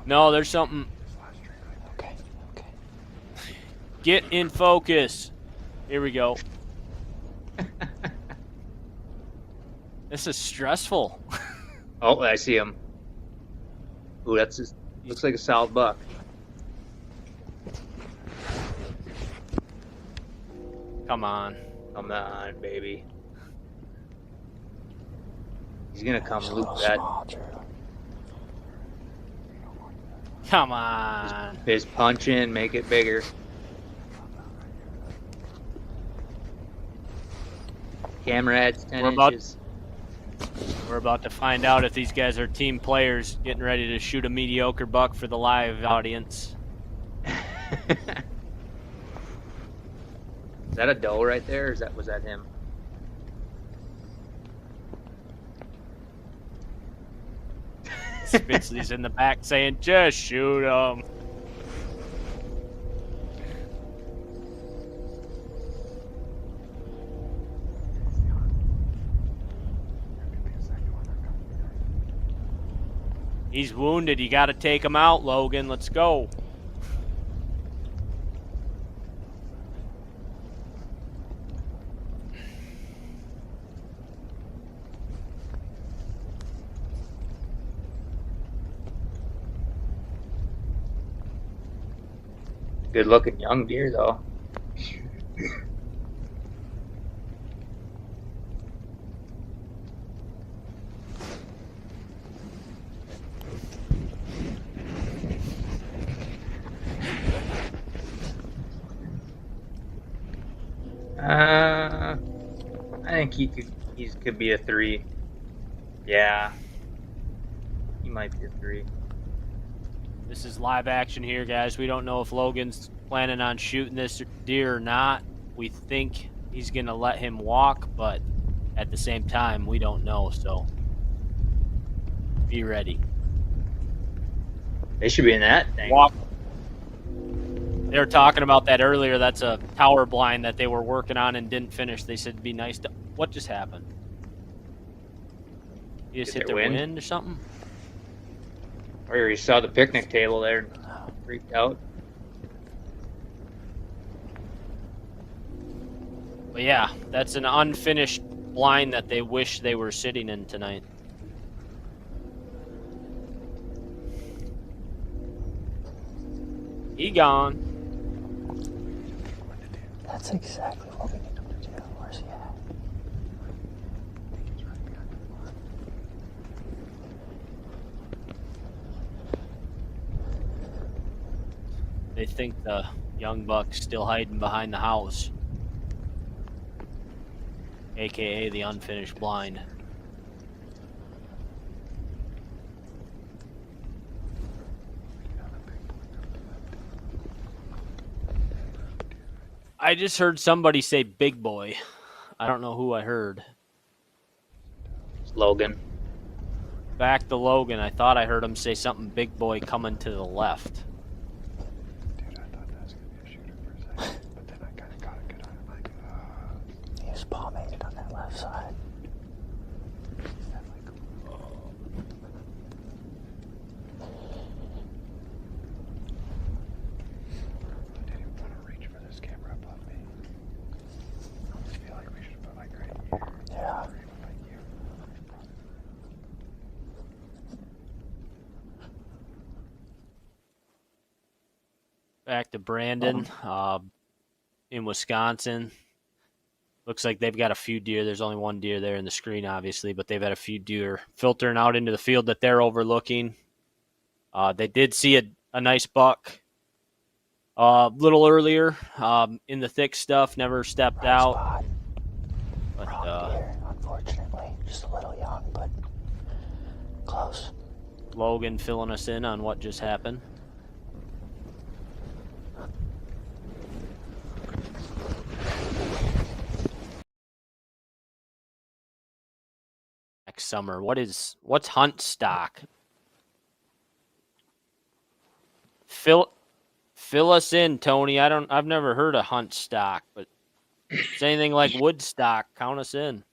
No, there's something. Okay. Get in focus. Here we go. This is stressful. Oh, I see him. Ooh, that's just, looks like a solid buck. Come on. Come on, baby. He's gonna come loop that. Come on. Just punch in, make it bigger. Camera adds 10 inches. We're about to find out if these guys are team players getting ready to shoot a mediocre buck for the live audience. Is that a doe right there, or was that him? Spitzley's in the back saying, "Just shoot him." He's wounded. You got to take him out, Logan. Let's go. Good looking young deer, though. I think he could be a 3. Yeah. He might be a 3. This is live action here, guys. We don't know if Logan's planning on shooting this deer or not. We think he's going to let him walk, but at the same time, we don't know, so be ready. They should be in that thing. Walk. They were talking about that earlier. That's a tower blind that they were working on and didn't finish. They said it'd be nice to... What just happened? You just hit the wind or something? Or you saw the picnic table there and freaked out. But yeah, that's an unfinished blind that they wish they were sitting in tonight. He gone. That's exactly what we need him to do. Where's he at? They think the young buck's still hiding behind the house, aka the unfinished blind. I just heard somebody say big boy. I don't know who I heard. It's Logan. Back to Logan. I thought I heard him say something big boy coming to the left. He was palmated on that left side. Yeah. Back to Brandon, in Wisconsin. Looks like they've got a few deer. There's only one deer there in the screen, obviously, but they've had a few deer filtering out into the field that they're overlooking. They did see a nice buck a little earlier in the thick stuff, never stepped out. But, Wrong deer, unfortunately. Just a little young. Close. Logan filling us in on what just happened. Next summer, what's hunt stock? Fill us in, Tony. I've never heard of hunt stock, but if it's anything like wood stock, count us in.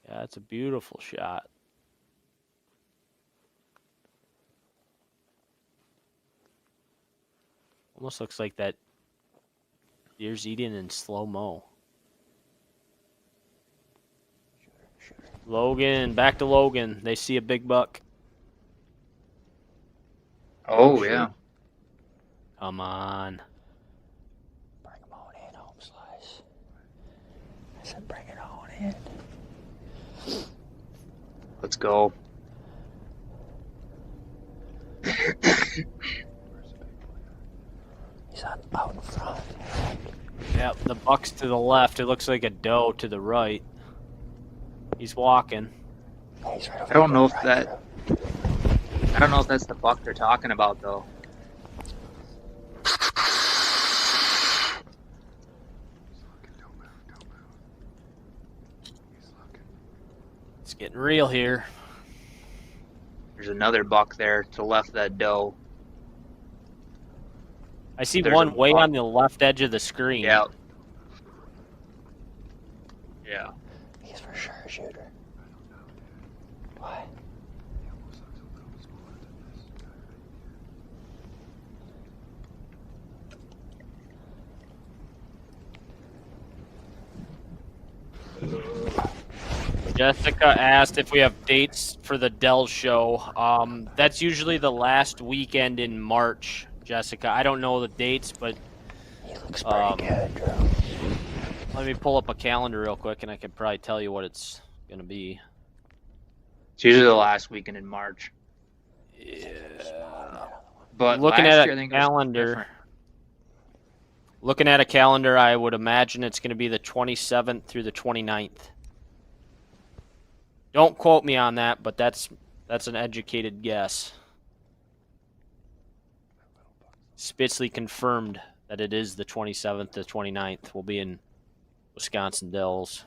Yeah, it's a beautiful shot. Almost looks like that deer's eating in slow-mo. Logan, back to Logan. They see a big buck. Oh, yeah. Come on. Bring him on in, home slice. I said bring it on in. Let's go. He's out in front. Yep, the buck's to the left. It looks like a doe to the right. He's walking. He's right over I don't know if that's the buck they're talking about, though. It's getting real here. There's another buck there to the left of that doe. I see There's one a way buck. on the left edge of the screen. Yeah. Yeah. He's for sure a shooter. Why? Jessica asked if we have dates for the Dell show. That's usually the last weekend in March, Jessica. I don't know the dates, but he looks pretty good, Drew. Let me pull up a calendar real quick, and I can probably tell you what it's going to be. It's usually the last weekend in March. Yeah. But Looking last at year, I a think it was calendar, different. looking at a calendar, I would imagine it's going to be the 27th through the 29th. Don't quote me on that, but that's an educated guess. Spitzley confirmed that it is the 27th to 29th. We'll be in Wisconsin Dells.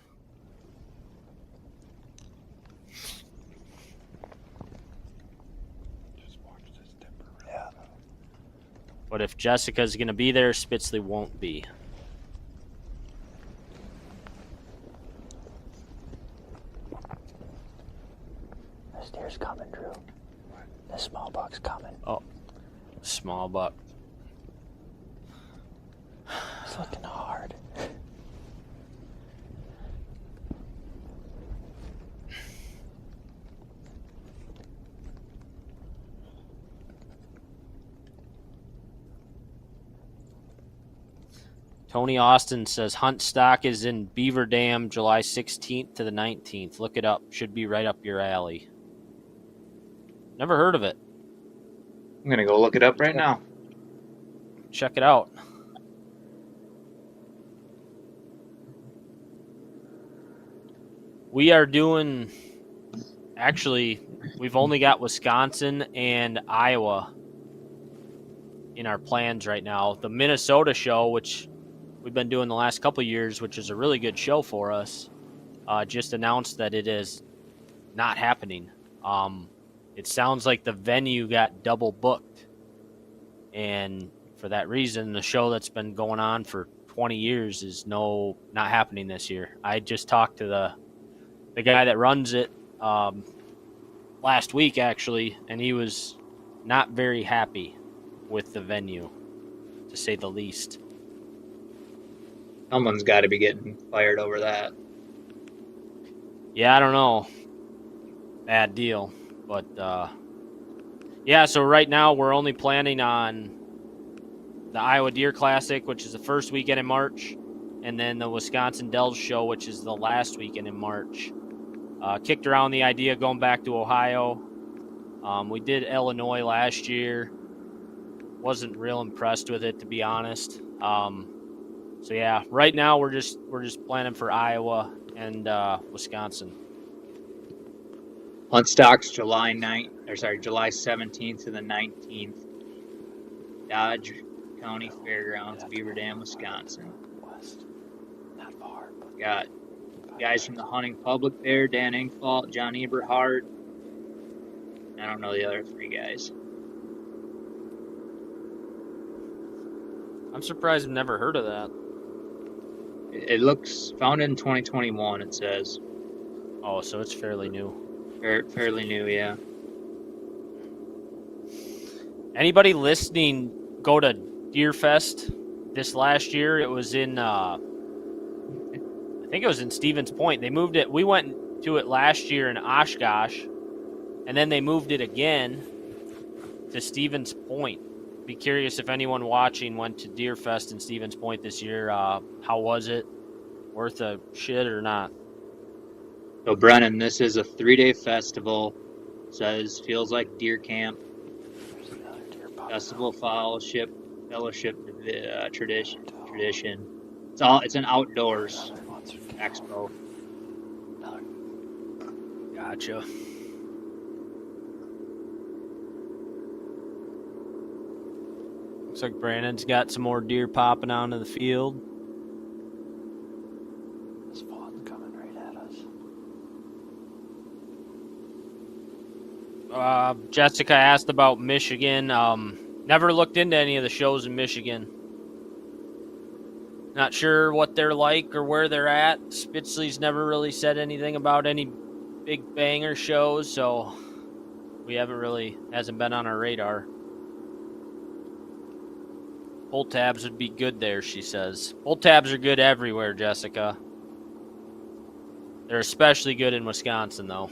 But if Jessica's going to be there, Spitzley won't be. This deer's coming, Drew. This small buck's coming. Oh, small buck. He's looking hard. Tony Austin says hunt stock is in Beaver Dam, July 16th to the 19th. Look it up. Should be right up your alley. Never heard of it. I'm going to go look it up right now. Check it out. We are doing, actually, we've only got Wisconsin and Iowa in our plans right now. The Minnesota show, which we've been doing the last couple of years, which is a really good show for us, just announced that it is not happening. It sounds like the venue got double booked. And for that reason, the show that's been going on for 20 years is not happening this year. I just talked to the guy that runs it last week, actually, and he was not very happy with the venue, to say the least. Someone's got to be getting fired over that. Yeah, I don't know. Bad deal. But, yeah, so right now we're only planning on the Iowa Deer Classic, which is the first weekend in March, and then the Wisconsin Dells Show, which is the last weekend in March. Kicked around the idea going back to Ohio. We did Illinois last year. Wasn't real impressed with it, to be honest. So yeah, right now we're just planning for Iowa and Wisconsin. Hunt stocks July 17th to the 19th. Dodge County Fairgrounds, Beaver Dam, Wisconsin. Not far. Got guys from the hunting public there: Dan Inkfault, John Eberhart. I don't know the other three guys. I'm surprised I've never heard of that. It looks founded in 2021. It says. Oh, so it's fairly new. Fairly new, yeah. Anybody listening go to Deer Fest this last year? It was in, I think it was in Stevens Point. They moved it. We went to it last year in Oshkosh, and then they moved it again to Stevens Point. Be curious if anyone watching went to Deer Fest in Stevens Point this year. How was it? Worth a shit or not? So, Brennan, this is a 3-day festival. Says feels like deer camp. Festival fellowship tradition. It's an outdoors expo. Gotcha. Looks like Brandon's got some more deer popping onto the field. This fawn's coming right at us. Jessica asked about Michigan. Never looked into any of the shows in Michigan. Not sure what they're like or where they're at. Spitzley's never really said anything about any big banger shows, so hasn't been on our radar. Pull tabs would be good there, she says. Pull tabs are good everywhere, Jessica. They're especially good in Wisconsin, though.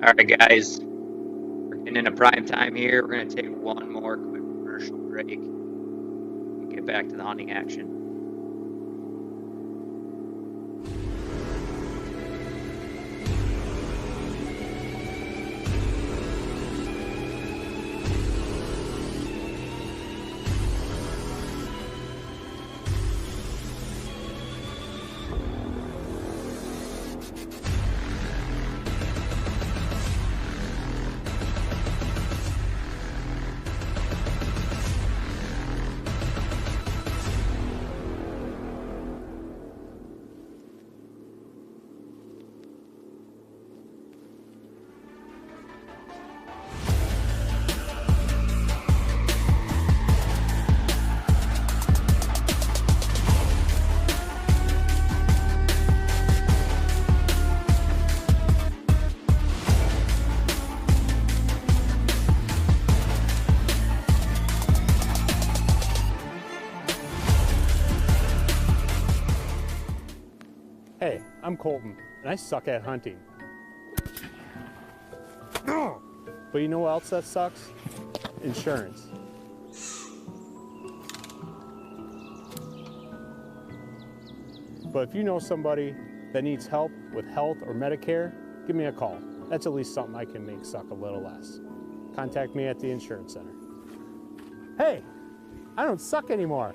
All right, guys. We're getting into prime time here. We're going to take one more quick commercial break and get back to the hunting action. Hey, I'm Colton, and I suck at hunting. But you know what else that sucks? Insurance. But if you know somebody that needs help with health or Medicare, give me a call. That's at least something I can make suck a little less. Contact me at the insurance center. Hey, I don't suck anymore.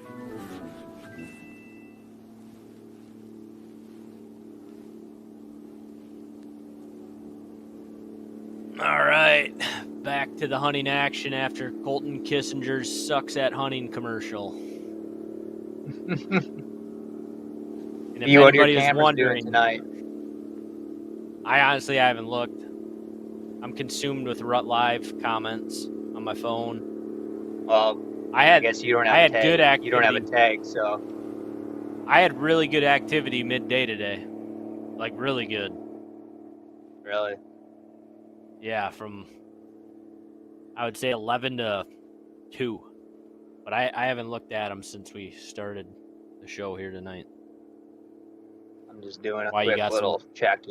All right, back back to the hunting action after Colton Kissinger's sucks at hunting commercial. And if What are your anybody is cameras doing wondering, tonight? I honestly haven't looked. I'm consumed with Rut Live comments on my phone. Well, I guess you don't have a tag. Good activity. You don't have a tag, so I had really good activity midday today. Like, really good. really. Yeah, from, I would say 11 to 2. But I haven't looked at them since we started the show here tonight. I'm just doing a Why, you quick got little check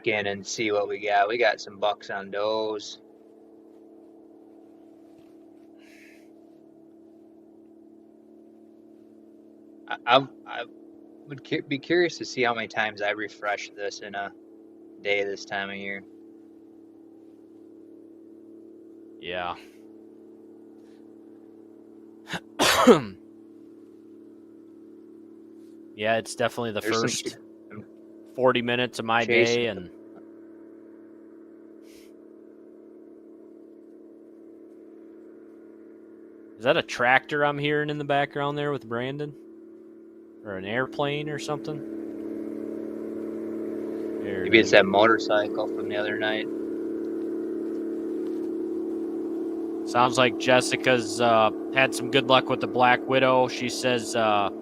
in and see what we got. We got some bucks on does. I would be curious to see how many times I refresh this in a day this time of year. Yeah. Yeah, it's definitely the There's first 40 minutes of my day, and is that a tractor I'm hearing in the background there with Brandon? Or an airplane or something? Maybe it's that motorcycle from the other night. Sounds like Jessica's had some good luck with the Black Widow. She says that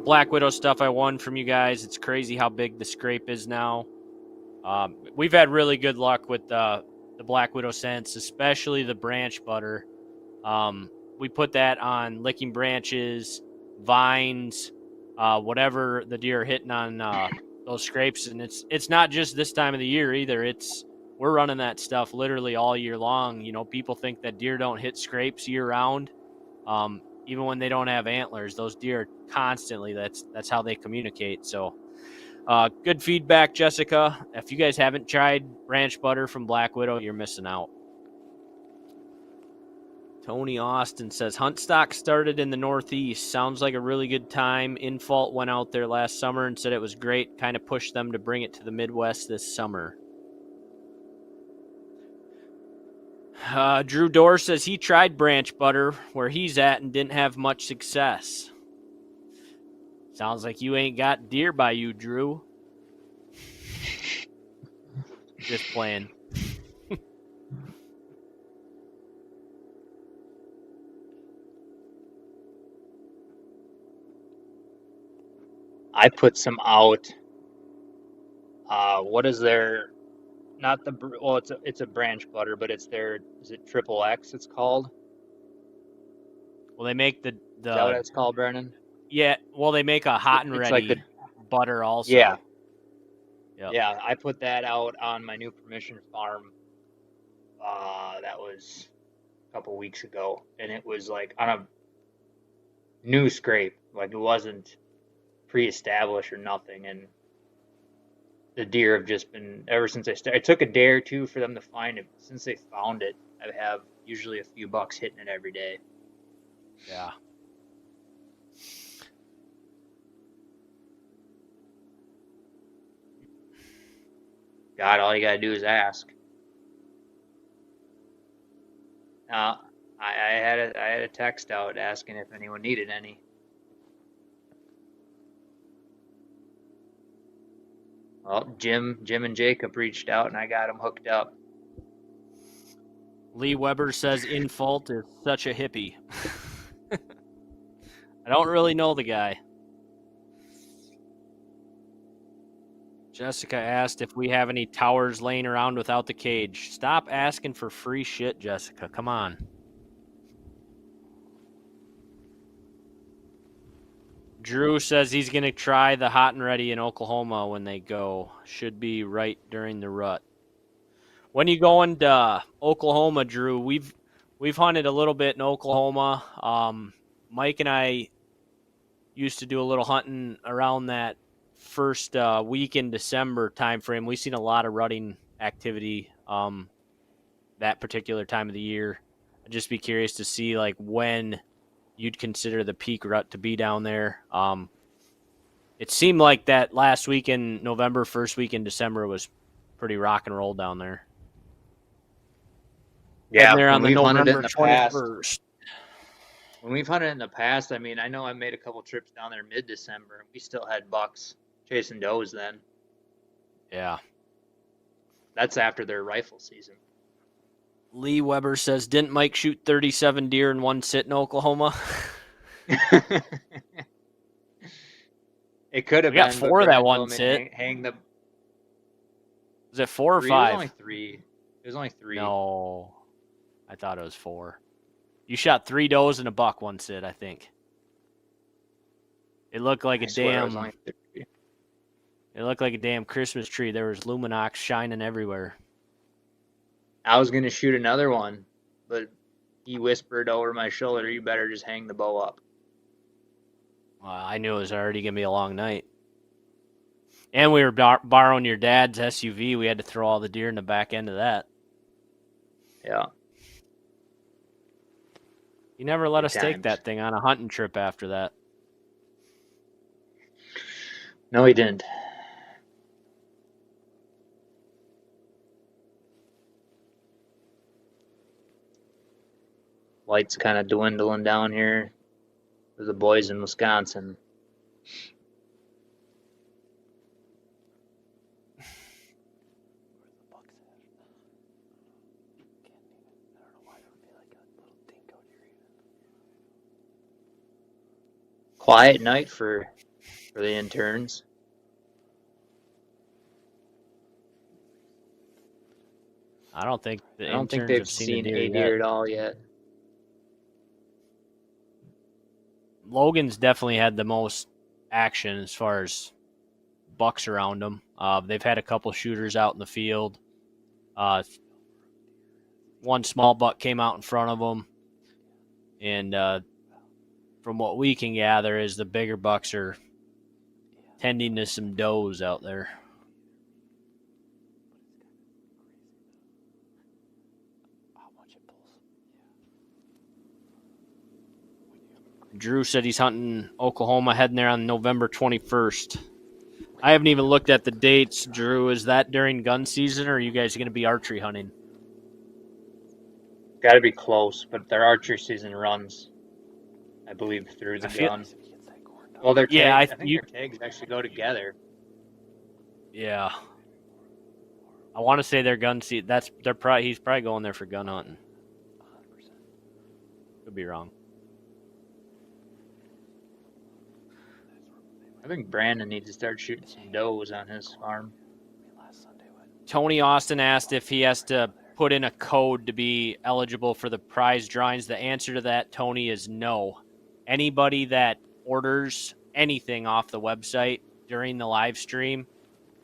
Black Widow stuff I won from you guys, it's crazy how big the scrape is now. We've had really good luck with the Black Widow scents, especially the branch butter. We put that on licking branches, vines, whatever the deer are hitting on those scrapes. And it's not just this time of the year either. We're running that stuff literally all year long. You know, people think that deer don't hit scrapes year round. Even when they don't have antlers, those deer constantly, that's how they communicate. So good feedback, Jessica. If you guys haven't tried branch butter from Black Widow, you're missing out. Tony Austin says, hunt stock started in the Northeast. Sounds like a really good time. Infault went out there last summer and said it was great. Kind of pushed them to bring it to the Midwest this summer. Drew Dorr says he tried branch butter where he's at and didn't have much success. Sounds like you ain't got deer by you, Drew. Just playing. I put some out. What is their? Not the well. It's a branch butter, but it's their. Is it Triple X? It's called. Well, they make the. Is that what it's called, Brennan? Yeah. Well, they make a hot and ready like butter also. Yeah. Yep. Yeah, I put that out on my new permission farm. That was a couple weeks ago, and it was like on a new scrape. Like it wasn't pre-established or nothing, and the deer have just been ever since I started. It took a day or two for them to find it. Since they found it, I have usually a few bucks hitting it every day. Yeah. God, all you gotta do is ask. I had a text out asking if anyone needed any. Well, Jim and Jacob reached out, and I got them hooked up. Lee Weber says Infault is such a hippie. I don't really know the guy. Jessica asked if we have any towers laying around without the cage. Stop asking for free shit, Jessica. Come on. Drew says he's going to try the hot and ready in Oklahoma when they go. Should be right during the rut. When you going to Oklahoma, Drew, we've hunted a little bit in Oklahoma. Mike and I used to do a little hunting around that first week in December timeframe. We've seen a lot of rutting activity that particular time of the year. I'd just be curious to see like when you'd consider the peak rut to be down there. It seemed like that last week in November, first week in December was pretty rock and roll down there. Yeah, there on when the we've hunted it in November the past, 21st. when we've hunted in the past, I mean, I know I made a couple trips down there mid-December, and we still had bucks chasing does then. Yeah. That's after their rifle season. Lee Weber says, didn't Mike shoot 37 deer in one sit in Oklahoma? It could have We got been, 4 but of that Brandon one told me to sit. hang the Was it 4 or 3. It was 5? only 3. It was only 3. No. I thought it was 4. You shot 3 does and a buck one sit, I think. It looked like I swear it was only 3. It looked like a damn Christmas tree. There was Luminox shining everywhere. I was going to shoot another one, but he whispered over my shoulder, you better just hang the bow up. I knew it was already going to be a long night. And we were borrowing your dad's SUV. We had to throw all the deer in the back end of that. Yeah. You never let Good us take times. that thing on a hunting trip after that. No, he didn't. Light's kind of dwindling down here for the boys in Wisconsin. Quiet night for the interns. I don't think the I don't think interns they've have seen a a deer deer yet. at all yet. Logan's definitely had the most action as far as bucks around them. They've had a couple shooters out in the field. One small buck came out in front of them. And from what we can gather is the bigger bucks are tending to some does out there. Drew said he's hunting Oklahoma, heading there on November 21st. I haven't even looked at the dates, Drew. Is that during gun season, or are you guys going to be archery hunting? Got to be close, but their archery season runs, I believe, through the gun. Well, their Yeah, I think their tags actually go together. Yeah. I want to say their gun season. He's probably going there for gun hunting. Could be wrong. I think Brandon needs to start shooting some does on his farm. Tony Austin asked if he has to put in a code to be eligible for the prize drawings. The answer to that, Tony, is no. Anybody that orders anything off the website during the live stream,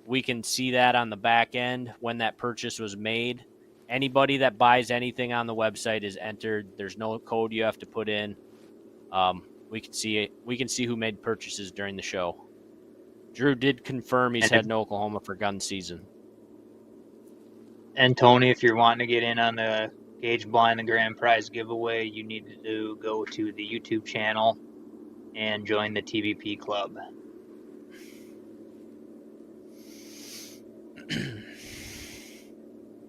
we can see that on the back end when that purchase was made. Anybody that buys anything on the website is entered. There's no code you have to put in. We can see it. We can see who made purchases during the show. Drew did confirm he's heading to Oklahoma for gun season. And Tony, if you're wanting to get in on the Gauge Blind, the grand prize giveaway, you need to go to the YouTube channel and join the TVP club.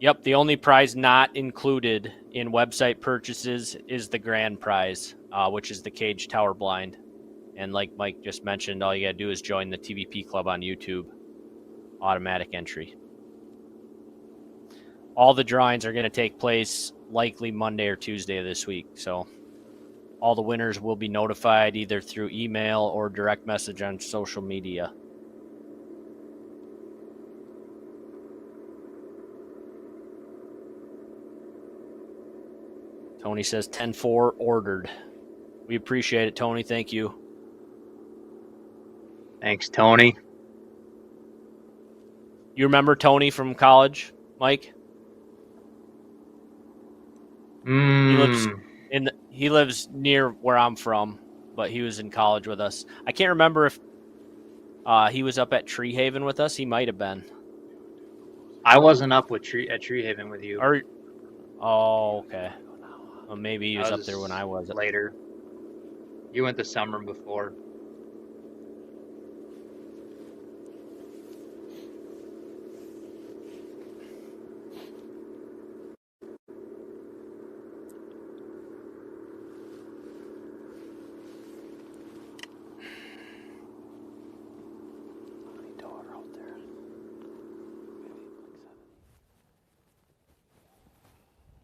Yep, the only prize not included in website purchases is the grand prize, which is the Cage Tower Blind. And like Mike just mentioned, all you got to do is join the TVP Club on YouTube. Automatic entry. All the drawings are going to take place likely Monday or Tuesday of this week. So all the winners will be notified either through email or direct message on social media. Tony says 10-4 ordered. We appreciate it, Tony. Thank you. Thanks, Tony. You remember Tony from college, Mike? He lives near where I'm from, but he was in college with us. I can't remember if he was up at Tree Haven with us. He might have been. I wasn't up at Tree Haven with you. Oh, okay. Well, maybe he was up there when I was. Later. You went the summer before.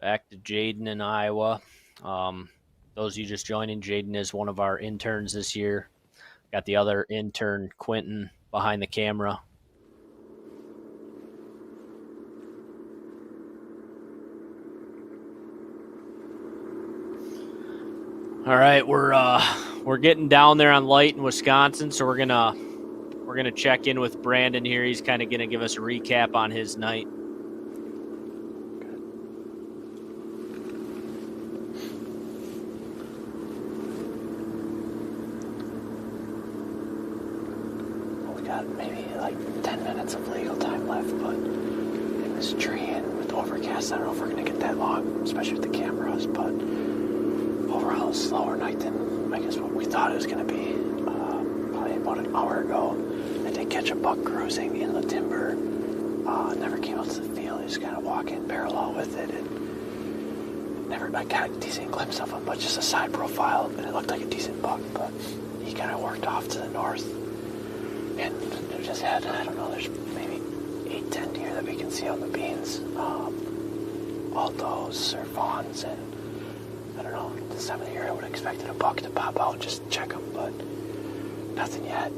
Back to Jaden in Iowa. Those of you just joining, Jaden is one of our interns this year. Got the other intern, Quentin, behind the camera. All right, we're getting down there on light in Wisconsin, so we're gonna check in with Brandon here. He's kind of gonna give us a recap on his night. We got maybe like 10 minutes of legal time left, but in this tree and with overcast, I don't know if we're gonna get that long, especially with the cameras, but overall, a slower night than I guess what we thought it was going to be. Probably about an hour ago, I did catch a buck cruising in the timber. Never came out to the field. He was kind of walking parallel with it, and I got a decent glimpse of him, but just a side profile, and it looked like a decent buck. But he kind of worked off to the north, and we just had, I don't know, there's maybe 8-10 deer that we can see on the beans. All those are fawns, and I don't know, this time of the year I would have expected a buck to pop out and just check them, but nothing yet.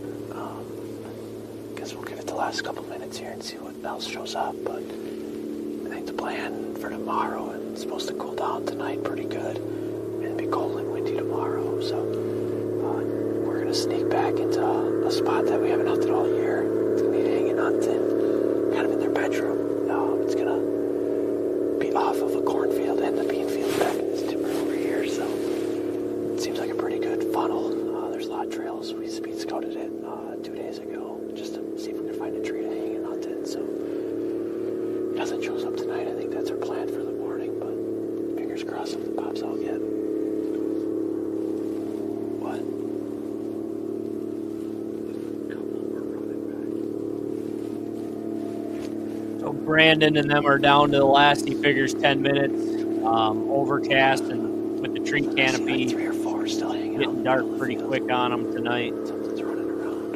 Guess we'll give it the last couple minutes here and see what else shows up, but I think the plan for tomorrow, and it's supposed to cool down tonight pretty good, and it'll be cold and windy tomorrow, so we're going to sneak back into a spot that we haven't hunted all year. It's going to be hanging hunting, kind of in their bedroom. It's going to be off of a cornfield and the bean field back in this timber over here, so it seems like a pretty good funnel. There's a lot of trails. We speed scouted it 2 days ago just to see if we could find a tree to hang and hunt in, so if nothing shows up tonight. I think that's our plan for the morning, but fingers crossed something pops out yet. What? So Brandon and them are down to the last, he figures, 10 minutes. Overcast and with the tree canopy, like 3 or 4 still hanging getting dark pretty quick on them tonight. Something's running around.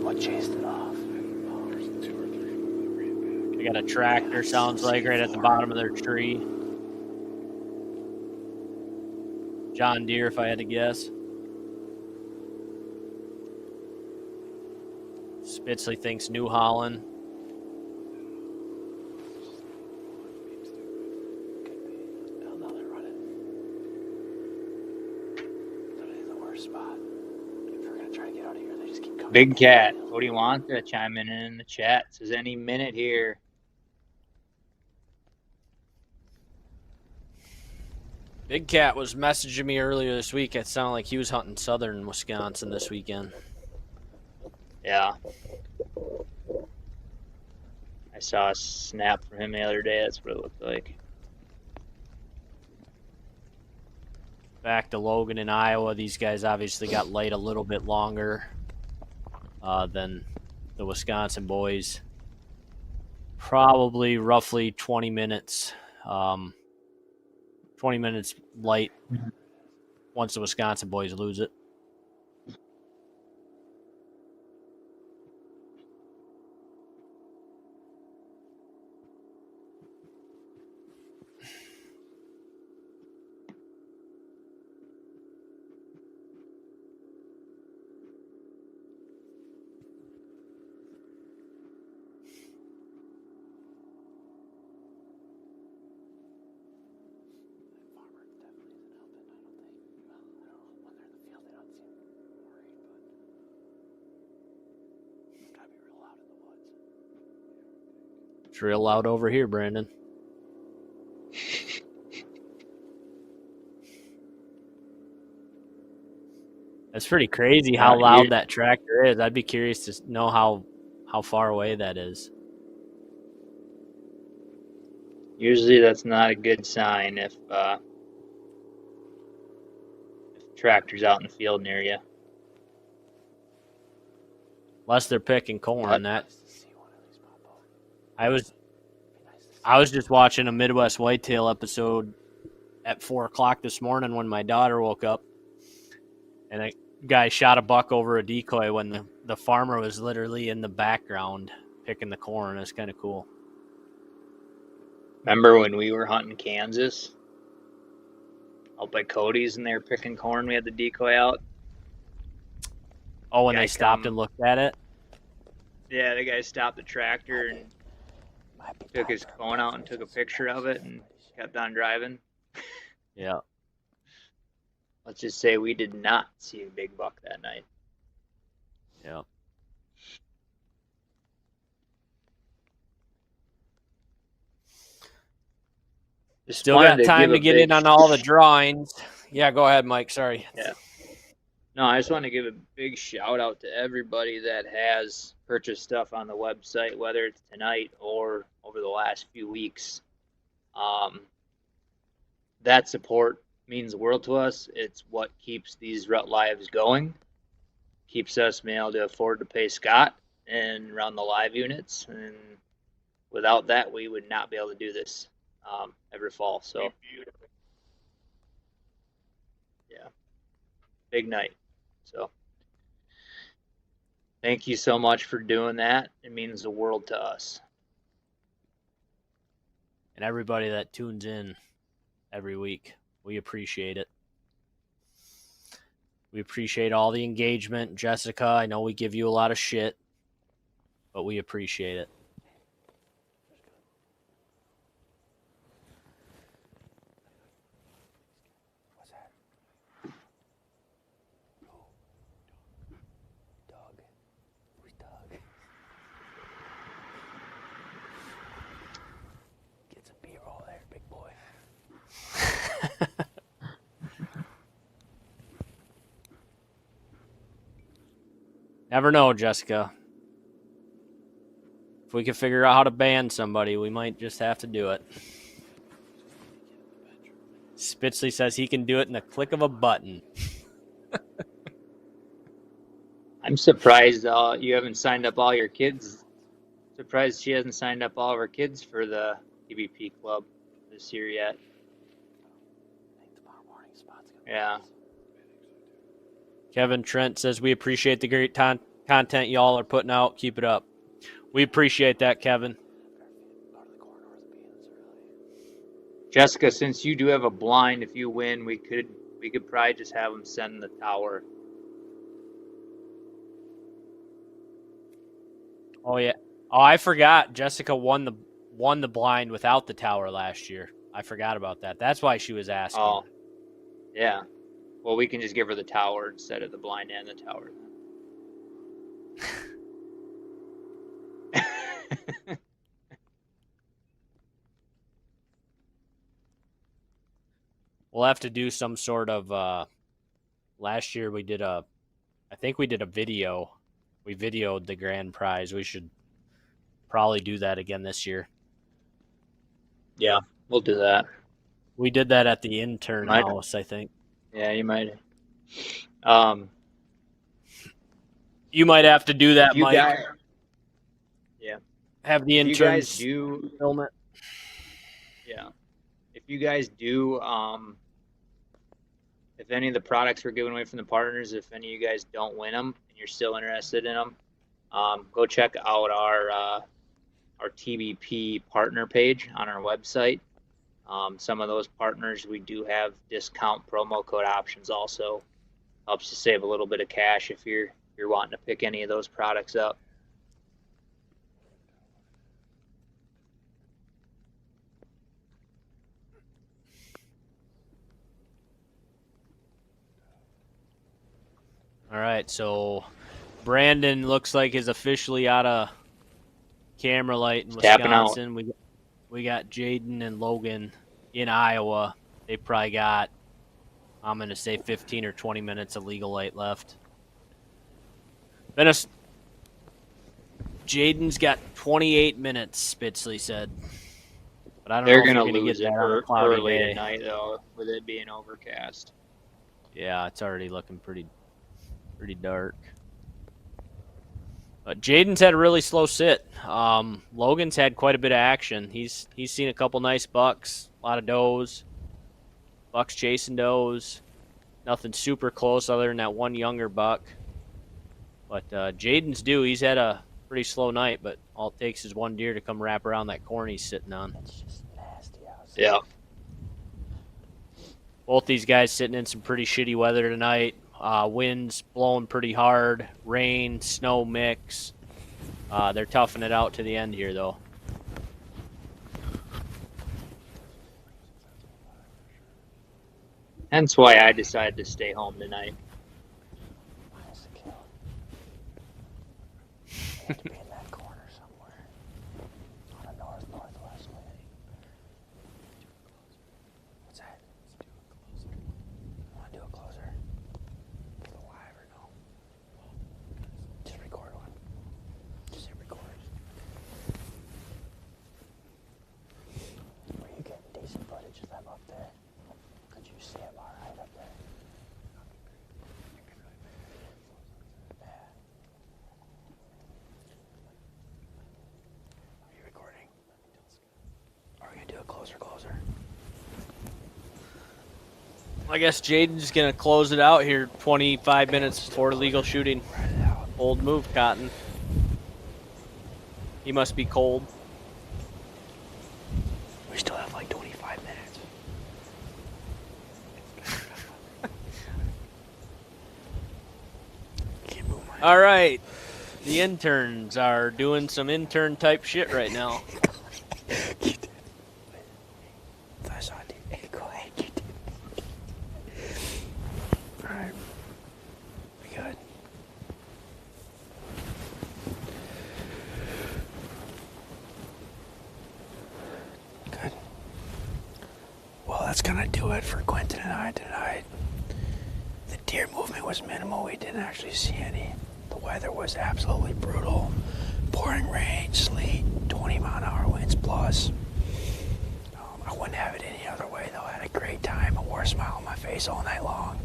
What chased it off? They got a tractor, sounds like, right at the bottom of their tree. John Deere, if I had to guess. Spitzley thinks New Holland. Big Cat, what do you want to chime in the chat? It says any minute here. Big Cat was messaging me earlier this week. It sounded like he was hunting southern Wisconsin this weekend. Yeah. I saw a snap from him the other day. That's what it looked like. Back to Logan in Iowa. These guys obviously got light a little bit longer than the Wisconsin boys. Probably roughly 20 minutes. 20 minutes light once the Wisconsin boys lose it. It's real loud over here, Brandon. That's pretty crazy how loud that tractor is. I'd be curious to know how far away that is. Usually that's not a good sign if tractor's out in the field near you. Unless they're picking corn. I was just watching a Midwest Whitetail episode at 4 o'clock this morning when my daughter woke up, and a guy shot a buck over a decoy when the farmer was literally in the background picking the corn. It's kind of cool. Remember when we were hunting Kansas out by Cody's and they were picking corn? We had the decoy out. Oh, when Guy they stopped and looked at it? Yeah, the guy stopped the tractor and took his phone out and took a picture of it and kept on driving. Yeah. Let's just say we did not see a big buck that night. Yeah. Still got time to get in on all the drawings. Yeah, go ahead, Mike. Sorry. Yeah. No, I just want to give a big shout out to everybody that has purchased stuff on the website, whether it's tonight or over the last few weeks. That support means the world to us. It's what keeps these rut lives going, keeps us being able to afford to pay Scott and run the live units. And without that, we would not be able to do this every fall. So, yeah, big night. So, thank you so much for doing that. It means the world to us. And everybody that tunes in every week, we appreciate it. We appreciate all the engagement. Jessica, I know we give you a lot of shit, but we appreciate it. Never know, Jessica. If we can figure out how to ban somebody, we might just have to do it. Spitzley says he can do it in the click of a button. I'm surprised you haven't signed up all your kids. Surprised she hasn't signed up all of her kids for the TBP club this year yet. Yeah. Kevin Trent says, we appreciate the great content y'all are putting out. Keep it up. We appreciate that, Kevin. Jessica, since you do have a blind, if you win, we could probably just have them send the tower. Oh yeah. Oh, I forgot. Jessica won the blind without the tower last year. I forgot about that. That's why she was asking. Oh, yeah. Well, we can just give her the tower instead of the blind and the tower. We'll have to do some sort of last year I think we did a video. We videoed the grand prize. We should probably do that again this year. Yeah, we'll do that. We did that at the intern house, I think. Yeah, you might. You might have to do that, Mike. Yeah. Have the interns you guys do film it. Yeah. If you guys do, if any of the products we're giving away from the partners, if any of you guys don't win them and you're still interested in them, go check out our TBP partner page on our website. Some of those partners, we do have discount promo code options also. Helps you save a little bit of cash if you're wanting to pick any of those products up. All right, so Brandon looks like is officially out of camera light in Wisconsin. We got Jaden and Logan in Iowa. They probably got, I'm going to say 15 or 20 minutes of legal light left. Jaden's got 28 minutes, Spitzley said. But I don't know if they're going to lose get it that on a cloudy early day. tonight, though, with it being overcast. Yeah, it's already looking pretty dark. But Jaden's had a really slow sit. Logan's had quite a bit of action. He's seen a couple nice bucks, a lot of does. Bucks chasing does. Nothing super close other than that one younger buck. But Jaden's due. He's had a pretty slow night, but all it takes is one deer to come wrap around that corn he's sitting on. Yeah. Both these guys sitting in some pretty shitty weather tonight. Winds blowing pretty hard, rain, snow mix. They're toughing it out to the end here, though. Hence why I decided to stay home tonight. I guess Jaden's going to close it out here 25 minutes before legal shooting. Old move, Cotton. He must be cold. We still have like 25 minutes. All right. The interns are doing some intern type shit right now. Alright. We good. Good. Well, that's gonna do it for Quentin and I tonight. The deer movement was minimal. We didn't actually see any. The weather was absolutely brutal. Pouring rain, sleet, 20-mile-an-hour winds plus. I wouldn't have it any other way, though. I had a great time. I wore a smile on my face all night long.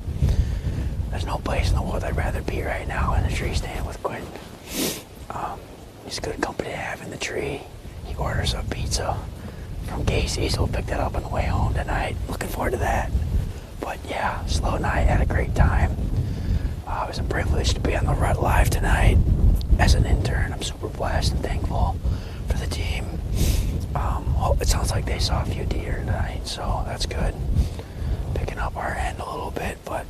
There's no place in the world I'd rather be right now in a tree stand with Quentin. He's good company to have in the tree. He orders a pizza from Casey's. We'll pick that up on the way home tonight. Looking forward to that. But yeah, slow night. Had a great time. It was a privilege to be on the RUT Live tonight as an intern. I'm super blessed and thankful for the team. It sounds like they saw a few deer tonight, so that's good. Picking up our end a little bit, but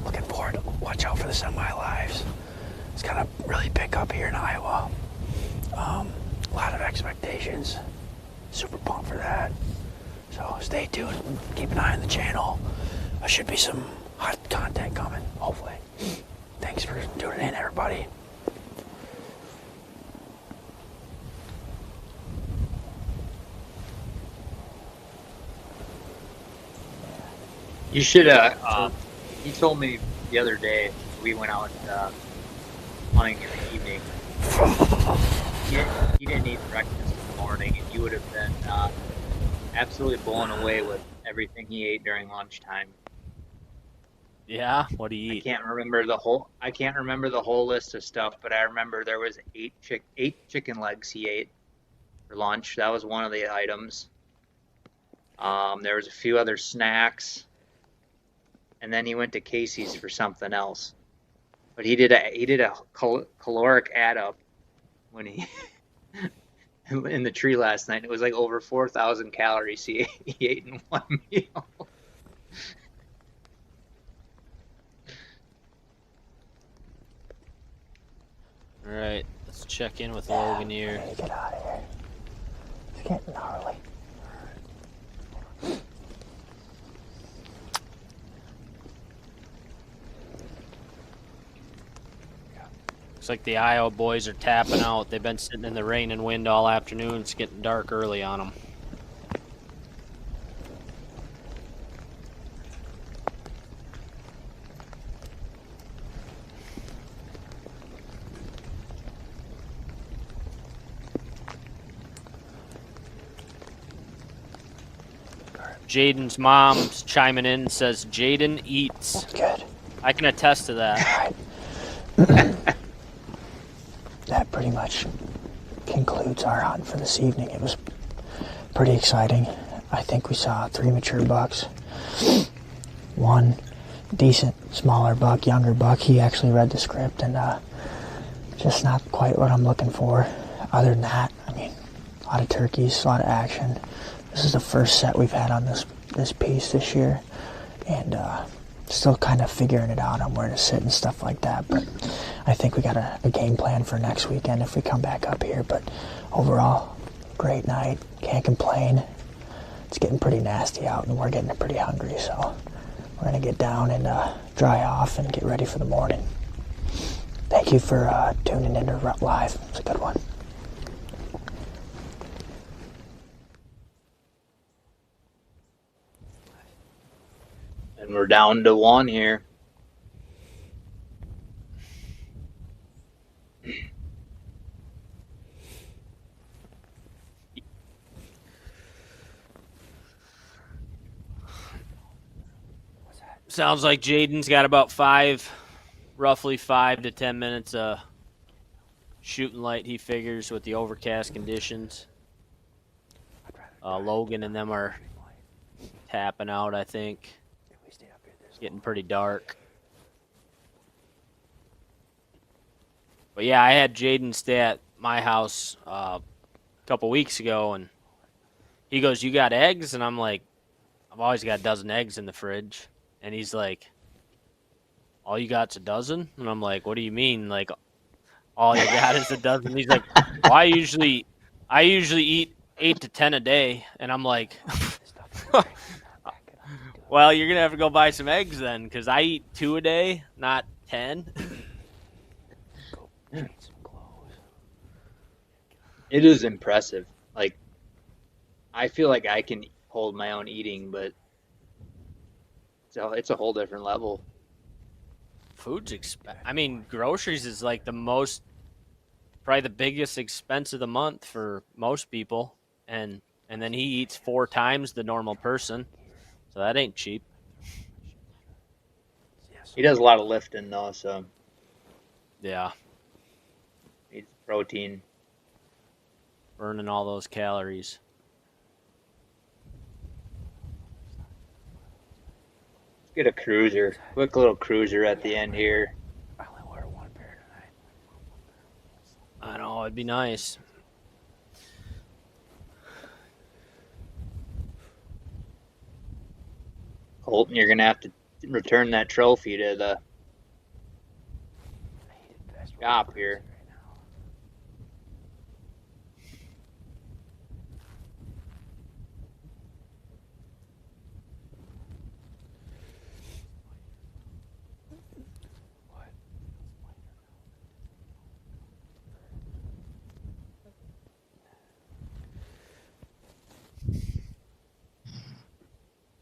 looking forward to watch out for the semi-lives. It's gonna really pick up here in Iowa. A lot of expectations. Super pumped for that. So stay tuned. Keep an eye on the channel. There should be some hot content coming, hopefully. Thanks for tuning in, everybody. You should he told me the other day we went out hunting in the evening. He didn't eat breakfast in the morning, and you would have been absolutely blown away with everything he ate during lunchtime. Yeah, what do you eat? I can't remember the whole list of stuff, but I remember there was eight chicken legs he ate for lunch. That was one of the items. There was a few other snacks. And then he went to Casey's for something else. But he did a caloric add up when he in the tree last night. It was like over 4,000 calories he ate in one meal. All right, let's check in with Logan here. Get out of here. It's getting gnarly. Looks like the Iowa boys are tapping out. They've been sitting in the rain and wind all afternoon. It's getting dark early on them. Jaden's mom's chiming in and says Jaden eats. That's good. I can attest to that. That pretty much concludes our hunt for this evening. It was pretty exciting. I think we saw 3 mature bucks. One decent smaller buck, younger buck. He actually read the script and just not quite what I'm looking for. Other than that, I mean, A lot of turkeys, a lot of action. This is the first set we've had on this piece this year, and still kind of figuring it out on where to sit and stuff like that. But I think we got a game plan for next weekend if we come back up here. But overall, great night. Can't complain. It's getting pretty nasty out, and we're getting pretty hungry, so we're gonna get down and dry off and get ready for the morning. Thank you for tuning into RUT Live. It's a good one. And we're down to one here. Sounds like Jaden's got about roughly 5 to 10 minutes of shooting light, he figures, with the overcast conditions. Logan and them are tapping out, I think. It's getting pretty dark. But yeah, I had Jaden stay at my house a couple weeks ago, and he goes, "You got eggs?" And I'm like, "I've always got a dozen eggs in the fridge." And he's like, "All you got's a dozen?" And I'm like, "What do you mean? Like, all you got is a dozen?" He's like, "Well, I usually eat 8 to 10 a day." And I'm like, "Well, you're gonna have to go buy some eggs then, because I eat 2 a day, not 10." It is impressive. Like, I feel like I can hold my own eating, but it's a whole different level. Food's I mean, groceries is like probably the biggest expense of the month for most people, and then he eats 4 times the normal person, so that ain't cheap. He does a lot of lifting though, so Yeah, needs protein. burning all those calories. Let's get a cruiser, quick little cruiser at the end here. I know, it'd be nice. Colton, you're gonna have to return that trophy to the shop here.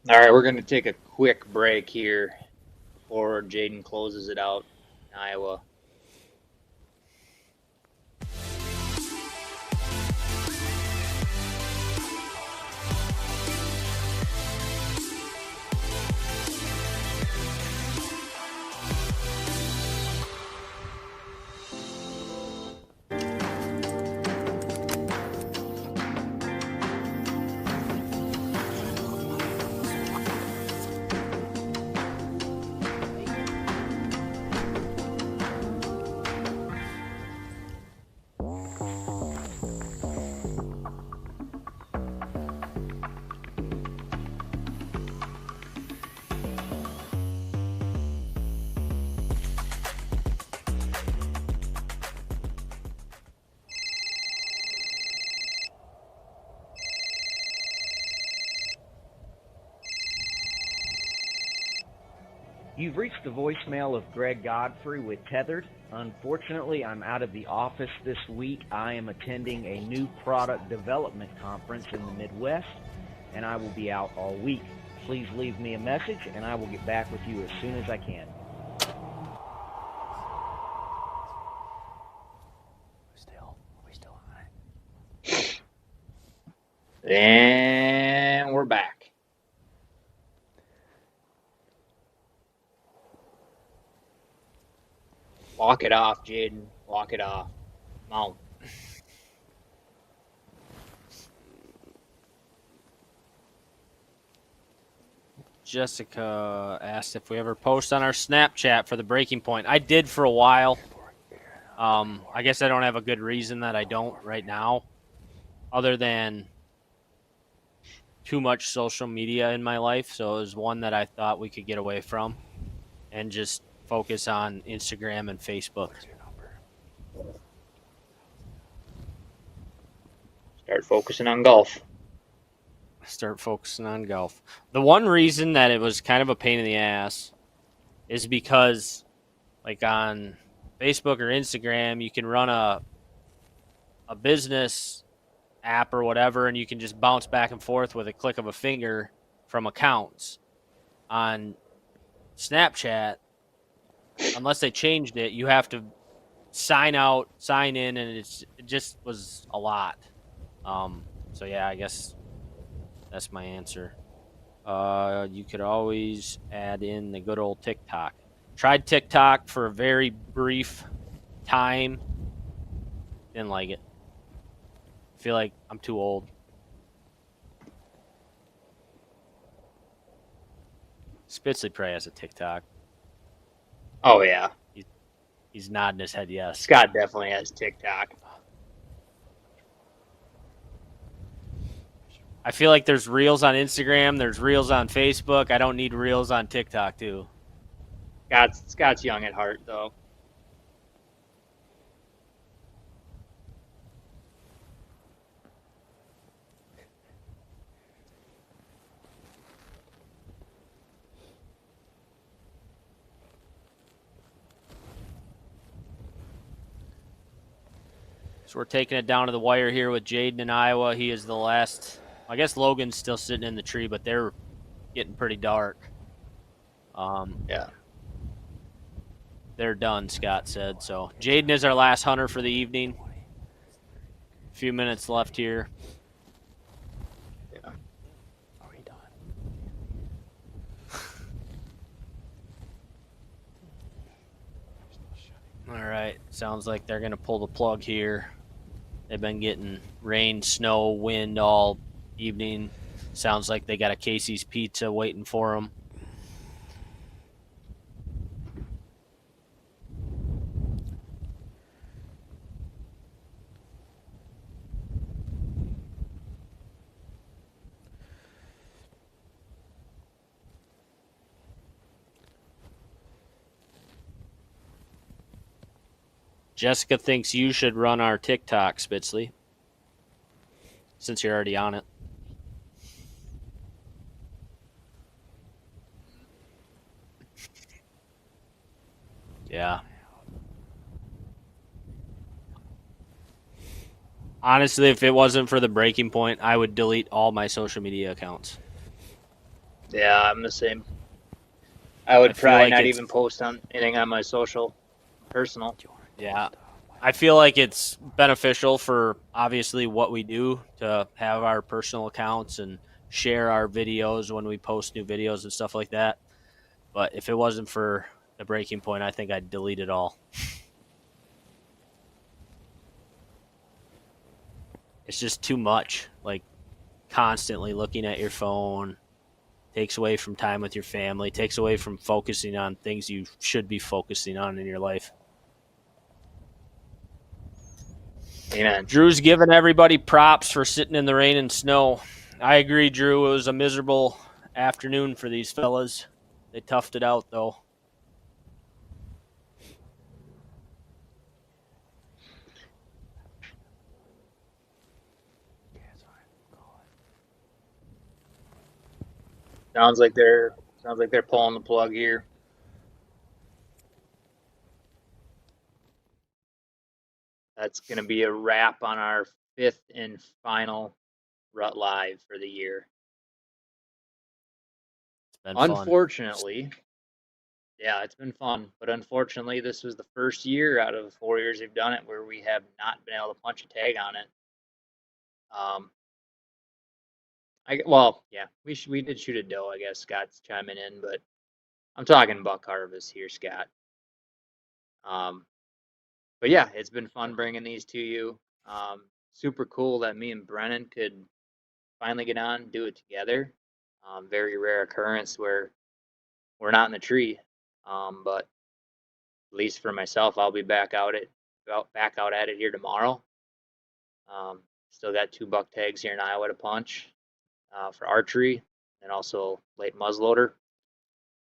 All right, we're going to take a quick break here before Jaden closes it out in Iowa. You've reached the voicemail of Greg Godfrey with Tethered. Unfortunately, I'm out of the office this week. I am attending a new product development conference in the Midwest, and I will be out all week. Please leave me a message, and I will get back with you as soon as I can. We still on it. And we're back. Walk it off, Jaden. Walk it off. Come on. Jessica asked if we ever post on our Snapchat for the breaking point. I did for a while. I guess I don't have a good reason that I don't right now. other than too much social media in my life. So it was one that I thought we could get away from and just focus on Instagram and Facebook. Start focusing on golf. Start focusing on golf. The one reason that it was kind of a pain in the ass is because, like, on Facebook or Instagram, you can run a business app or whatever, and you can just bounce back and forth with a click of a finger from accounts. On Snapchat, unless they changed it, you have to sign out, sign in, and it just was a lot. So yeah, I guess that's my answer. You could always add in the good old TikTok. Tried TikTok for a very brief time. Didn't like it. Feel like I'm too old. Spitzley probably has a TikTok. Oh yeah, He's nodding his head yes. Scott definitely has TikTok. I feel like there's reels on Instagram, there's reels on Facebook. I don't need reels on TikTok too. Scott's young at heart though. So we're taking it down to the wire here with Jaden in Iowa. He is the last. I guess Logan's still sitting in the tree, but they're getting pretty dark. Yeah. They're done, Scott said. So Jaden is our last hunter for the evening. A few minutes left here. Yeah. Are we done? All right. Sounds like they're going to pull the plug here. They've been getting rain, snow, wind all evening. Sounds like they got a Casey's Pizza waiting for them. Jessica thinks you should run our TikTok, Spitzley, since you're already on it. Yeah. Honestly, if it wasn't for the breaking point, I would delete all my social media accounts. Yeah, I'm the same. I would feel probably like not it's- even post on anything on my personal. Yeah. I feel like it's beneficial for obviously what we do to have our personal accounts and share our videos when we post new videos and stuff like that. But if it wasn't for the breaking point, I think I'd delete it all. It's just too much. Like, constantly looking at your phone takes away from time with your family, takes away from focusing on things you should be focusing on in your life. Amen. Drew's giving everybody props for sitting in the rain and snow. I agree, Drew. It was a miserable afternoon for these fellas. They toughed it out, though. Sounds like they're pulling the plug here. That's going to be a wrap on our 5th and final Rut Live for the year. It's been Unfortunately, yeah, it's been fun, but unfortunately, this was the first year out of the 4 years we've done it where we have not been able to punch a tag on it. We did shoot a doe. I guess Scott's chiming in, but I'm talking buck harvest here, Scott. But yeah, it's been fun bringing these to you. Super cool that me and Brennan could finally get on and do it together. Very rare occurrence where we're not in the tree. But at least for myself, I'll be back out at it here tomorrow. Still got 2 buck tags here in Iowa to punch for archery and also late muzzleloader.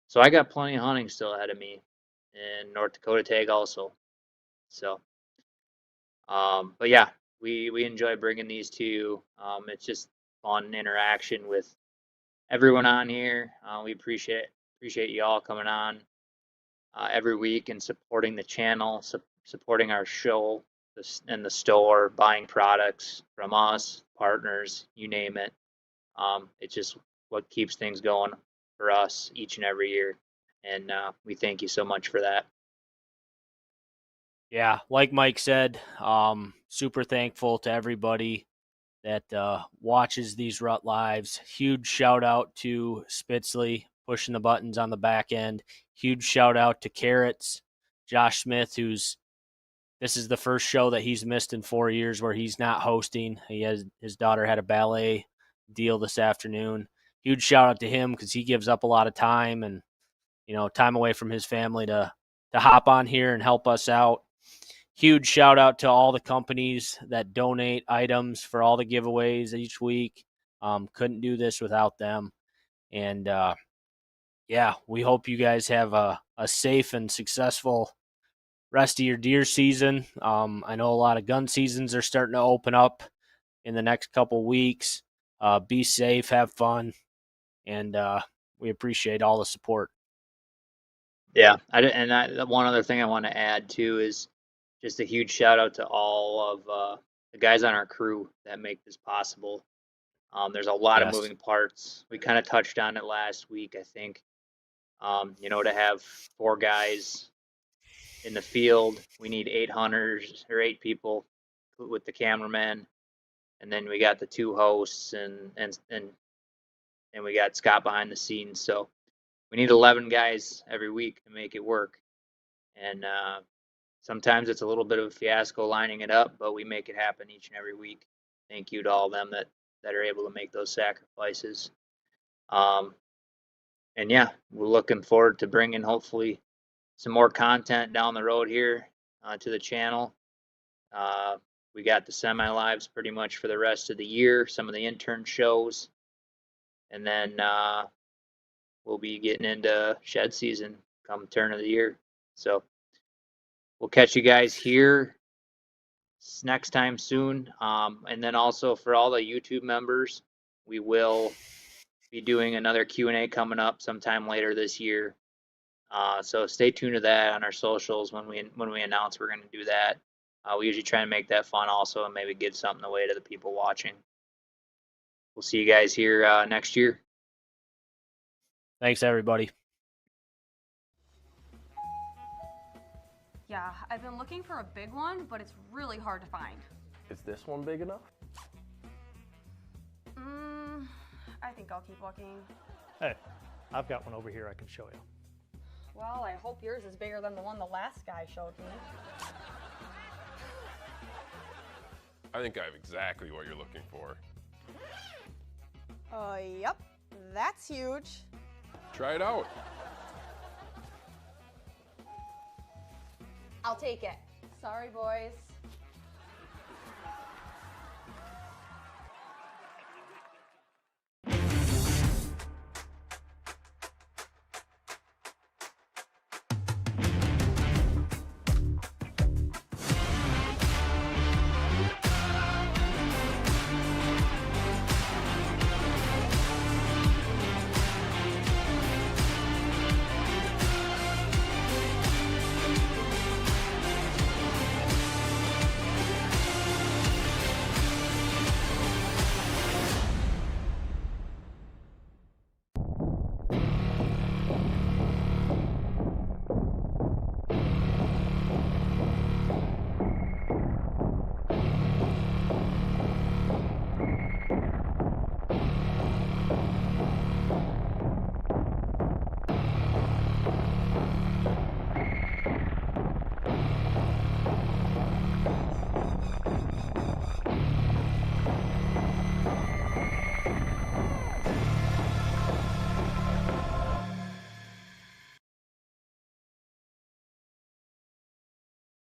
So I got plenty of hunting still ahead of me, and North Dakota tag also. So, but yeah, we enjoy bringing these to you. It's just fun interaction with everyone on here. We appreciate you all coming on every week and supporting the channel, supporting our show and the store, buying products from us, partners, you name it. It's just what keeps things going for us each and every year, and we thank you so much for that. Yeah, like Mike said, super thankful to everybody that watches these Rut Lives. Huge shout out to Spitzley pushing the buttons on the back end. Huge shout out to Carrots, Josh Smith, this is the first show that he's missed in 4 years where he's not hosting. His daughter had a ballet deal this afternoon. Huge shout out to him because he gives up a lot of time and time away from his family to hop on here and help us out. Huge shout out to all the companies that donate items for all the giveaways each week. Couldn't do this without them. And yeah, we hope you guys have a safe and successful rest of your deer season. I know a lot of gun seasons are starting to open up in the next couple weeks. Be safe, have fun, and we appreciate all the support. Yeah, one other thing I want to add too is just a huge shout out to all of the guys on our crew that make this possible. There's a lot of moving parts. We kind of touched on it last week, I think. To have 4 guys in the field, we need 8 hunters or 8 people with the cameraman, and then we got the 2 hosts and we got Scott behind the scenes. So we need 11 guys every week to make it work. And sometimes it's a little bit of a fiasco lining it up, but we make it happen each and every week. Thank you to all of them that are able to make those sacrifices. And yeah, we're looking forward to bringing hopefully some more content down the road here to the channel. We got the semi-lives pretty much for the rest of the year, some of the intern shows, and then we'll be getting into shed season come turn of the year. So we'll catch you guys here next time soon. And then also for all the YouTube members, we will be doing another Q&A coming up sometime later this year. So stay tuned to that on our socials when we announce we're going to do that. We usually try and make that fun also and maybe give something away to the people watching. We'll see you guys here next year. Thanks, everybody. Yeah, I've been looking for a big one, but it's really hard to find. Is this one big enough? I think I'll keep looking. Hey, I've got one over here I can show you. Well, I hope yours is bigger than the one the last guy showed me. I think I have exactly what you're looking for. Yep, that's huge. Try it out. I'll take it. Sorry, boys.